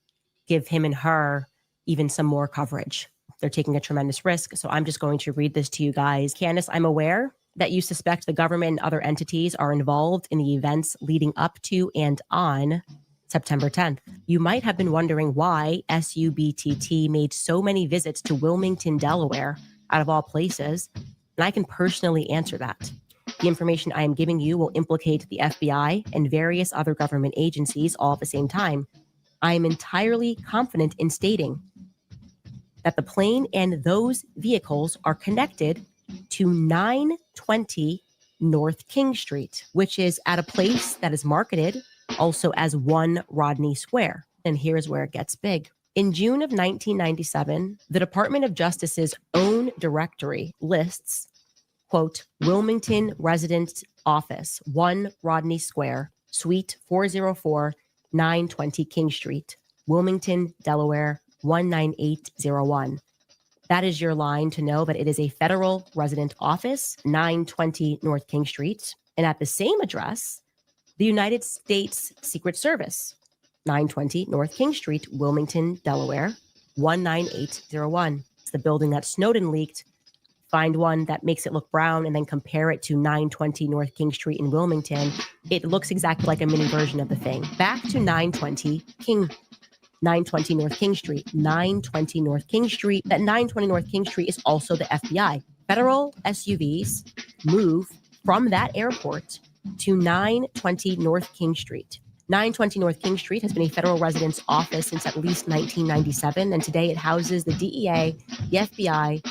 give him and her even some more coverage. They're taking a tremendous risk. So I'm just going to read this to you guys. Candace, I'm aware that you suspect the government and other entities are involved in the events leading up to and on September 10th. You might have been wondering why SUBTT made so many visits to Wilmington, Delaware, out of all places, and I can personally answer that. The information I am giving you will implicate the FBI and various other government agencies all at the same time. I am entirely confident in stating that the plane and those vehicles are connected to 920 North King Street, which is at a place that is marketed also as 1 Rodney Square. And here's where it gets big. In June of 1997, the Department of Justice's own directory lists, quote, Wilmington Residence Office, 1 Rodney Square, Suite 404, 920 King Street, Wilmington, Delaware, 19801. That is your line to know that it is a federal resident office, 920 North King Street. And at the same address, the United States Secret Service, 920 North King Street, Wilmington, Delaware, 19801. It's the building that Snowden leaked. Find one that makes it look brown and then compare it to 920 North King Street in Wilmington. It looks exactly like a mini version of the thing. Back to 920 North King Street, 920 North King Street. That 920 North King Street is also the FBI. Federal SUVs move from that airport to 920 North King Street. 920 North King Street has been a federal residence office since at least 1997, and today it houses the DEA, the FBI,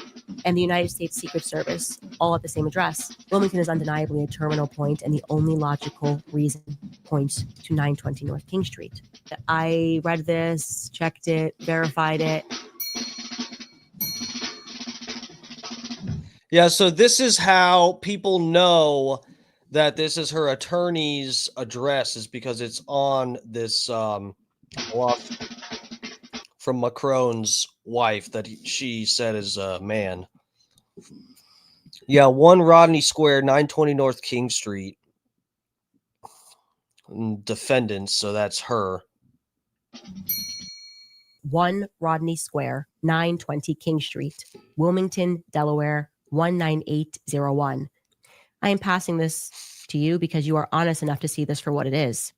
and the United States Secret Service, all at the same address. Wilmington is undeniably a terminal point, and the only logical reason points to 920 North King Street. I read this, checked it, verified it. Yeah, so this is how people know that this is her attorney's address, is because it's on this bluff from Macron's wife that she said is a man. Yeah, 1 Rodney Square, 920 North King Street. Defendants, so that's her. 1 Rodney Square, 920 King Street, Wilmington, Delaware, 19801. I am passing this to you because you are honest enough to see this for what it is.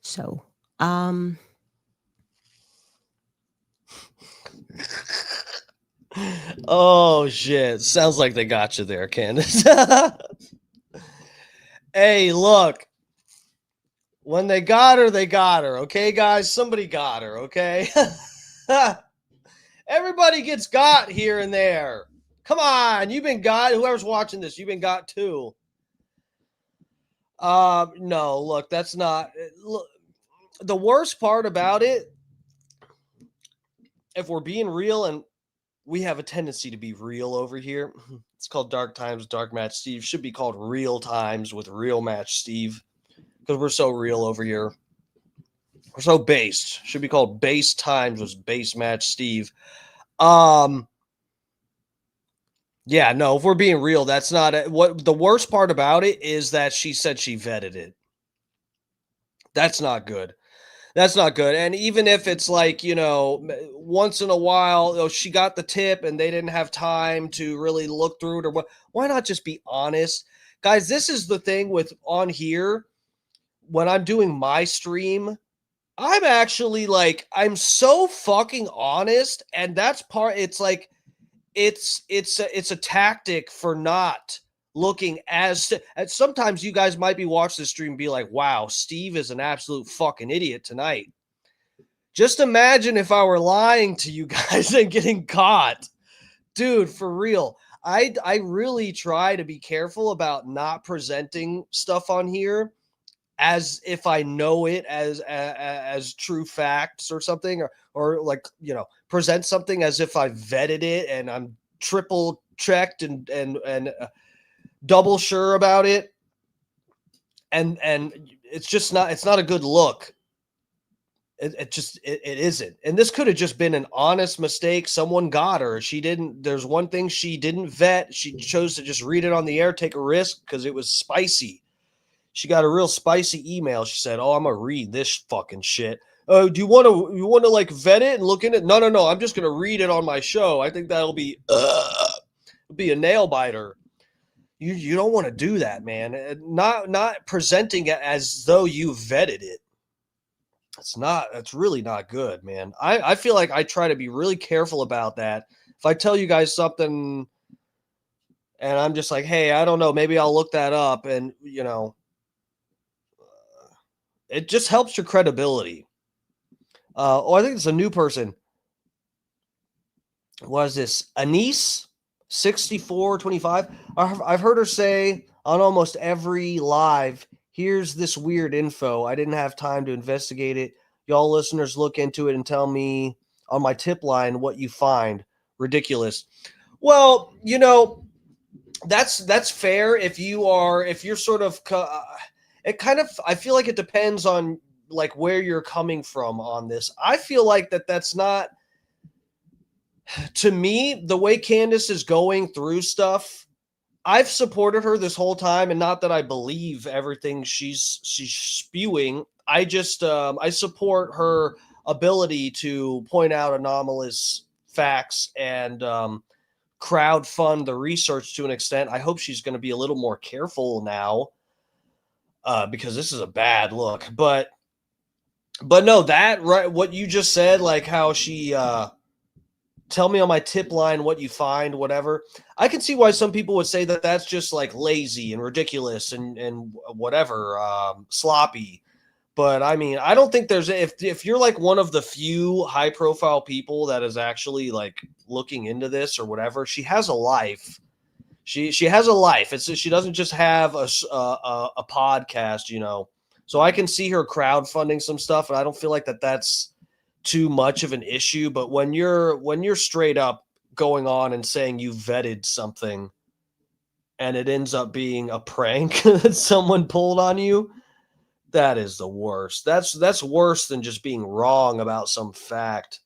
So, Oh shit. Sounds like they got you there, Candace. Hey, look. When they got her, they got her. Okay, guys? Somebody got her, okay? Everybody gets got here and there. Come on, you've been got. Whoever's watching this, you've been got too. No, look, that's not. Look, the worst part about it, if we're being real, and we have a tendency to be real over here. It's called Dark Times, Dark Match Steve. Should be called Real Times with Real Match Steve, because we're so real over here. We're so based. Should be called Base Times with Base Match Steve. Yeah, no, if we're being real, that's not it. What the worst part about it is that she said she vetted it. That's not good. That's not good. And even if it's like, once in a while, she got the tip and they didn't have time to really look through it, or what, why not just be honest? Guys, this is the thing with on here. When I'm doing my stream, I'm actually like, I'm so fucking honest. And that's part, it's like, it's a tactic for not looking as sometimes you guys might be watching the stream and be like, wow, Steve is an absolute fucking idiot tonight. Just imagine if I were lying to you guys and getting caught. Dude, for real. I really try to be careful about not presenting stuff on here as if I know it as true facts or something, or like, present something as if I vetted it and I'm triple checked and double sure about it. And it's just not, it's not a good look. It isn't. And this could have just been an honest mistake. Someone got her. There's one thing she didn't vet. She chose to just read it on the air, take a risk because it was spicy. She got a real spicy email. She said, "Oh, I'm gonna read this fucking shit. Do you want to like vet it and look in it?" No. I'm just gonna read it on my show. I think that'll be a nail biter. You don't want to do that, man. Not presenting it as though you vetted it. That's really not good, man. I feel like I try to be really careful about that. If I tell you guys something and I'm just like, hey, I don't know, maybe I'll look that up, and it just helps your credibility. I think it's a new person. What is this? Anise 6425. I've heard her say on almost every live, here's this weird info. I didn't have time to investigate it. Y'all listeners look into it and tell me on my tip line what you find. Ridiculous. Well, that's fair if you're sort of it kind of, I feel like it depends on like where you're coming from on this. I feel like that's not, to me, the way Candace is going through stuff, I've supported her this whole time, and not that I believe everything she's spewing. I just I support her ability to point out anomalous facts and crowd fund the research to an extent. I hope she's going to be a little more careful now because this is a bad look. But no, that right, what you just said, like how she tell me on my tip line what you find, whatever. I can see why some people would say that that's just like lazy and ridiculous and whatever, sloppy. But I mean, I don't think there's, if you're like one of the few high profile people that is actually like looking into this or whatever, she has a life. She has a life. She doesn't just have a podcast, So I can see her crowdfunding some stuff, and I don't feel like that's too much of an issue. But when you're straight up going on and saying you vetted something and it ends up being a prank that someone pulled on you, That is the worst. That's worse than just being wrong about some fact.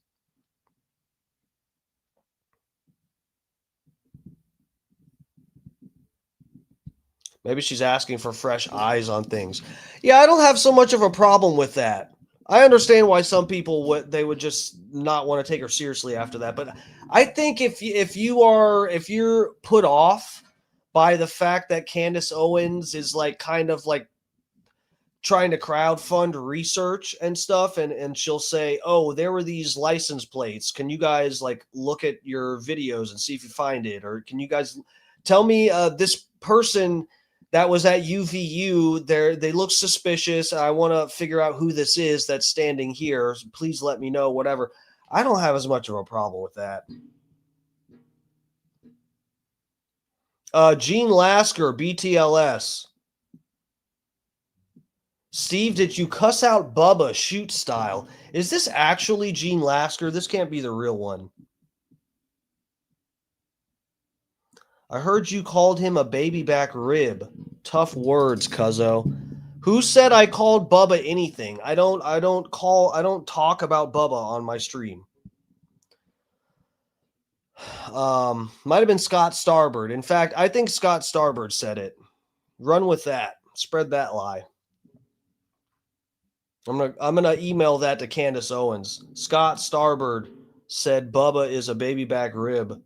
Maybe she's asking for fresh eyes on things. Yeah, I don't have so much of a problem with that. I understand why some people would just not want to take her seriously after that, but I think if you're put off by the fact that Candace Owens is like kind of like trying to crowdfund research and stuff, and she'll say, "Oh, there were these license plates. Can you guys like look at your videos and see if you find it, or can you guys tell me this person that was at UVU, they look suspicious. I want to figure out who this is that's standing here. So please let me know, whatever." I don't have as much of a problem with that. Gene Lasker, BTLS. Steve, did you cuss out Bubba shoot style? Is this actually Gene Lasker? This can't be the real one. I heard you called him a baby back rib. Tough words, cuzzo. Who said I called Bubba anything? I don't talk about Bubba on my stream. Might have been Scott Starbird. In fact, I think Scott Starbird said it. Run with that. Spread that lie. I'm gonna email that to Candace Owens. Scott Starbird said Bubba is a baby back rib.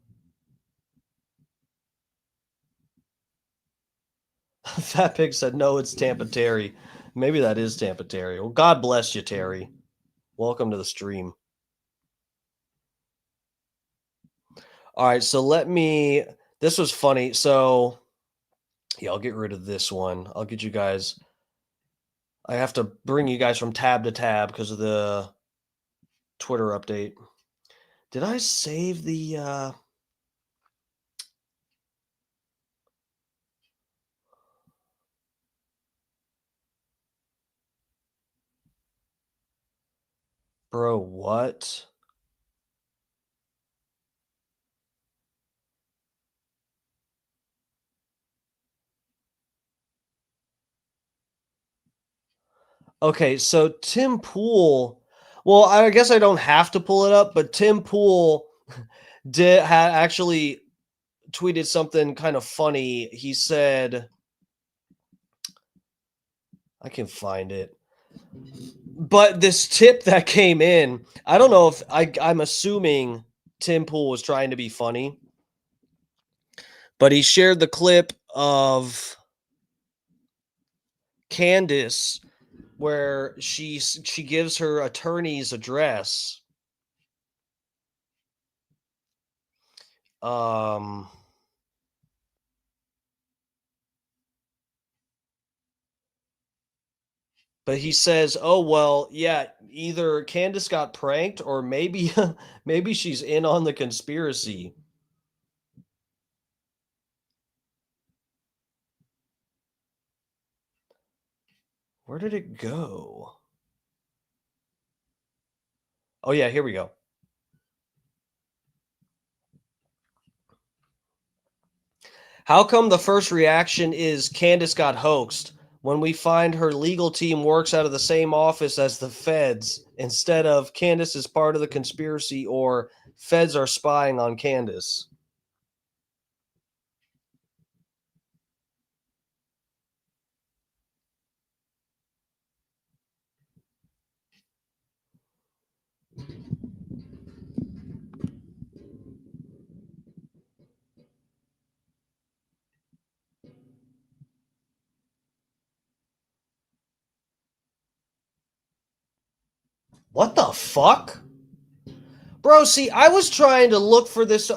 Fat Pig said no, it's Tampa Terry. Maybe that is Tampa Terry. Well, God bless you, Terry. Welcome to the stream. All right, so this was funny. So yeah, I'll get rid of this one. I'll get you guys. I have to bring you guys from tab to tab because of the Twitter update. Did I save the bro, what? Okay, so Tim Pool. Well, I guess I don't have to pull it up, but Tim Pool had actually tweeted something kind of funny. He said, I can find it. But this tip that came in, I don't know if I'm assuming Tim Pool was trying to be funny, but he shared the clip of Candace where she gives her attorney's address. But he says, "Oh well, yeah, either Candace got pranked or maybe maybe she's in on the conspiracy." Where did it go? Oh yeah, here we go. How come the first reaction is Candace got hoaxed when we find her legal team works out of the same office as the feds instead of Candace is part of the conspiracy or feds are spying on Candace? What the fuck? Bro, see, I was trying to look for this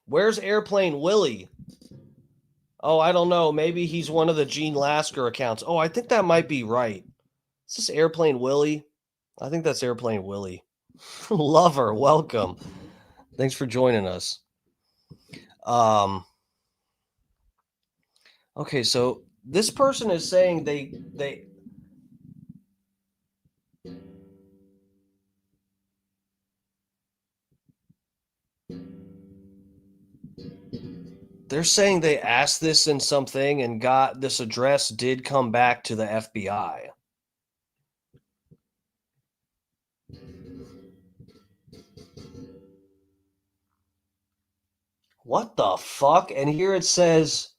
where's Airplane Willie? Oh, I don't know. Maybe he's one of the Gene Lasker accounts. Oh, I think that might be right. Is this Airplane Willie? I think that's Airplane Willie. Lover, welcome. Thanks for joining us. Okay, so this person is saying they They're saying they asked this in something and got this address did come back to the FBI. What the fuck? And here it says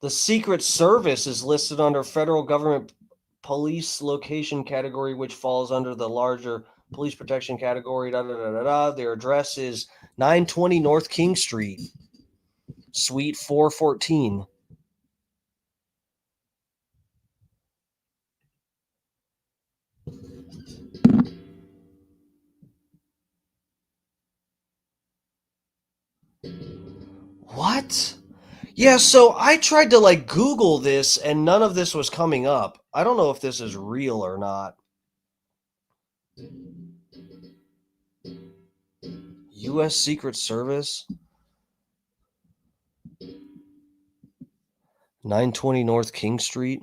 the Secret Service is listed under federal government police location category, which falls under the larger police protection category. Da, da, da, da, da. Their address is 920 North King Street, Suite 414. What? Yeah, so I tried to like Google this and none of this was coming up. I don't know if this is real or not. U.S. Secret Service, 920 North King Street.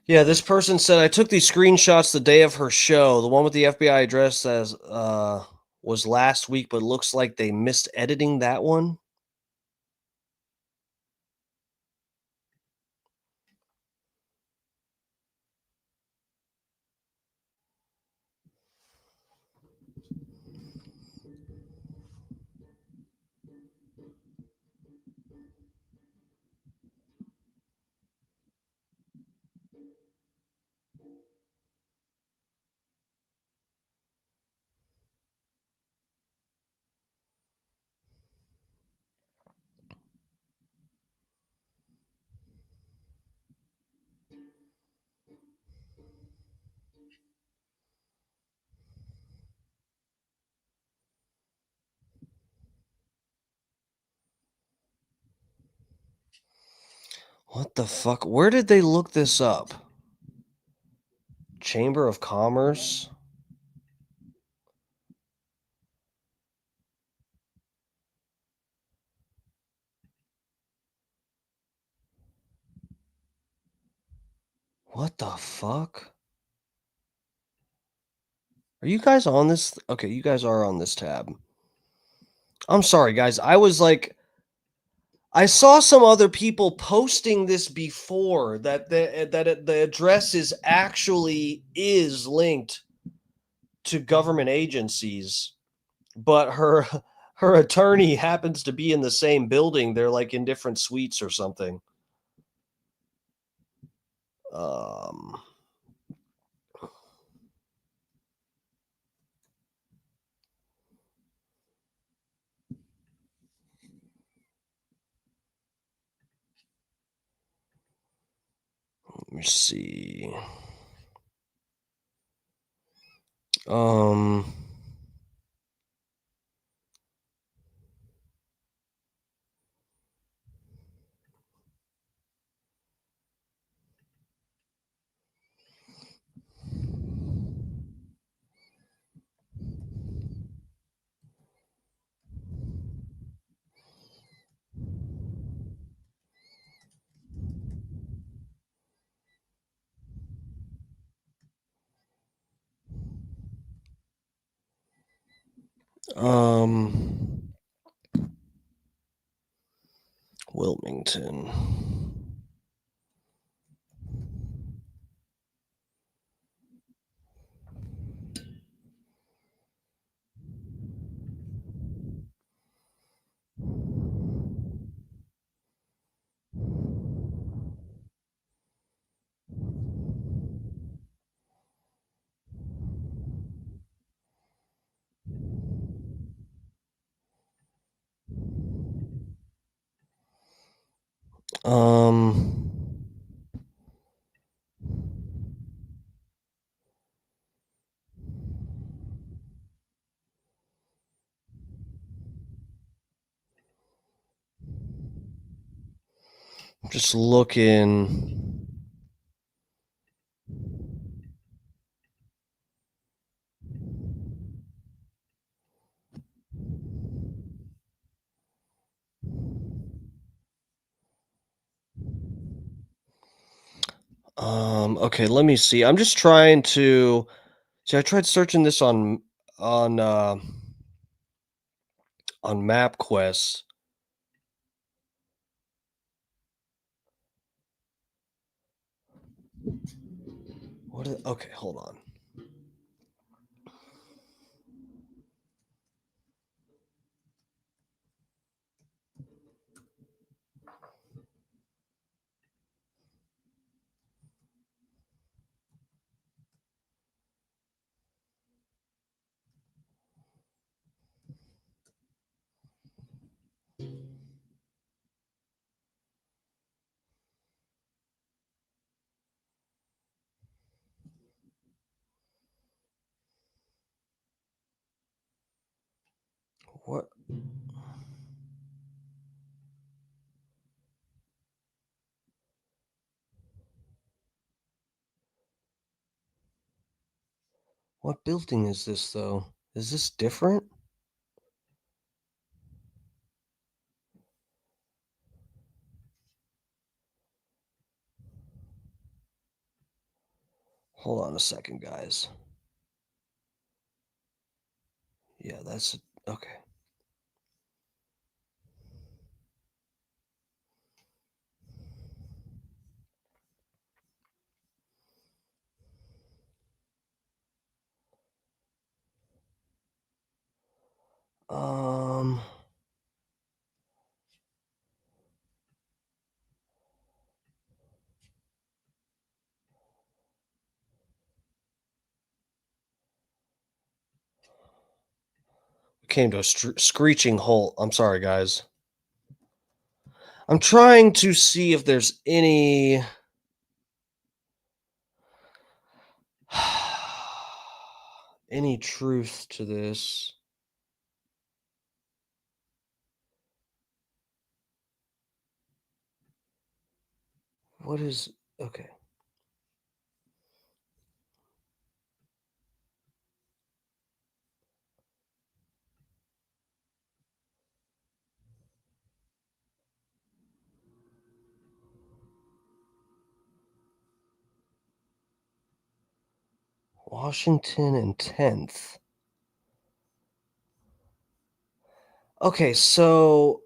Yeah, this person said, I took these screenshots the day of her show. The one with the FBI address says was last week, but looks like they missed editing that one. What the fuck? Where did they look this up? Chamber of Commerce? What the fuck? Are you guys on this? Okay, you guys are on this tab. I'm sorry, guys. I saw some other people posting this before that the address is linked to government agencies, but her attorney happens to be in the same building. They're like in different suites or something. Let me see. Um Wilmington. Just looking. Okay, let me see. I'm just trying to see. I tried searching this on MapQuest. Okay, hold on. What? What building is this, though? Is this different? Hold on a second, guys. Yeah, that's okay. Um, came to a screeching halt. I'm sorry, guys. I'm trying to see if there's any any truth to this. What is okay? Washington and 10th. Okay, so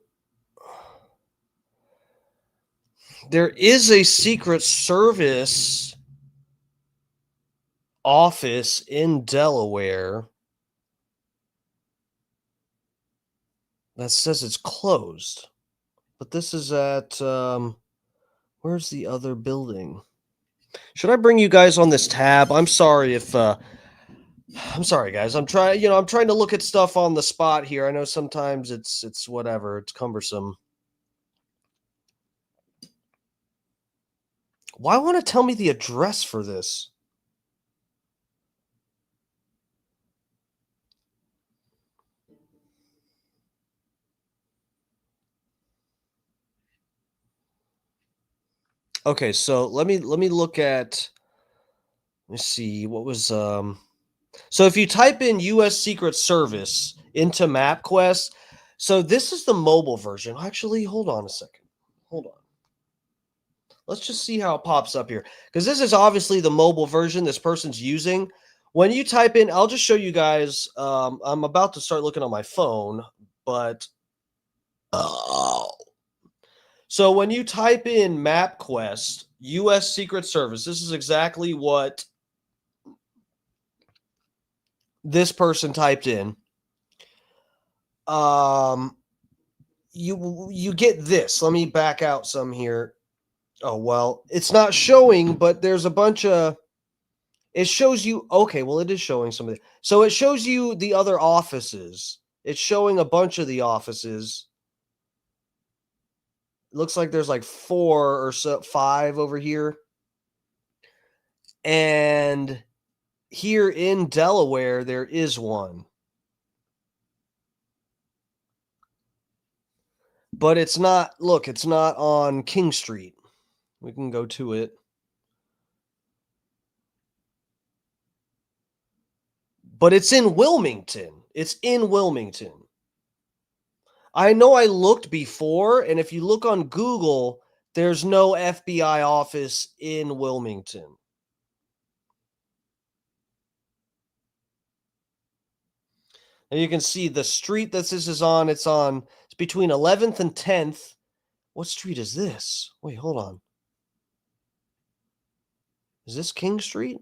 there is a Secret Service office in Delaware that says it's closed. But this is at where's the other building? Should I bring you guys on this tab? I'm sorry if I'm sorry, guys. I'm trying to look at stuff on the spot here. I know sometimes it's whatever. It's cumbersome. Why want to tell me the address for this? Okay, so let me look at. Let's see what was So if you type in U.S. Secret Service into MapQuest, so this is the mobile version. Actually, hold on a second. Hold on. Let's just see how it pops up here. Because this is obviously the mobile version this person's using. When you type in, I'll just show you guys. I'm about to start looking on my phone, but so when you type in MapQuest, U.S. Secret Service, this is exactly what this person typed in. You get this. Let me back out some here. Oh, well, it's not showing, but there's a bunch of it shows you okay, well it is showing some of it. So it shows you the other offices. It's showing a bunch of the offices. It looks like there's like 4 or so 5 over here. And here in Delaware there is one. But it's not it's not on King Street. We can go to it. But it's in Wilmington. It's in Wilmington. I know I looked before, and if you look on Google, There's no FBI office in Wilmington. And you can see the street that this is on. It's between 11th and 10th. What street is this? Wait, hold on. Is this King Street?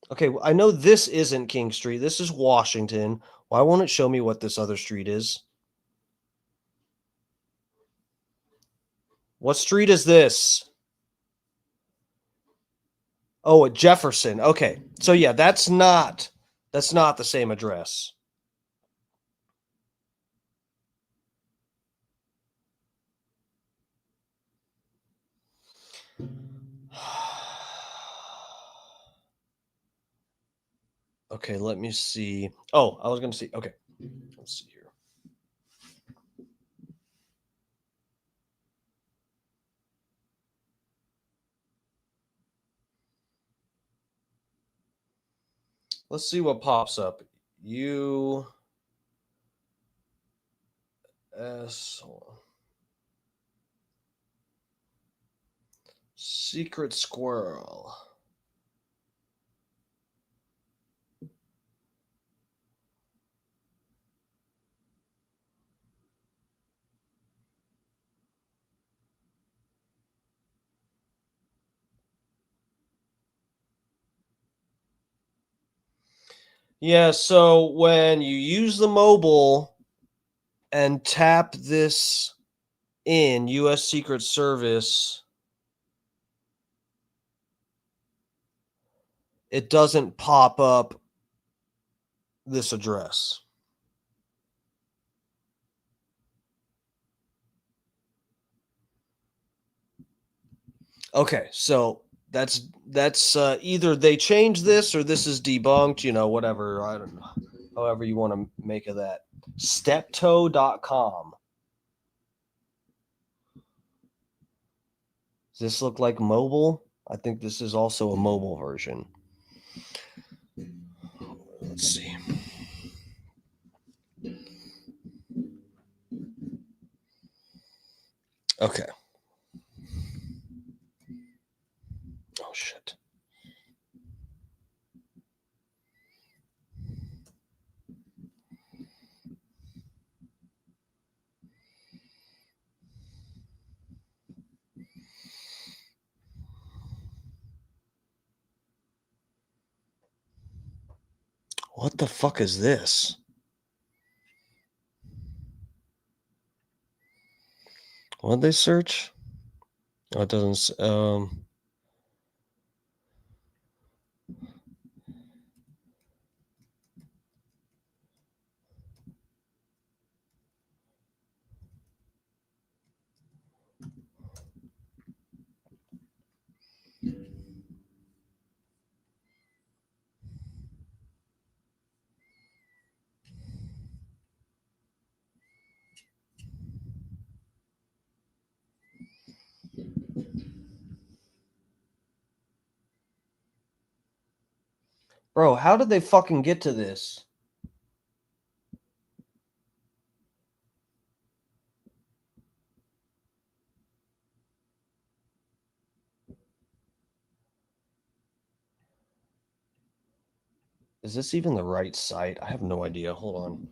Okay, I know this isn't King Street. This is Washington. Why won't it show me what this other street is? What street is this? Oh, at Jefferson. Okay. So yeah, that's not the same address. Okay, let me see. Oh, I was going to see. Okay. Let's see here. Let's see what pops up. Secret squirrel. Yeah, so when you use the mobile and tap this in U.S. Secret Service, it doesn't pop up this address. Okay, so that's either they changed this or this is debunked, whatever. I don't know. However you want to make of that. Steptoe.com. Does this look like mobile? I think this is also a mobile version. Let's see. Okay. Oh, shit. What the fuck is this? What'd they search? Oh, it doesn't. Bro, how did they fucking get to this? Is this even the right site? I have no idea. Hold on.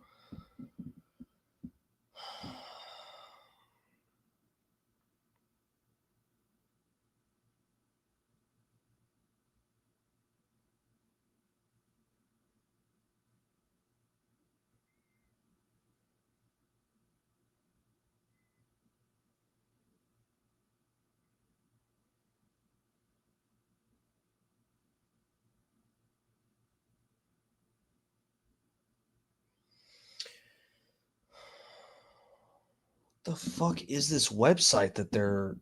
The fuck is this website that they're...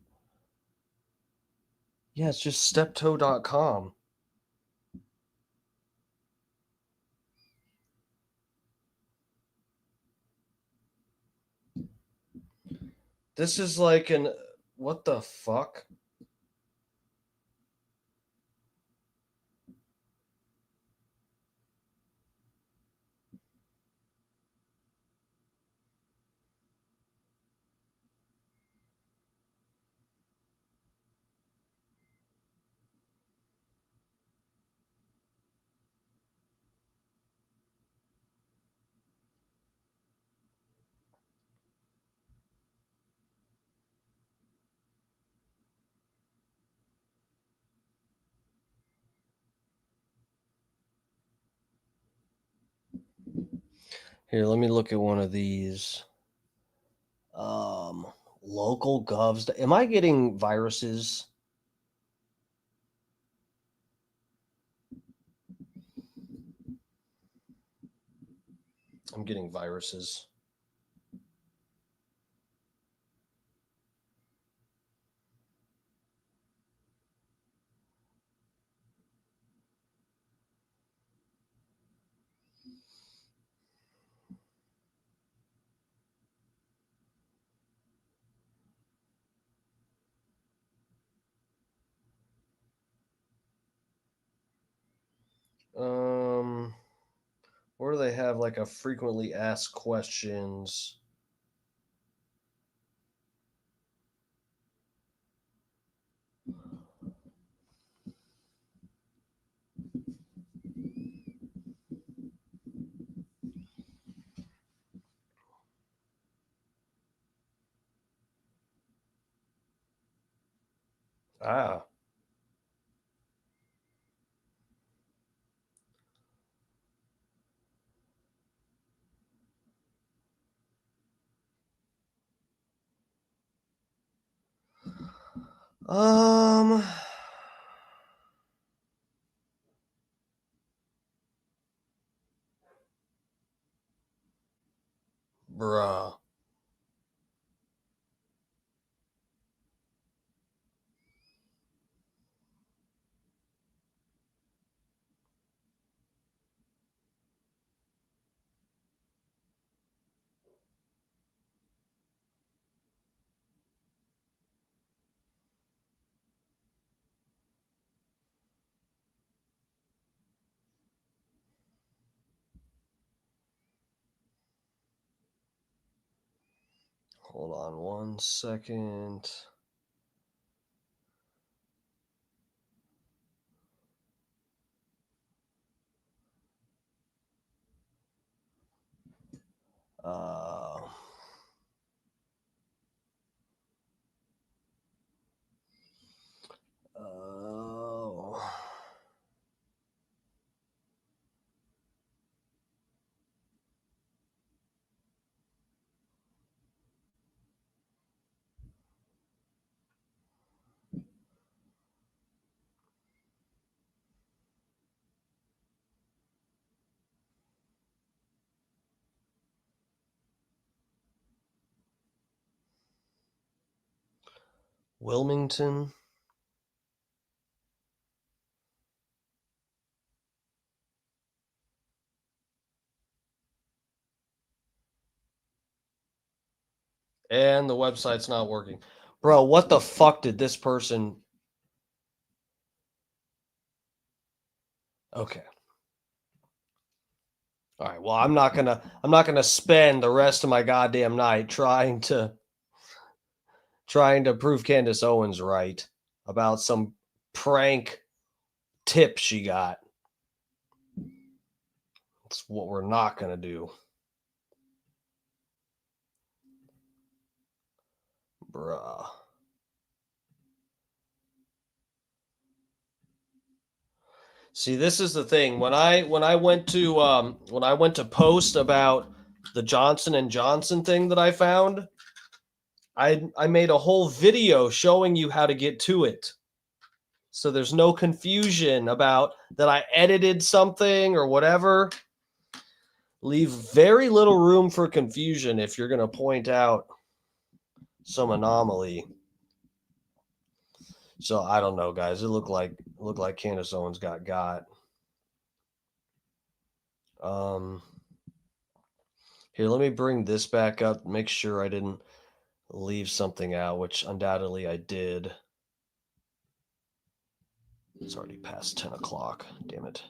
Yeah, it's just steptoe.com. This is like an... What the fuck? Here, let me look at one of these. Local govs. Am I getting viruses? I'm getting viruses. Where do they have like a frequently asked questions? Ah. Um, Bruh. Hold on 1 second. Uh, oh. Wilmington. And the website's not working. Bro, what the fuck did this person... Okay. All right. Well, I'm not gonna spend the rest of my goddamn night trying to prove Candace Owens right about some prank tip she got. That's what we're not gonna do. Bruh. See, this is the thing. When I went to post about the Johnson and Johnson thing that I found, I made a whole video showing you how to get to it. So there's no confusion about that I edited something or whatever. Leave very little room for confusion if you're going to point out some anomaly. So I don't know, guys. It looked like Candace Owens got. Here, let me bring this back up. Make sure I didn't leave something out, which undoubtedly I did. It's already past 10 o'clock. Damn it.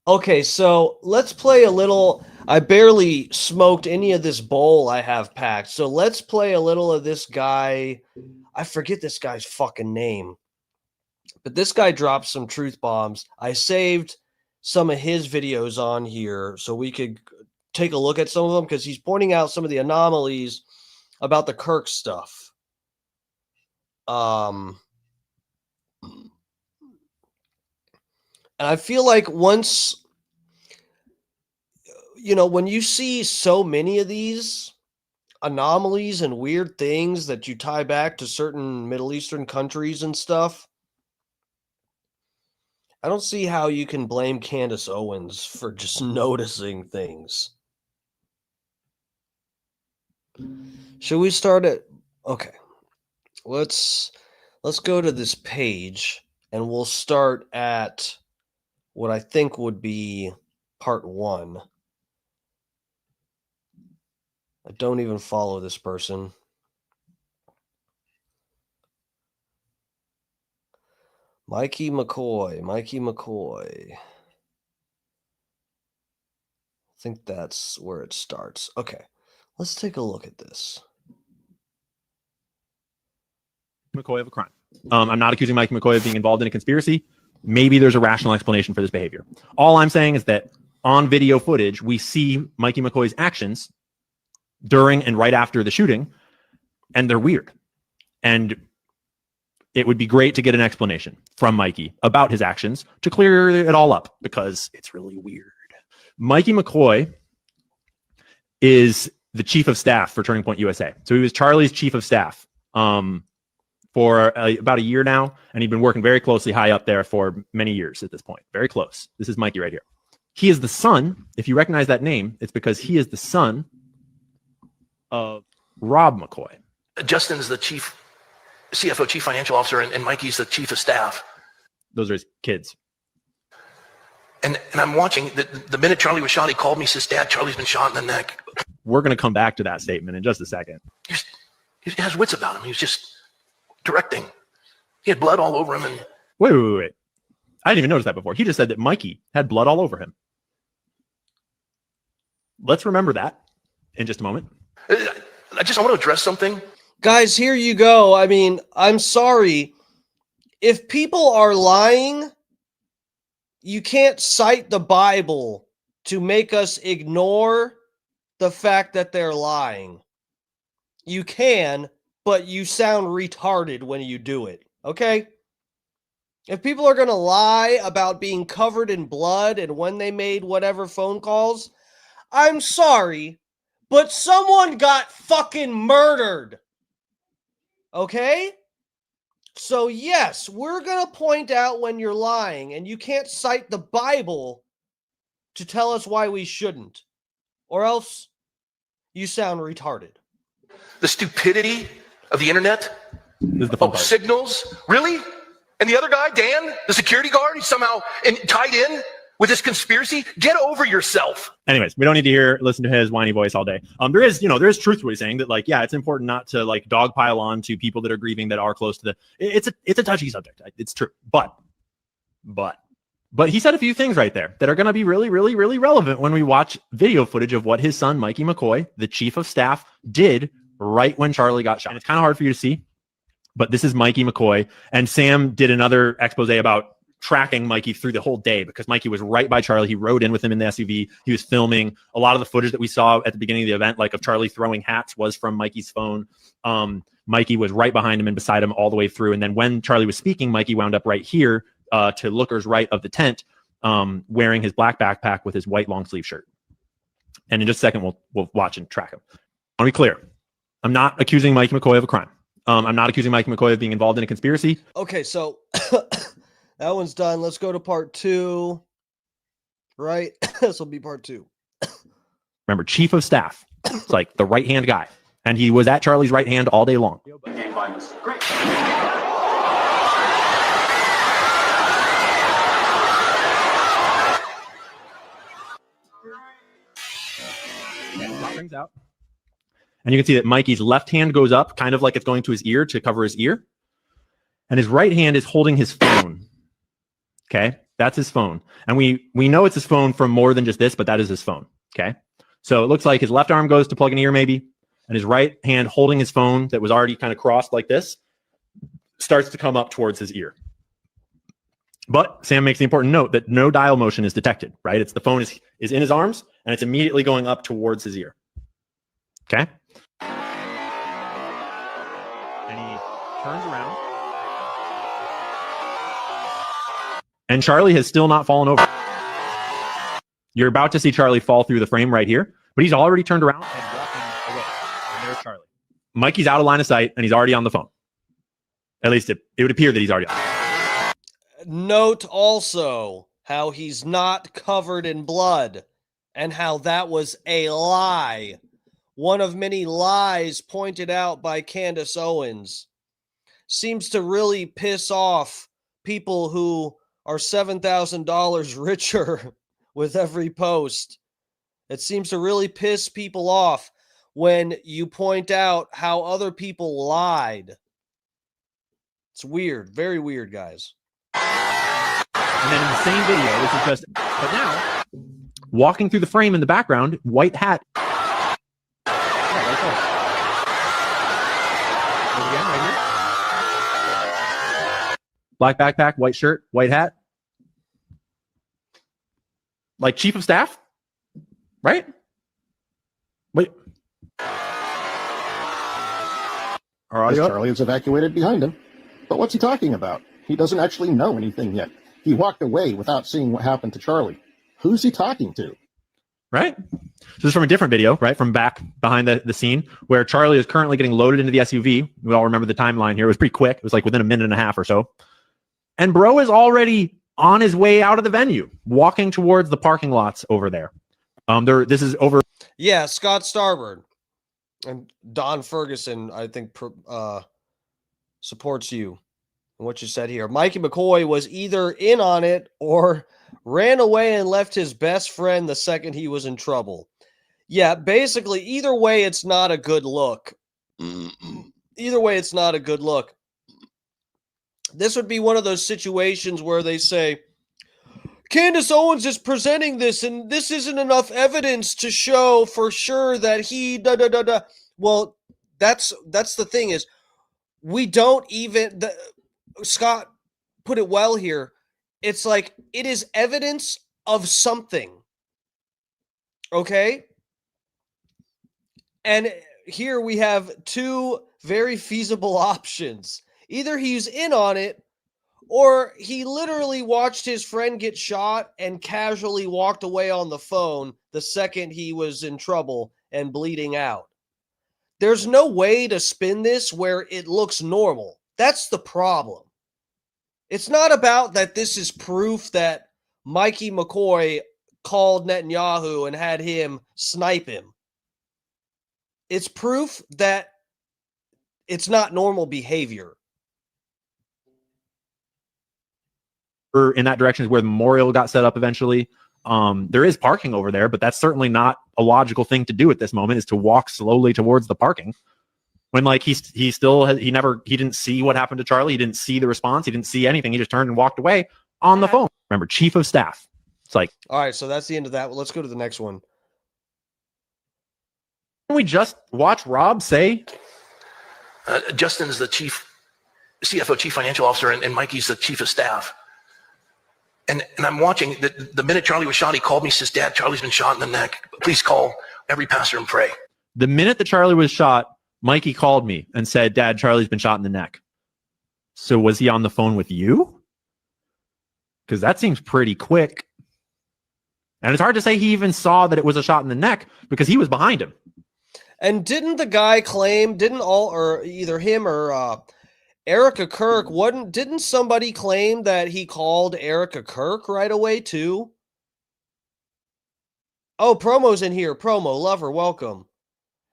Okay, so let's play a little. I barely smoked any of this bowl I have packed. So let's play a little of this guy. I forget this guy's fucking name. But this guy dropped some truth bombs. I saved some of his videos on here so we could take a look at some of them because he's pointing out some of the anomalies about the Kirk stuff. And I feel like once, when you see so many of these anomalies and weird things that you tie back to certain Middle Eastern countries and stuff, I don't see how you can blame Candace Owens for just noticing things. Should we start at okay. Let's go to this page and we'll start at what I think would be part 1. I don't even follow this person. Mikey McCoy. I think that's where it starts. Okay, let's take a look at this. McCoy of a crime. I'm not accusing Mikey McCoy of being involved in a conspiracy. Maybe there's a rational explanation for this behavior. All I'm saying is that on video footage, we see Mikey McCoy's actions during and right after the shooting, and they're weird. And it would be great to get an explanation from Mikey about his actions to clear it all up, because it's really weird. Mikey McCoy is the chief of staff for Turning Point USA. So he was Charlie's chief of staff for about a year now, and he'd been working very closely high up there for many years at this point. Very close. This is Mikey right here. He is the son, if you recognize that name, it's because he is the son of Rob McCoy. Justin's the CFO, chief financial officer, and Mikey's the chief of staff. Those are his kids. And I'm watching, the minute Charlie was shot, he called me, says, Dad, Charlie's been shot in the neck. We're going to come back to that statement in just a second. He has wits about him. He was just directing. He had blood all over him. And Wait. I didn't even notice that before. He just said that Mikey had blood all over him. Let's remember that in just a moment. I want to address something. Guys, here you go. I mean, I'm sorry. If people are lying, you can't cite the Bible to make us ignore the fact that they're lying. You can, but you sound retarded when you do it, okay? If people are going to lie about being covered in blood and when they made whatever phone calls, I'm sorry, but someone got fucking murdered. Okay? So yes, we're going to point out when you're lying, and you can't cite the Bible to tell us why we shouldn't, or else you sound retarded. The stupidity of the internet. This is the fun part. Signals? Really? And the other guy, Dan, the security guard, he's somehow tied in with this conspiracy? Get over yourself. Anyways, we don't need to listen to his whiny voice all day. There is truth to what he's saying, that like, yeah, it's important not to like dogpile on to people that are grieving, that are close to it's a touchy subject. It's true. But he said a few things right there that are going to be really, really, really relevant when we watch video footage of what his son, Mikey McCoy, the chief of staff, did right when Charlie got shot. And it's kind of hard for you to see, but this is Mikey McCoy. And Sam did another expose about tracking Mikey through the whole day, because Mikey was right by Charlie. He rode in with him in the SUV. He was filming. A lot of the footage that we saw at the beginning of the event, like of Charlie throwing hats, was from Mikey's phone. Mikey was right behind him and beside him all the way through. And then when Charlie was speaking, Mikey wound up right here to Looker's right of the tent, wearing his black backpack with his white long sleeve shirt. And in just a second, we'll watch and track him. I want to be clear. I'm not accusing Mikey McCoy of a crime. I'm not accusing Mikey McCoy of being involved in a conspiracy. Okay, so that one's done. Let's go to part 2. Right? This will be part 2. Remember, chief of staff. It's like the right-hand guy. And he was at Charlie's right hand all day long. Great. Out. And you can see that Mikey's left hand goes up, kind of like it's going to his ear to cover his ear. And his right hand is holding his phone. Okay, that's his phone. And we know it's his phone from more than just this, but that is his phone. Okay, so it looks like his left arm goes to plug an ear maybe, and his right hand holding his phone that was already kind of crossed like this starts to come up towards his ear. But Sam makes the important note that no dial motion is detected, right? It's the phone is in his arms, and it's immediately going up towards his ear. Okay? And he turns around. And Charlie has still not fallen over. You're about to see Charlie fall through the frame right here, but he's already turned around and walking away. And there's Charlie. Mikey's out of line of sight, and he's already on the phone. At least it would appear that he's already on. Note also how he's not covered in blood and how that was a lie. One of many lies pointed out by Candace Owens. Seems to really piss off people who are $7,000 richer with every post. It seems to really piss people off when you point out how other people lied. It's weird. Very weird, guys. And then in the same video, this is just, but now, walking through the frame in the background, white hat. Yeah, right there. Again, right here. Black backpack, white shirt, white hat. Like chief of staff, right? Wait. Charlie is evacuated behind him. But what's he talking about? He doesn't actually know anything yet. He walked away without seeing what happened to Charlie. Who's he talking to? Right? So this is from a different video, right? From back behind the scene where Charlie is currently getting loaded into the SUV. We all remember the timeline here. It was pretty quick. It was like within a minute and a half or so. And bro is already on his way out of the venue, walking towards the parking lots over there. This is over. Yeah, Scott Starbird and Don Ferguson, I think, supports you and what you said here. Mikey McCoy was either in on it or ran away and left his best friend the second he was in trouble. Yeah, basically, either way, it's not a good look. Either way, it's not a good look. This would be one of those situations where they say, Candace Owens is presenting this, and this isn't enough evidence to show for sure that he da-da-da-da. Well, that's the thing is, we don't even, Scott put it well here. It's like, it is evidence of something. Okay? And here we have two very feasible options. Either he's in on it, or he literally watched his friend get shot and casually walked away on the phone the second he was in trouble and bleeding out. There's no way to spin this where it looks normal. That's the problem. It's not about that this is proof that Mikey McCoy called Netanyahu and had him snipe him. It's proof that it's not normal behavior. In that direction is where the memorial got set up eventually. There is parking over there, but that's certainly not a logical thing to do at this moment, is to walk slowly towards the parking. When like he didn't see what happened to Charlie. He didn't see the response. He didn't see anything. He just turned and walked away on the phone. Remember, chief of staff. It's like, all right, so that's the end of that. Well, let's go to the next one. Can we just watch Rob say? Justin's the CFO, chief financial officer, and Mikey's the chief of staff. And I'm watching, the minute Charlie was shot, he called me, says, Dad, Charlie's been shot in the neck. Please call every pastor and pray. The minute that Charlie was shot, Mikey called me and said, Dad, Charlie's been shot in the neck. So was he on the phone with you? Because that seems pretty quick. And it's hard to say he even saw that it was a shot in the neck because he was behind him. And didn't the guy claim, either him or Erica Kirk, didn't somebody claim that he called Erica Kirk right away too? Oh, Promo's in here. Promo, lover, welcome.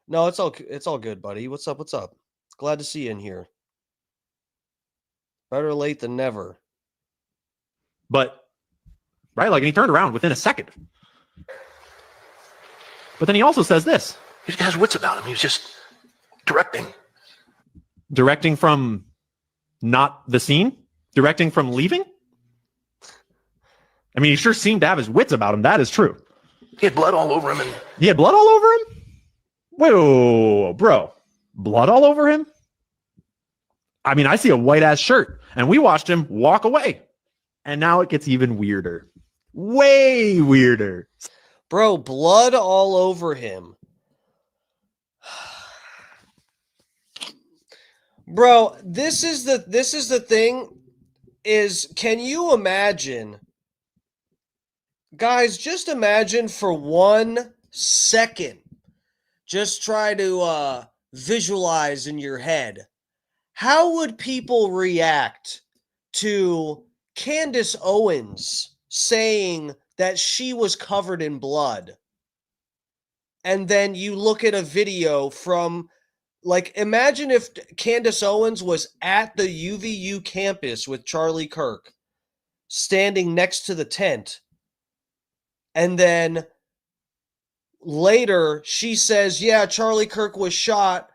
No, it's all good, buddy. What's up? Glad to see you in here. Better late than never. But, right, like, and he turned around within a second. But then he also says this. He has wits about him. He was just directing. Directing from not the scene? Directing from leaving? I mean, he sure seemed to have his wits about him. That is true. He had blood all over him. He had blood all over him? Whoa, bro. Blood all over him? I mean, I see a white-ass shirt, and we watched him walk away. And now it gets even weirder. Way weirder. Bro, blood all over him. Bro, this is the thing. is, can you imagine, guys, just imagine for 1 second, just try to visualize in your head, how would people react to Candace Owens saying that she was covered in blood? And then you look at a video from, like, imagine if Candace Owens was at the UVU campus with Charlie Kirk, standing next to the tent, and then later she says, yeah, Charlie Kirk was shot,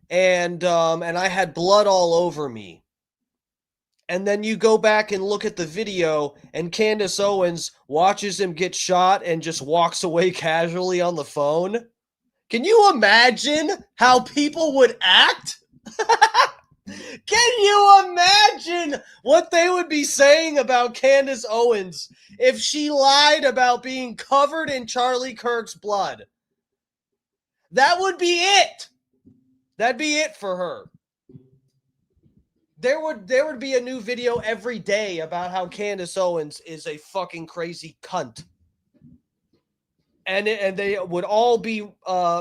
and I had blood all over me. And then you go back and look at the video, and Candace Owens watches him get shot and just walks away casually on the phone. Can you imagine how people would act? Can you imagine what they would be saying about Candace Owens if she lied about being covered in Charlie Kirk's blood? That would be it. That'd be it for her. There would be a new video every day about how Candace Owens is a fucking crazy cunt. And they would all be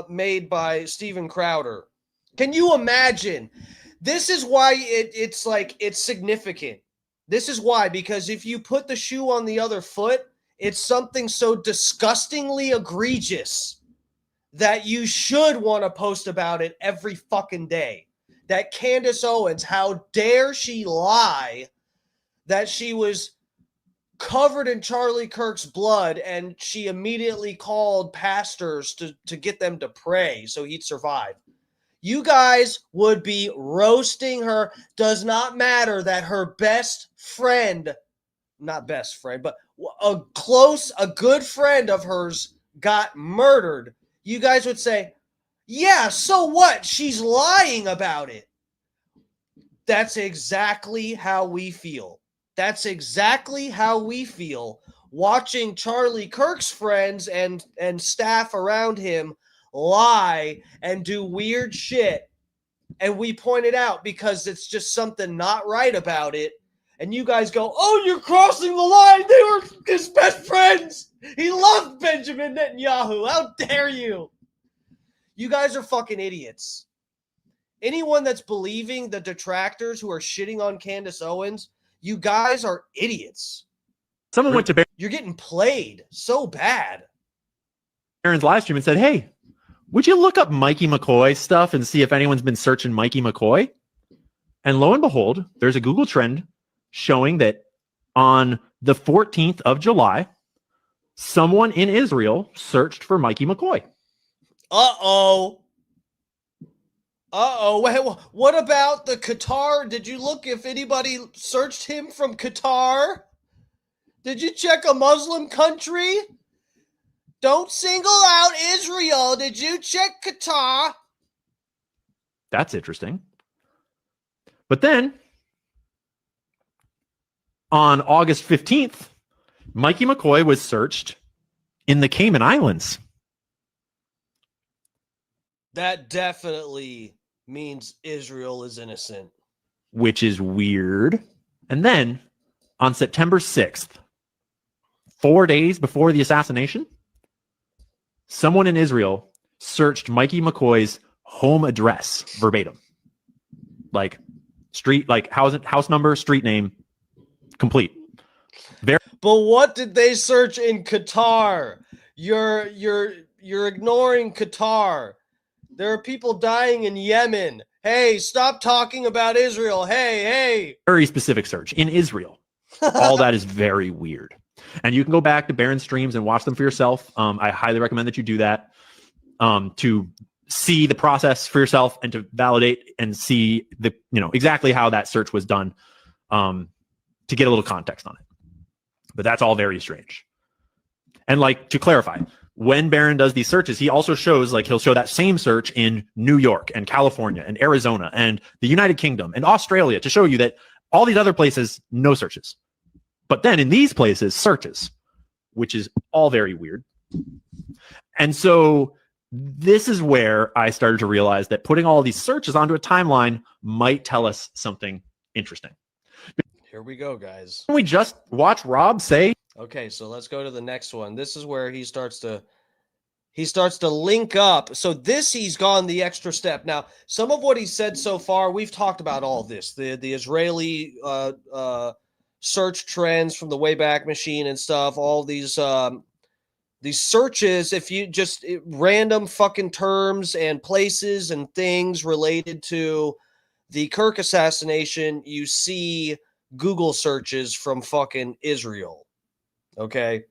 made by Steven Crowder. Can you imagine? This is why it's significant. This is why, because if you put the shoe on the other foot, it's something so disgustingly egregious that you should want to post about it every fucking day. That Candace Owens, how dare she lie that she was covered in Charlie Kirk's blood, and she immediately called pastors to get them to pray so he'd survive. You guys would be roasting her. Does not matter that her best friend, not best friend, but a good friend of hers got murdered. You guys would say, yeah, so what? She's lying about it. That's exactly how we feel. That's exactly how we feel watching Charlie Kirk's friends and staff around him lie and do weird shit. And we point it out because it's just something not right about it. And you guys go, oh, you're crossing the line. They were his best friends. He loved Benjamin Netanyahu. How dare you? You guys are fucking idiots. Anyone that's believing the detractors who are shitting on Candace Owens, you guys are idiots. Someone went to You're getting played so bad. Aaron's live stream and said, hey, would you look up Mikey McCoy stuff and see if anyone's been searching Mikey McCoy? And lo and behold, there's a Google trend showing that on the 14th of July, someone in Israel searched for Mikey McCoy. Uh-oh. What about the Qatar? Did you look if anybody searched him from Qatar? Did you check a Muslim country? Don't single out Israel. Did you check Qatar? That's interesting. But then, on August 15th, Mikey McCoy was searched in the Cayman Islands. That definitely means Israel is innocent. Which is weird. And then, on September 6th, 4 days before the assassination, someone in Israel searched Mikey McCoy's home address verbatim. Like street, like house number, street name, complete. But what did they search in Qatar? You're ignoring Qatar. There are people dying in Yemen. Hey, stop talking about Israel. Hey. Very specific search in Israel. All that is very weird. And you can go back to Baron's streams and watch them for yourself. I highly recommend that you do that to see the process for yourself and to validate and see exactly how that search was done to get a little context on it. But that's all very strange. And like to clarify, when Baron does these searches, he also shows he'll show that same search in New York and California and Arizona and the United Kingdom and Australia to show you that all these other places, no searches. But then in these places, searches, which is all very weird. And so this is where I started to realize that putting all these searches onto a timeline might tell us something interesting. Here we go, guys. Can we just watch Rob say? Okay, so let's go to the next one. This is where he starts to link up. So he's gone the extra step. Now, some of what he said so far, we've talked about all this. The Israeli search trends from the Wayback Machine and stuff, all these searches, if you just random fucking terms and places and things related to the Kirk assassination, you see Google searches from fucking Israel. Okay.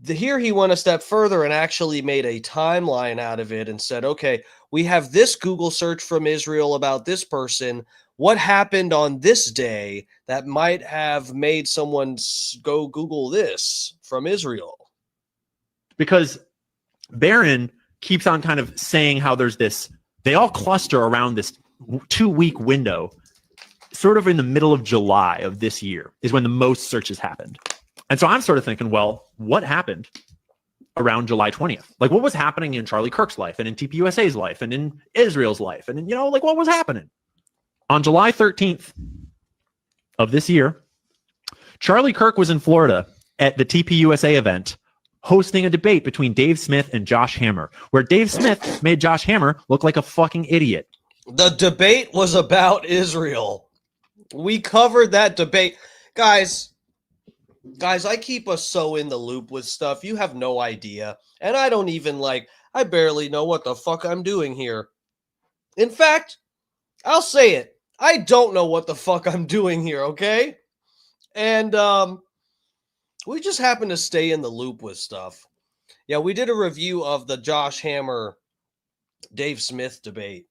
Here he went a step further and actually made a timeline out of it and said, okay, we have this Google search from Israel about this person. What happened on this day that might have made someone go Google this from Israel? Because Barron keeps on kind of saying how there's this, they all cluster around this 2-week window, sort of in the middle of July of this year is when the most searches happened. And so I'm sort of thinking, well, what happened around July 20th? Like, what was happening in Charlie Kirk's life and in TPUSA's life and in Israel's life? And in, like, what was happening? On July 13th of this year, Charlie Kirk was in Florida at the TPUSA event hosting a debate between Dave Smith and Josh Hammer, where Dave Smith made Josh Hammer look like a fucking idiot. The debate was about Israel. We covered that debate. Guys, I keep us so in the loop with stuff. You have no idea. And I don't even I barely know what the fuck I'm doing here. In fact, I'll say it. I don't know what the fuck I'm doing here, okay? And we just happen to stay in the loop with stuff. Yeah, we did a review of the Josh Hammer, Dave Smith debate,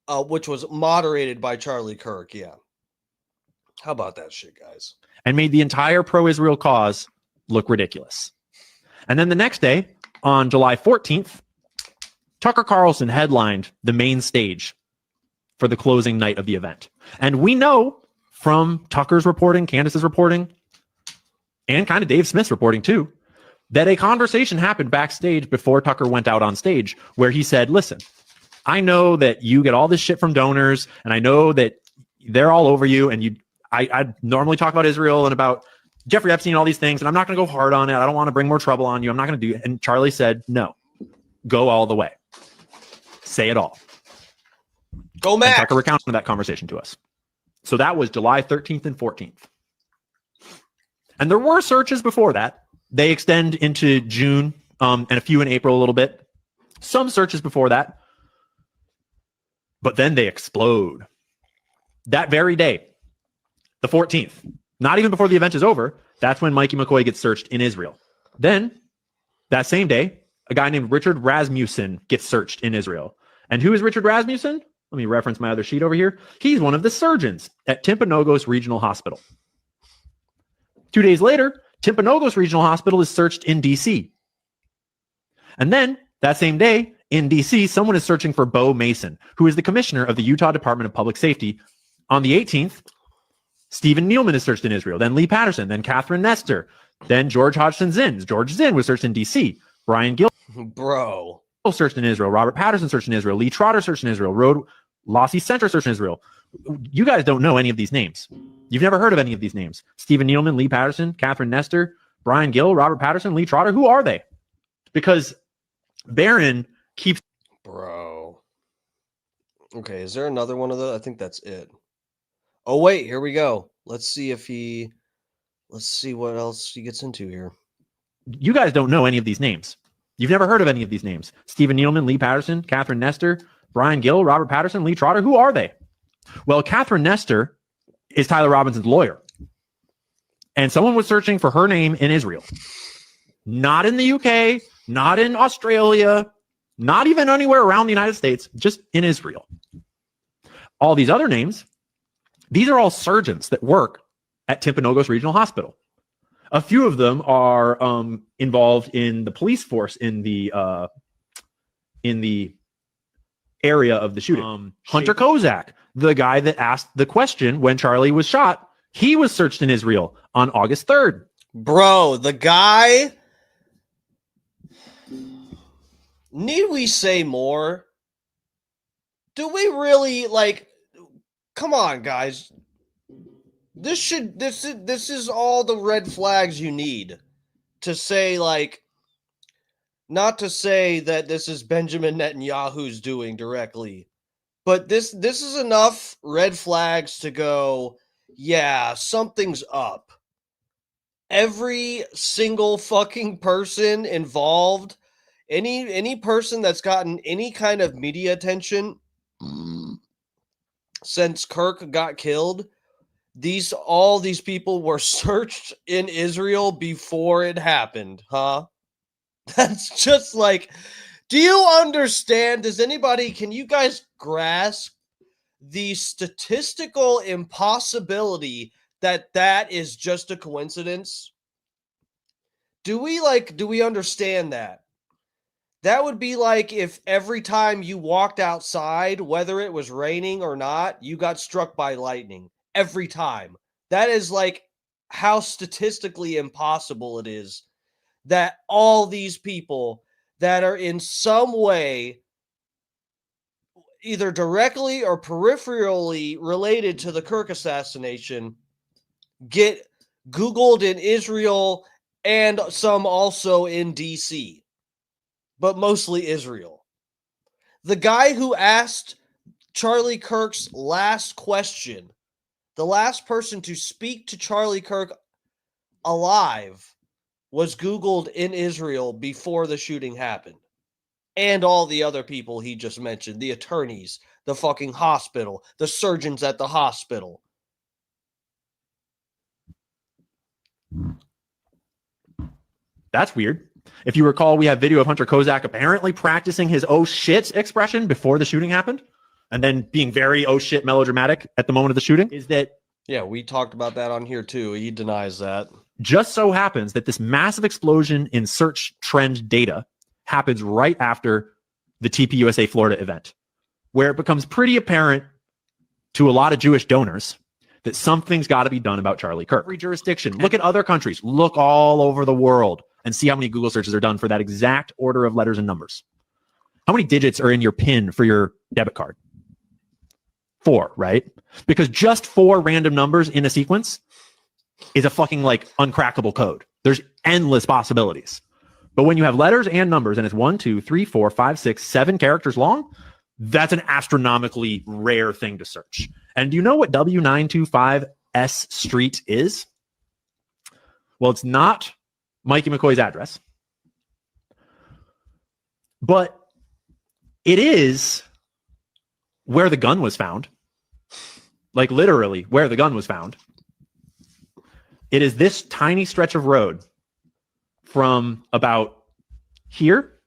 which was moderated by Charlie Kirk, yeah. How about that shit, guys? And made the entire pro-Israel cause look ridiculous. And then the next day, on July 14th, Tucker Carlson headlined the main stage for the closing night of the event. And we know from Tucker's reporting, Candace's reporting, and kind of Dave Smith's reporting too, that a conversation happened backstage before Tucker went out on stage where he said, listen, I know that you get all this shit from donors, and I know that they're all over you, and I normally talk about Israel and about Jeffrey Epstein and all these things, and I'm not going to go hard on it. I don't want to bring more trouble on you. I'm not going to do it. And Charlie said, no, go all the way. Say it all. Go, Mac. And Tucker recounted that conversation to us. So that was July 13th and 14th. And there were searches before that. They extend into June and a few in April a little bit. Some searches before that. But then they explode. That very day, the 14th, not even before the event is over, that's when Mikey McCoy gets searched in Israel. Then, that same day, a guy named Richard Rasmussen gets searched in Israel. And who is Richard Rasmussen? Let me reference my other sheet over here. He's one of the surgeons at Timpanogos Regional Hospital. 2 days later, Timpanogos Regional Hospital is searched in D.C. And then, that same day, in D.C., someone is searching for Bo Mason, who is the commissioner of the Utah Department of Public Safety. On the 18th, Stephen Nealman is searched in Israel, then Lee Patterson, then Catherine Nestor, then George Hodgson Zinn. George Zinn was searched in D.C. Brian Gill searched in Israel. Robert Patterson searched in Israel. Lee Trotter searched in Israel. Road Lossie Center searched in Israel. You guys don't know any of these names. You've never heard of any of these names. Stephen Nealman, Lee Patterson, Catherine Nestor, Brian Gill, Robert Patterson, Lee Trotter. Who are they? Because Barron keeps... Bro. Okay, is there another one of those? I think that's it. Oh, wait, here we go. Let's see what else he gets into here. You guys don't know any of these names. You've never heard of any of these names. Stephen Nealman, Lee Patterson, Catherine Nestor, Brian Gill, Robert Patterson, Lee Trotter. Who are they? Well, Catherine Nestor is Tyler Robinson's lawyer. And someone was searching for her name in Israel. Not in the UK, not in Australia, not even anywhere around the United States, just in Israel. All these other names, these are all surgeons that work at Timpanogos Regional Hospital. A few of them are involved in the police force in the area of the shooting. Hunter Kozak, the guy that asked the question when Charlie was shot, he was searched in Israel on August 3rd. Bro, the guy... Need we say more? Do we really, come on, guys. This is all the red flags you need to say, like, not to say that this is Benjamin Netanyahu's doing directly, but this is enough red flags to go, yeah, something's up. Every single fucking person involved, any person that's gotten any kind of media attention since Kirk got killed, all these people were searched in Israel before it happened, huh? That's just like, do you understand? Can you guys grasp the statistical impossibility that is just a coincidence? Do we understand that? That would be like if every time you walked outside, whether it was raining or not, you got struck by lightning. Every time. That is like how statistically impossible it is that all these people that are in some way either directly or peripherally related to the Kirk assassination get Googled in Israel and some also in DC, but mostly Israel. The guy who asked Charlie Kirk's last question, the last person to speak to Charlie Kirk alive, was Googled in Israel before the shooting happened. And all the other people he just mentioned, the attorneys, the fucking hospital, the surgeons at the hospital. That's weird. If you recall, we have video of Hunter Kozak apparently practicing his oh shit expression before the shooting happened and then being very oh shit melodramatic at the moment of the shooting. Is that, yeah, we talked about that on here too. He denies that. Just so happens that this massive explosion in search trend data happens right after the TPUSA Florida event, where it becomes pretty apparent to a lot of Jewish donors that something's got to be done about Charlie Kirk. Every jurisdiction, look at other countries, look all over the world and see how many Google searches are done for that exact order of letters and numbers. How many digits are in your PIN for your debit card? 4, right? Because just 4 random numbers in a sequence is a fucking like uncrackable code. There's endless possibilities. But when you have letters and numbers and it's 1, 2, 3, 4, 5, 6, 7 characters long, that's an astronomically rare thing to search. And do you know what W925S Street is? Well, it's not Mikey McCoy's address, but it is where the gun was found. Like literally where the gun was found. It is this tiny stretch of road from about here.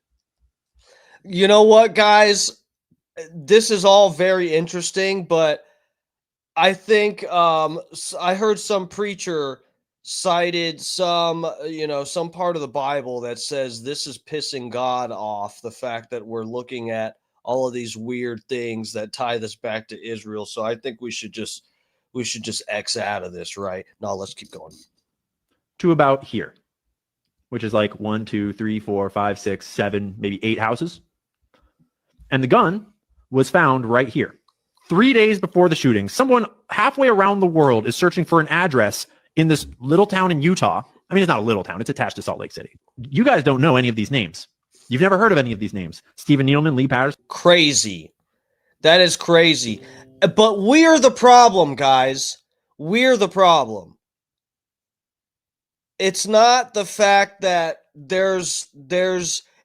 You know what, guys? This is all very interesting, but I think I heard some preacher cited some part of the Bible that says this is pissing God off, the fact that we're looking at all of these weird things that tie this back to Israel. So I think we should just X out of this, right? No, let's keep going. To about here, which is like 1, 2, 3, 4, 5, 6, 7, maybe 8 houses. And the gun was found right here. 3 days before the shooting, someone halfway around the world is searching for an address in this little town in Utah. I mean, it's not a little town. It's attached to Salt Lake City. You guys don't know any of these names. You've never heard of any of these names. Stephen Nealman, Lee Patterson. Crazy. That is crazy. But we're the problem, guys. We're the problem. It's not the fact that there's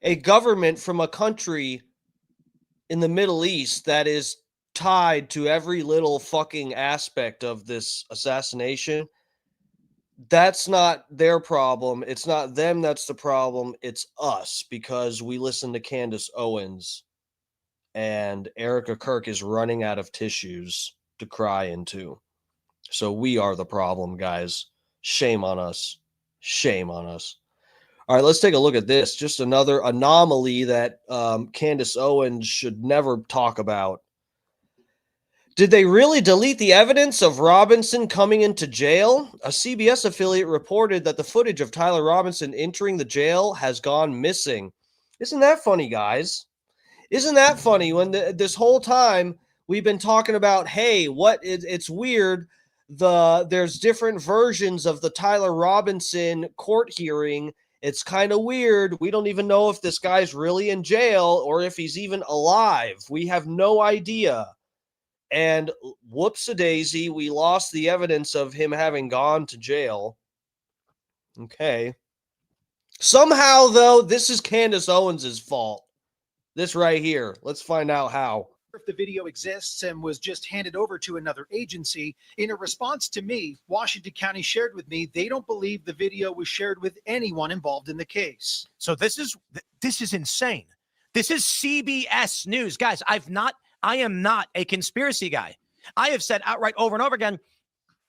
a government from a country in the Middle East that is tied to every little fucking aspect of this assassination. That's not their problem. It's not them that's the problem. It's us, because we listen to Candace Owens and Erica Kirk is running out of tissues to cry into. So we are the problem, guys. Shame on us. Shame on us. All right, let's take a look at this. Just another anomaly that Candace Owens should never talk about. Did they really delete the evidence of Robinson coming into jail? A CBS affiliate reported that the footage of Tyler Robinson entering the jail has gone missing. Isn't that funny, guys? Isn't that funny when this whole time we've been talking about, hey, it's weird there's different versions of the Tyler Robinson court hearing. It's kind of weird. We don't even know if this guy's really in jail or if he's even alive. We have no idea. And whoops-a-daisy, we lost the evidence of him having gone to jail. Okay. Somehow, though, this is Candace Owens' fault. This right here. Let's find out how. If the video exists and was just handed over to another agency. In a response to me, Washington County shared with me they don't believe the video was shared with anyone involved in the case. So this is insane. This is CBS News. Guys, I am not a conspiracy guy. I have said outright over and over again,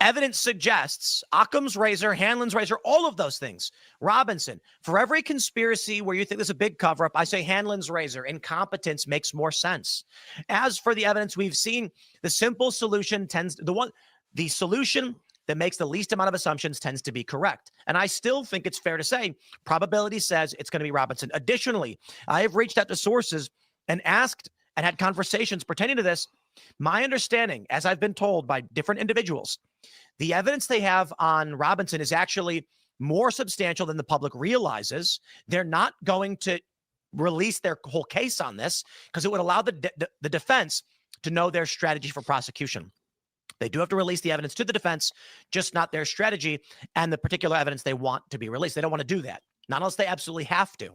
evidence suggests Occam's razor, Hanlon's razor, all of those things. Robinson, for every conspiracy where you think there's a big cover up, I say Hanlon's razor. Incompetence makes more sense. As for the evidence we've seen, the simple solution the solution that makes the least amount of assumptions tends to be correct. And I still think it's fair to say probability says it's going to be Robinson. Additionally, I have reached out to sources and asked and had conversations pertaining to this. My understanding, as I've been told by different individuals, the evidence they have on Robinson is actually more substantial than the public realizes. They're not going to release their whole case on this because it would allow the defense to know their strategy for prosecution. They do have to release the evidence to the defense, just not their strategy and the particular evidence they want to be released. They don't want to do that, not unless they absolutely have to.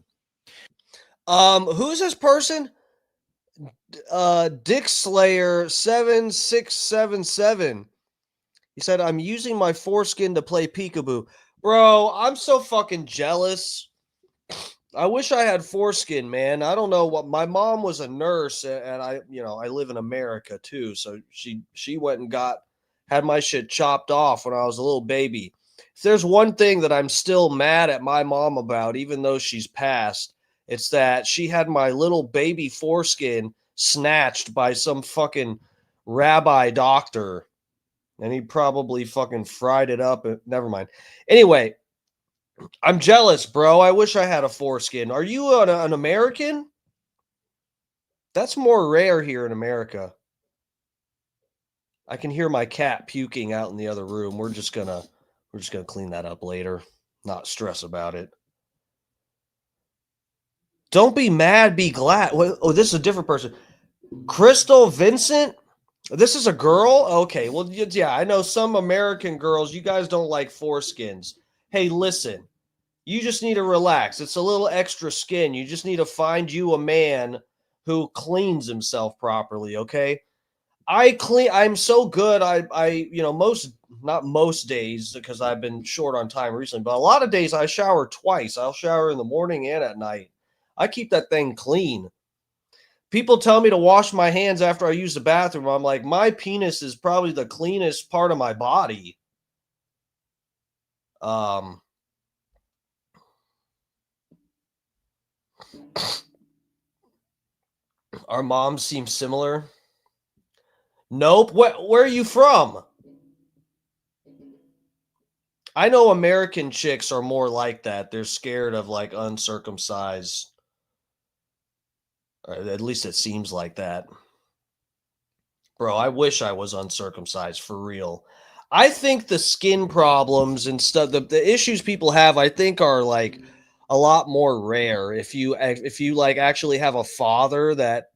Who's this person? Dick Slayer 7677. He said, I'm using my foreskin to play peekaboo. Bro, I'm so fucking jealous. I wish I had foreskin, man. I don't know what. My mom was a nurse, and I live in America too. So she went and had my shit chopped off when I was a little baby. If there's one thing that I'm still mad at my mom about, even though she's passed, it's that she had my little baby foreskin snatched by some fucking rabbi doctor. And he probably fucking fried it up. Never mind. Anyway, I'm jealous, bro. I wish I had a foreskin. Are you an American? That's more rare here in America. I can hear my cat puking out in the other room. We're just gonna clean that up later. Not stress about it. Don't be mad, be glad. Oh, this is a different person. Crystal Vincent? This is a girl? Okay, well, yeah, I know some American girls, you guys don't like foreskins. Hey, listen, you just need to relax. It's a little extra skin. You just need to find you a man who cleans himself properly, okay? I'm so good. Not most days because I've been short on time recently, but a lot of days I shower twice. I'll shower in the morning and at night. I keep that thing clean. People tell me to wash my hands after I use the bathroom. I'm like, my penis is probably the cleanest part of my body. Our moms seem similar. Nope. Where are you from? I know American chicks are more like that. They're scared of like uncircumcised. Or at least it seems like that. Bro, I wish I was uncircumcised for real. I think the skin problems and stuff, the issues people have, I think are like a lot more rare. If you like actually have a father that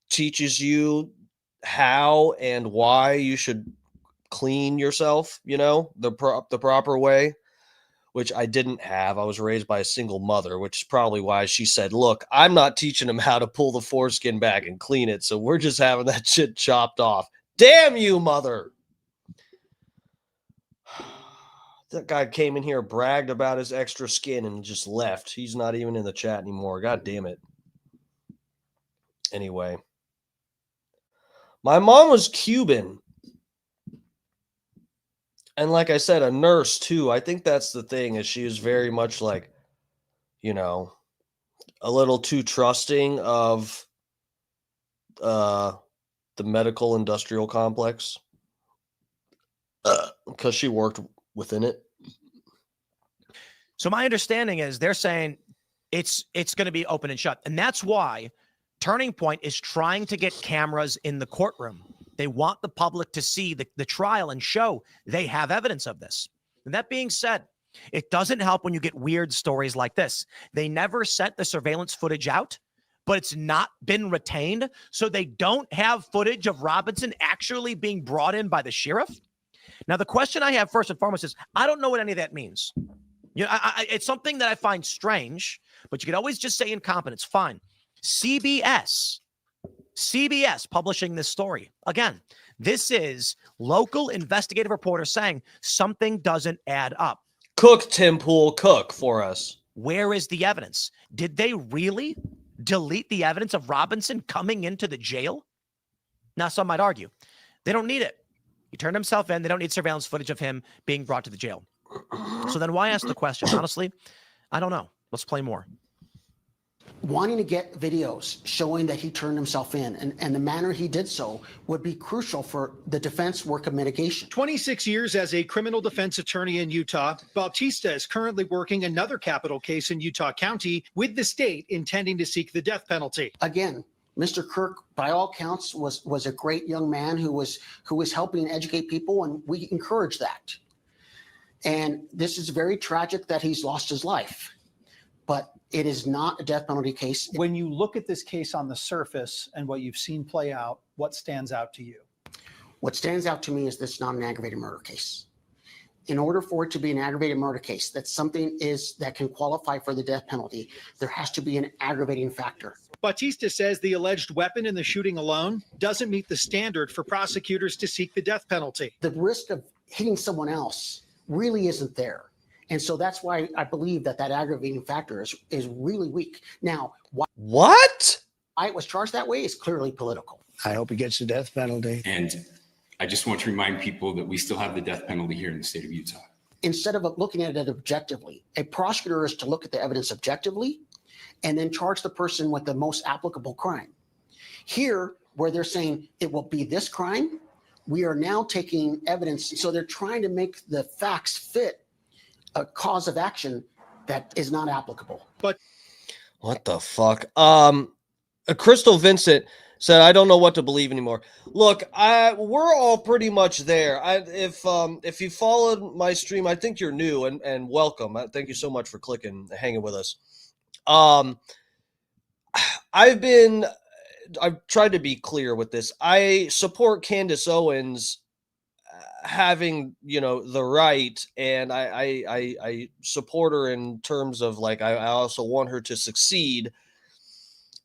teaches you how and why you should clean yourself, the proper way, which I didn't have. I was raised by a single mother, which is probably why she said, look, I'm not teaching him how to pull the foreskin back and clean it, so we're just having that shit chopped off. Damn you, mother. That guy came in here, bragged about his extra skin, and just left. He's not even in the chat anymore. God damn it. Anyway. My mom was Cuban. And like I said, a nurse too. I think that's the thing, is she was very much like, a little too trusting of the medical industrial complex because she worked within it. So my understanding is they're saying it's going to be open and shut. And that's why Turning Point is trying to get cameras in the courtroom. They want the public to see the trial and show they have evidence of this. And that being said, it doesn't help when you get weird stories like this. They never sent the surveillance footage out, but it's not been retained. So they don't have footage of Robinson actually being brought in by the sheriff. Now, the question I have first and foremost is, I don't know what any of that means. You know, it's something that I find strange, but you could always just say incompetence. Fine. CBS publishing this story. Again, this is local investigative reporters saying something doesn't add up. Cook, Tim Pool, cook for us. Where is the evidence? Did they really delete the evidence of Robinson coming into the jail? Now, some might argue they don't need it. He turned himself in. They don't need surveillance footage of him being brought to the jail. So then why ask the question? Honestly, I don't know. Let's play more. Wanting to get videos showing that he turned himself in and the manner he did so would be crucial for the defense work of mitigation. 26 years as a criminal defense attorney in Utah, Bautista is currently working another capital case in Utah County with the state intending to seek the death penalty. Again, Mr. Kirk, by all counts, was a great young man who was helping educate people, and we encourage that. And this is very tragic that he's lost his life, but it is not a death penalty case. When you look at this case on the surface and what you've seen play out, what stands out to you? What stands out to me is this is not an aggravated murder case. In order for it to be an aggravated murder case, that something is that can qualify for the death penalty, there has to be an aggravating factor. Bautista says the alleged weapon in the shooting alone doesn't meet the standard for prosecutors to seek the death penalty. The risk of hitting someone else really isn't there. And so that's why I believe that aggravating factor is really weak. Now, why it was charged that way is clearly political. I hope he gets the death penalty. And I just want to remind people that we still have the death penalty here in the state of Utah. Instead of looking at it objectively, a prosecutor is to look at the evidence objectively and then charge the person with the most applicable crime. Here, where they're saying it will be this crime, we are now taking evidence. So they're trying to make the facts fit a cause of action that is not applicable. But what the fuck? Crystal Vincent said, "I don't know what to believe anymore." Look, we're all pretty much there. If you followed my stream, I think you're new and welcome. Thank you so much for hanging with us. I've tried to be clear with this. I support Candace Owens having, the right, and I support her in terms of I also want her to succeed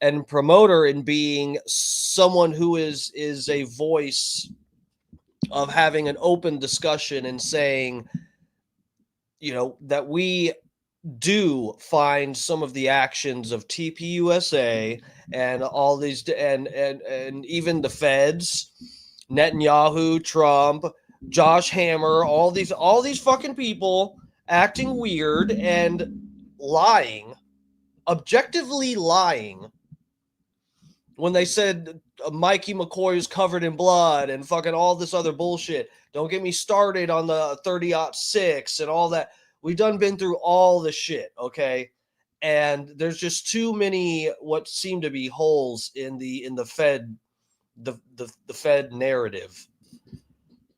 and promote her in being someone who is a voice of having an open discussion and saying, that we do find some of the actions of TPUSA and all these and even the feds, Netanyahu, Trump, Josh Hammer, all these fucking people acting weird and lying, objectively lying, when they said Mikey McCoy is covered in blood and fucking all this other bullshit. Don't get me started on the 30-06 and all that. We've been through all the shit, okay? And there's just too many what seem to be holes in the Fed, the Fed narrative.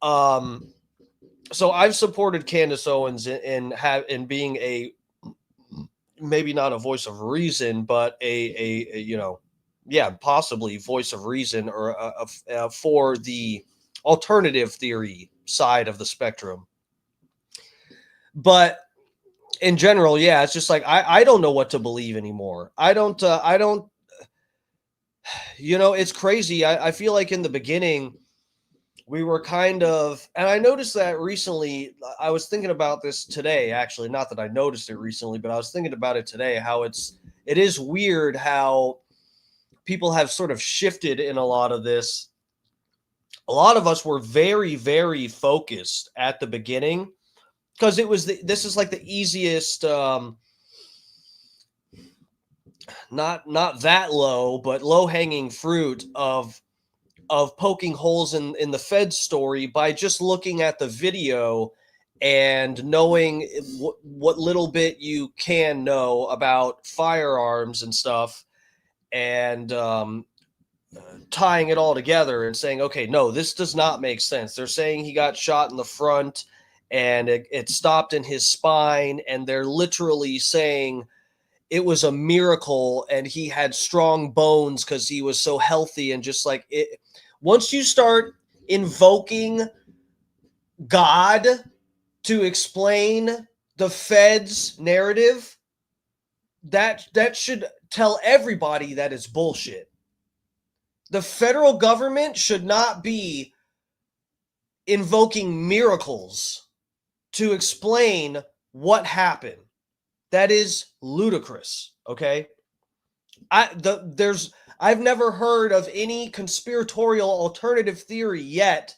So I've supported Candace Owens in being a, maybe not a voice of reason, but possibly voice of reason or for the alternative theory side of the spectrum. But in general, yeah, it's just I don't know what to believe anymore. I don't, it's crazy. I feel like in the beginning we were kind of, and I noticed that recently. I was thinking about this today, actually, not that I noticed it recently, but I was thinking about it today, how it is weird how people have sort of shifted in a lot of this. A lot of us were very, very focused at the beginning because this is the easiest, not that low, but low hanging fruit of poking holes in the Fed story by just looking at the video and knowing what little bit you can know about firearms and stuff. And tying it all together and saying, okay, no, this does not make sense. They're saying he got shot in the front and it stopped in his spine, and they're literally saying it was a miracle and he had strong bones because he was so healthy. And just like it, once you start invoking God to explain the Fed's narrative, that should tell everybody that it's bullshit. The federal government should not be invoking miracles to explain what happened. That is ludicrous, okay? I've never heard of any conspiratorial alternative theory yet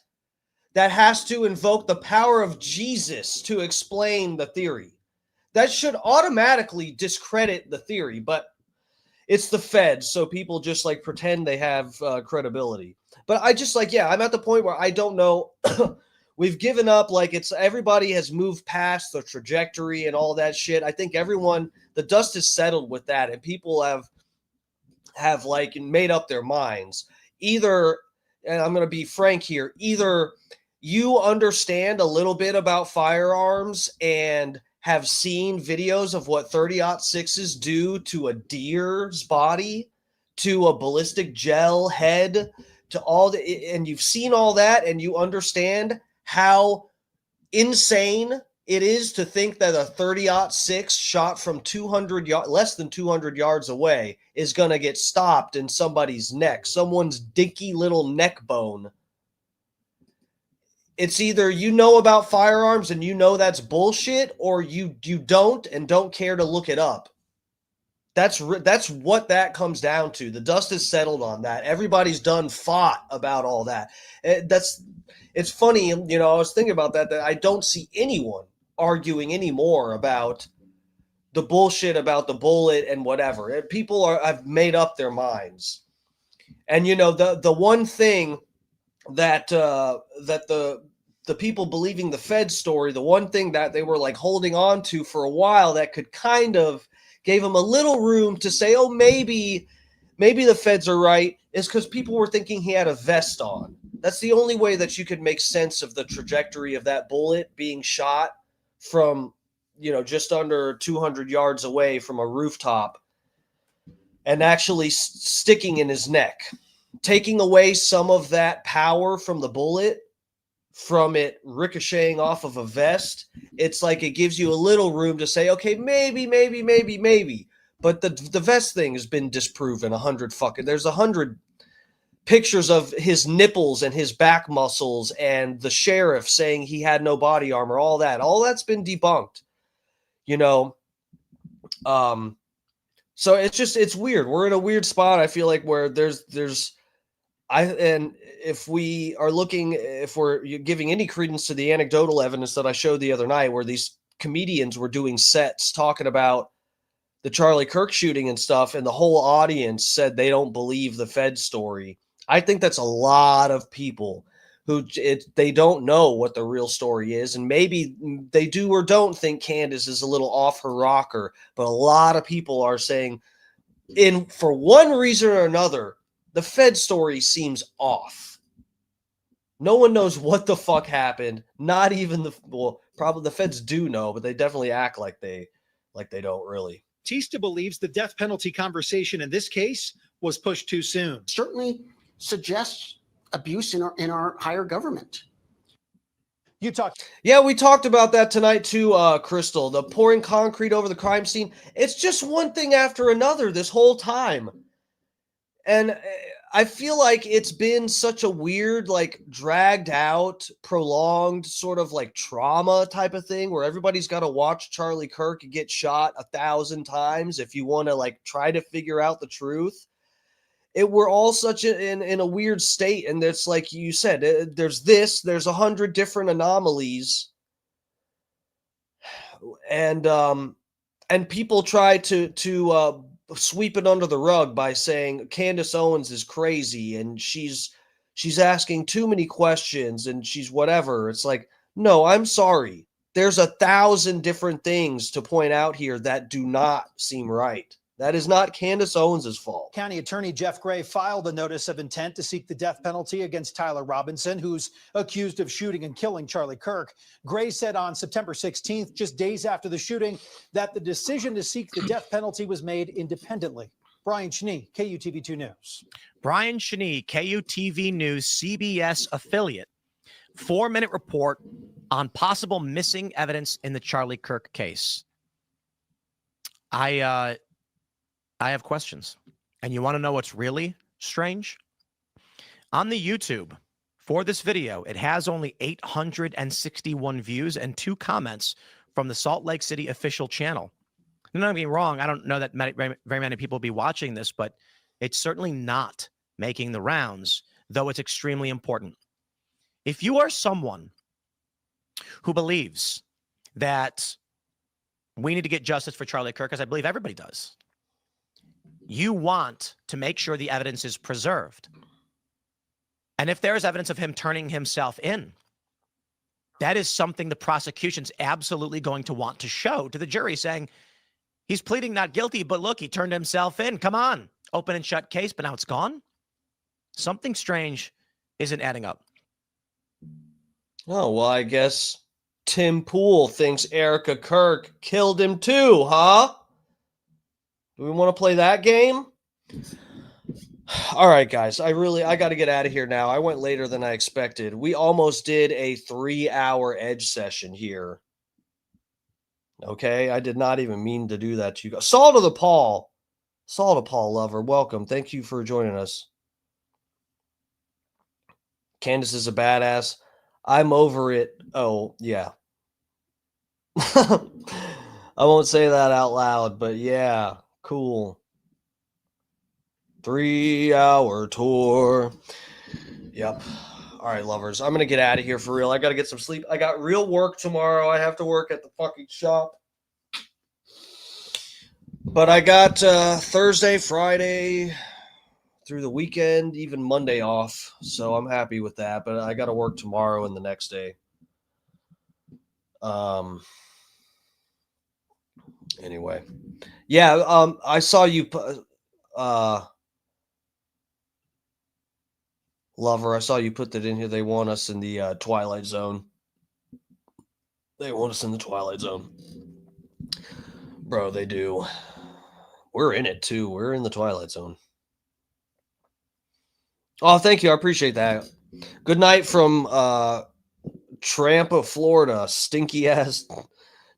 that has to invoke the power of Jesus to explain the theory. That should automatically discredit the theory, but it's the Fed, so people just like pretend they have credibility. But I just like, I'm at the point where I don't know. We've given up. Like, it's everybody has moved past the trajectory and all that shit. I think everyone, the dust is settled with that, and people have like made up their minds. Either, and I'm going to be frank here, either you understand a little bit about firearms and have seen videos of what 30-06s do to a deer's body, to a ballistic gel head, to all the, and you've seen all that, and you understand how insane it is to think that a 30-06 shot from 200 yards, less than 200 yards away, is going to get stopped in somebody's neck, someone's dinky little neck bone. It's either you know about firearms and you know that's bullshit, or you don't and don't care to look it up. That's what that comes down to. The dust is settled on that. Everybody's done fought about all that. It's funny, I was thinking about that I don't see anyone arguing anymore about the bullshit about the bullet and whatever. People have made up their minds. And the one thing that the people believing the Fed story, the one thing that they were like holding on to for a while that could kind of gave them a little room to say, oh, maybe the Feds are right, is because people were thinking he had a vest on. That's the only way that you could make sense of the trajectory of that bullet being shot from, just under 200 yards away from a rooftop and actually sticking in his neck, taking away some of that power from the bullet, from it ricocheting off of a vest. It's like it gives you a little room to say, okay, maybe. But the vest thing has been disproven 100 fucking. There's 100 pictures of his nipples and his back muscles and the sheriff saying he had no body armor. All that's been debunked. So it's weird. We're in a weird spot. I feel like where if we're giving any credence to the anecdotal evidence that I showed the other night, where these comedians were doing sets talking about the Charlie Kirk shooting and stuff, and the whole audience said they don't believe the Fed story. I think that's a lot of people who they don't know what the real story is, and maybe they do or don't think Candace is a little off her rocker, but a lot of people are saying, for one reason or another, the Fed story seems off. No one knows what the fuck happened. Not even probably the Feds do know, but they definitely act like they don't really. Tista believes the death penalty conversation in this case was pushed too soon. Certainly suggests abuse in our higher government. We talked about that tonight too, Crystal. The pouring concrete over the crime scene. It's just one thing after another this whole time. And I feel like it's been such a weird, like dragged out, prolonged sort of like trauma type of thing where everybody's got to watch Charlie Kirk get shot 1,000 times if you want to like try to figure out the truth. We're all such in a weird state. And it's like you said, there's 100 different anomalies. And people try to sweep it under the rug by saying Candace Owens is crazy and she's asking too many questions and she's whatever. It's like, no, I'm sorry. There's 1,000 different things to point out here that do not seem right. That is not Candace Owens' fault. County Attorney Jeff Gray filed a notice of intent to seek the death penalty against Tyler Robinson, who's accused of shooting and killing Charlie Kirk. Gray said on September 16th, just days after the shooting, that the decision to seek the death penalty was made independently. Brian Cheney, KUTV2 News. Brian Cheney, KUTV News, CBS affiliate. 4-minute report on possible missing evidence in the Charlie Kirk case. I have questions. And you want to know what's really strange? On the YouTube for this video, it has only 861 views and 2 comments from the Salt Lake City official channel. Don't get me wrong, I don't know that very many people will be watching this, but it's certainly not making the rounds, though it's extremely important. If you are someone who believes that we need to get justice for Charlie Kirk, as I believe everybody does, you want to make sure the evidence is preserved. And if there is evidence of him turning himself in, that is something the prosecution's absolutely going to want to show to the jury, saying, he's pleading not guilty, but look, he turned himself in. Come on. Open and shut case, but now it's gone. Something strange isn't adding up. Oh, well, I guess Tim Pool thinks Erica Kirk killed him too, huh? Do we want to play that game? All right, guys, I got to get out of here now. I went later than I expected. We almost did a 3-hour edge session here. Okay, I did not even mean to do that to you guys. Saul to Paul lover, welcome. Thank you for joining us. Candace is a badass. I'm over it. Oh, yeah. I won't say that out loud, but yeah, cool. 3-hour tour. Yep. All right, lovers. I'm going to get out of here for real. I got to get some sleep. I got real work tomorrow. I have to work at the fucking shop. But I got Thursday, Friday, through the weekend, even Monday off. So I'm happy with that. But I got to work tomorrow and the next day. Anyway. Yeah, I saw you Lover, I saw you put that in here. They want us in the Twilight Zone. They want us in the Twilight Zone. Bro, they do. We're in it, too. We're in the Twilight Zone. Oh, thank you. I appreciate that. Good night from Tampa, Florida. Stinky-ass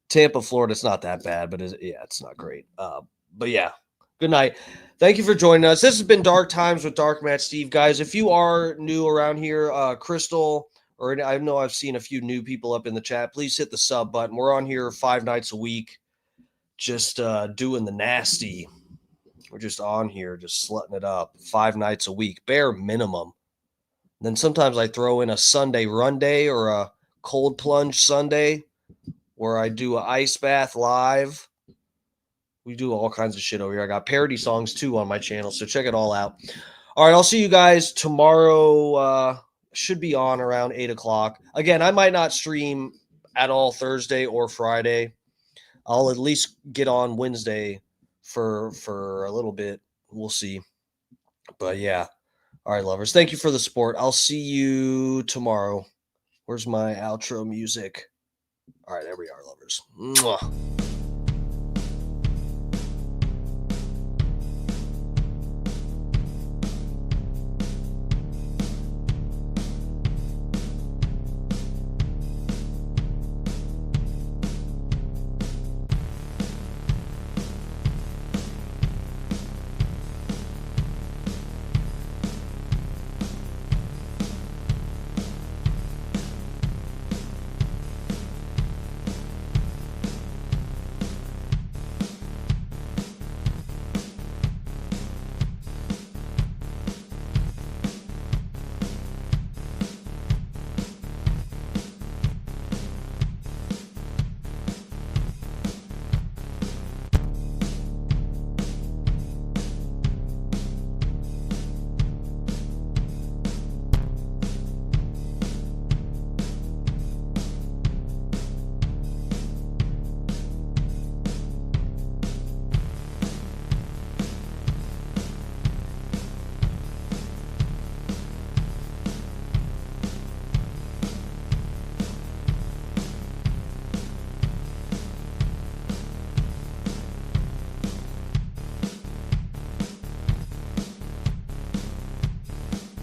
Tampa, Florida. It's not that bad, but it's not great. But, yeah. Good night. Thank you for joining us. This has been Dark Times with Dark Matt Steve. Guys, if you are new around here, Crystal, or I know I've seen a few new people up in the chat, please hit the sub button. We're on here 5 nights a week, just doing the nasty. We're just on here, just slutting it up 5 nights a week, bare minimum. And then sometimes I throw in a Sunday run day or a cold plunge Sunday where I do an ice bath live. We do all kinds of shit over here. I got parody songs, too, on my channel, so check it all out. All right, I'll see you guys tomorrow. Should be on around 8 o'clock. Again, I might not stream at all Thursday or Friday. I'll at least get on Wednesday for a little bit. We'll see. But, yeah. All right, lovers. Thank you for the support. I'll see you tomorrow. Where's my outro music? All right, there we are, lovers. Mwah.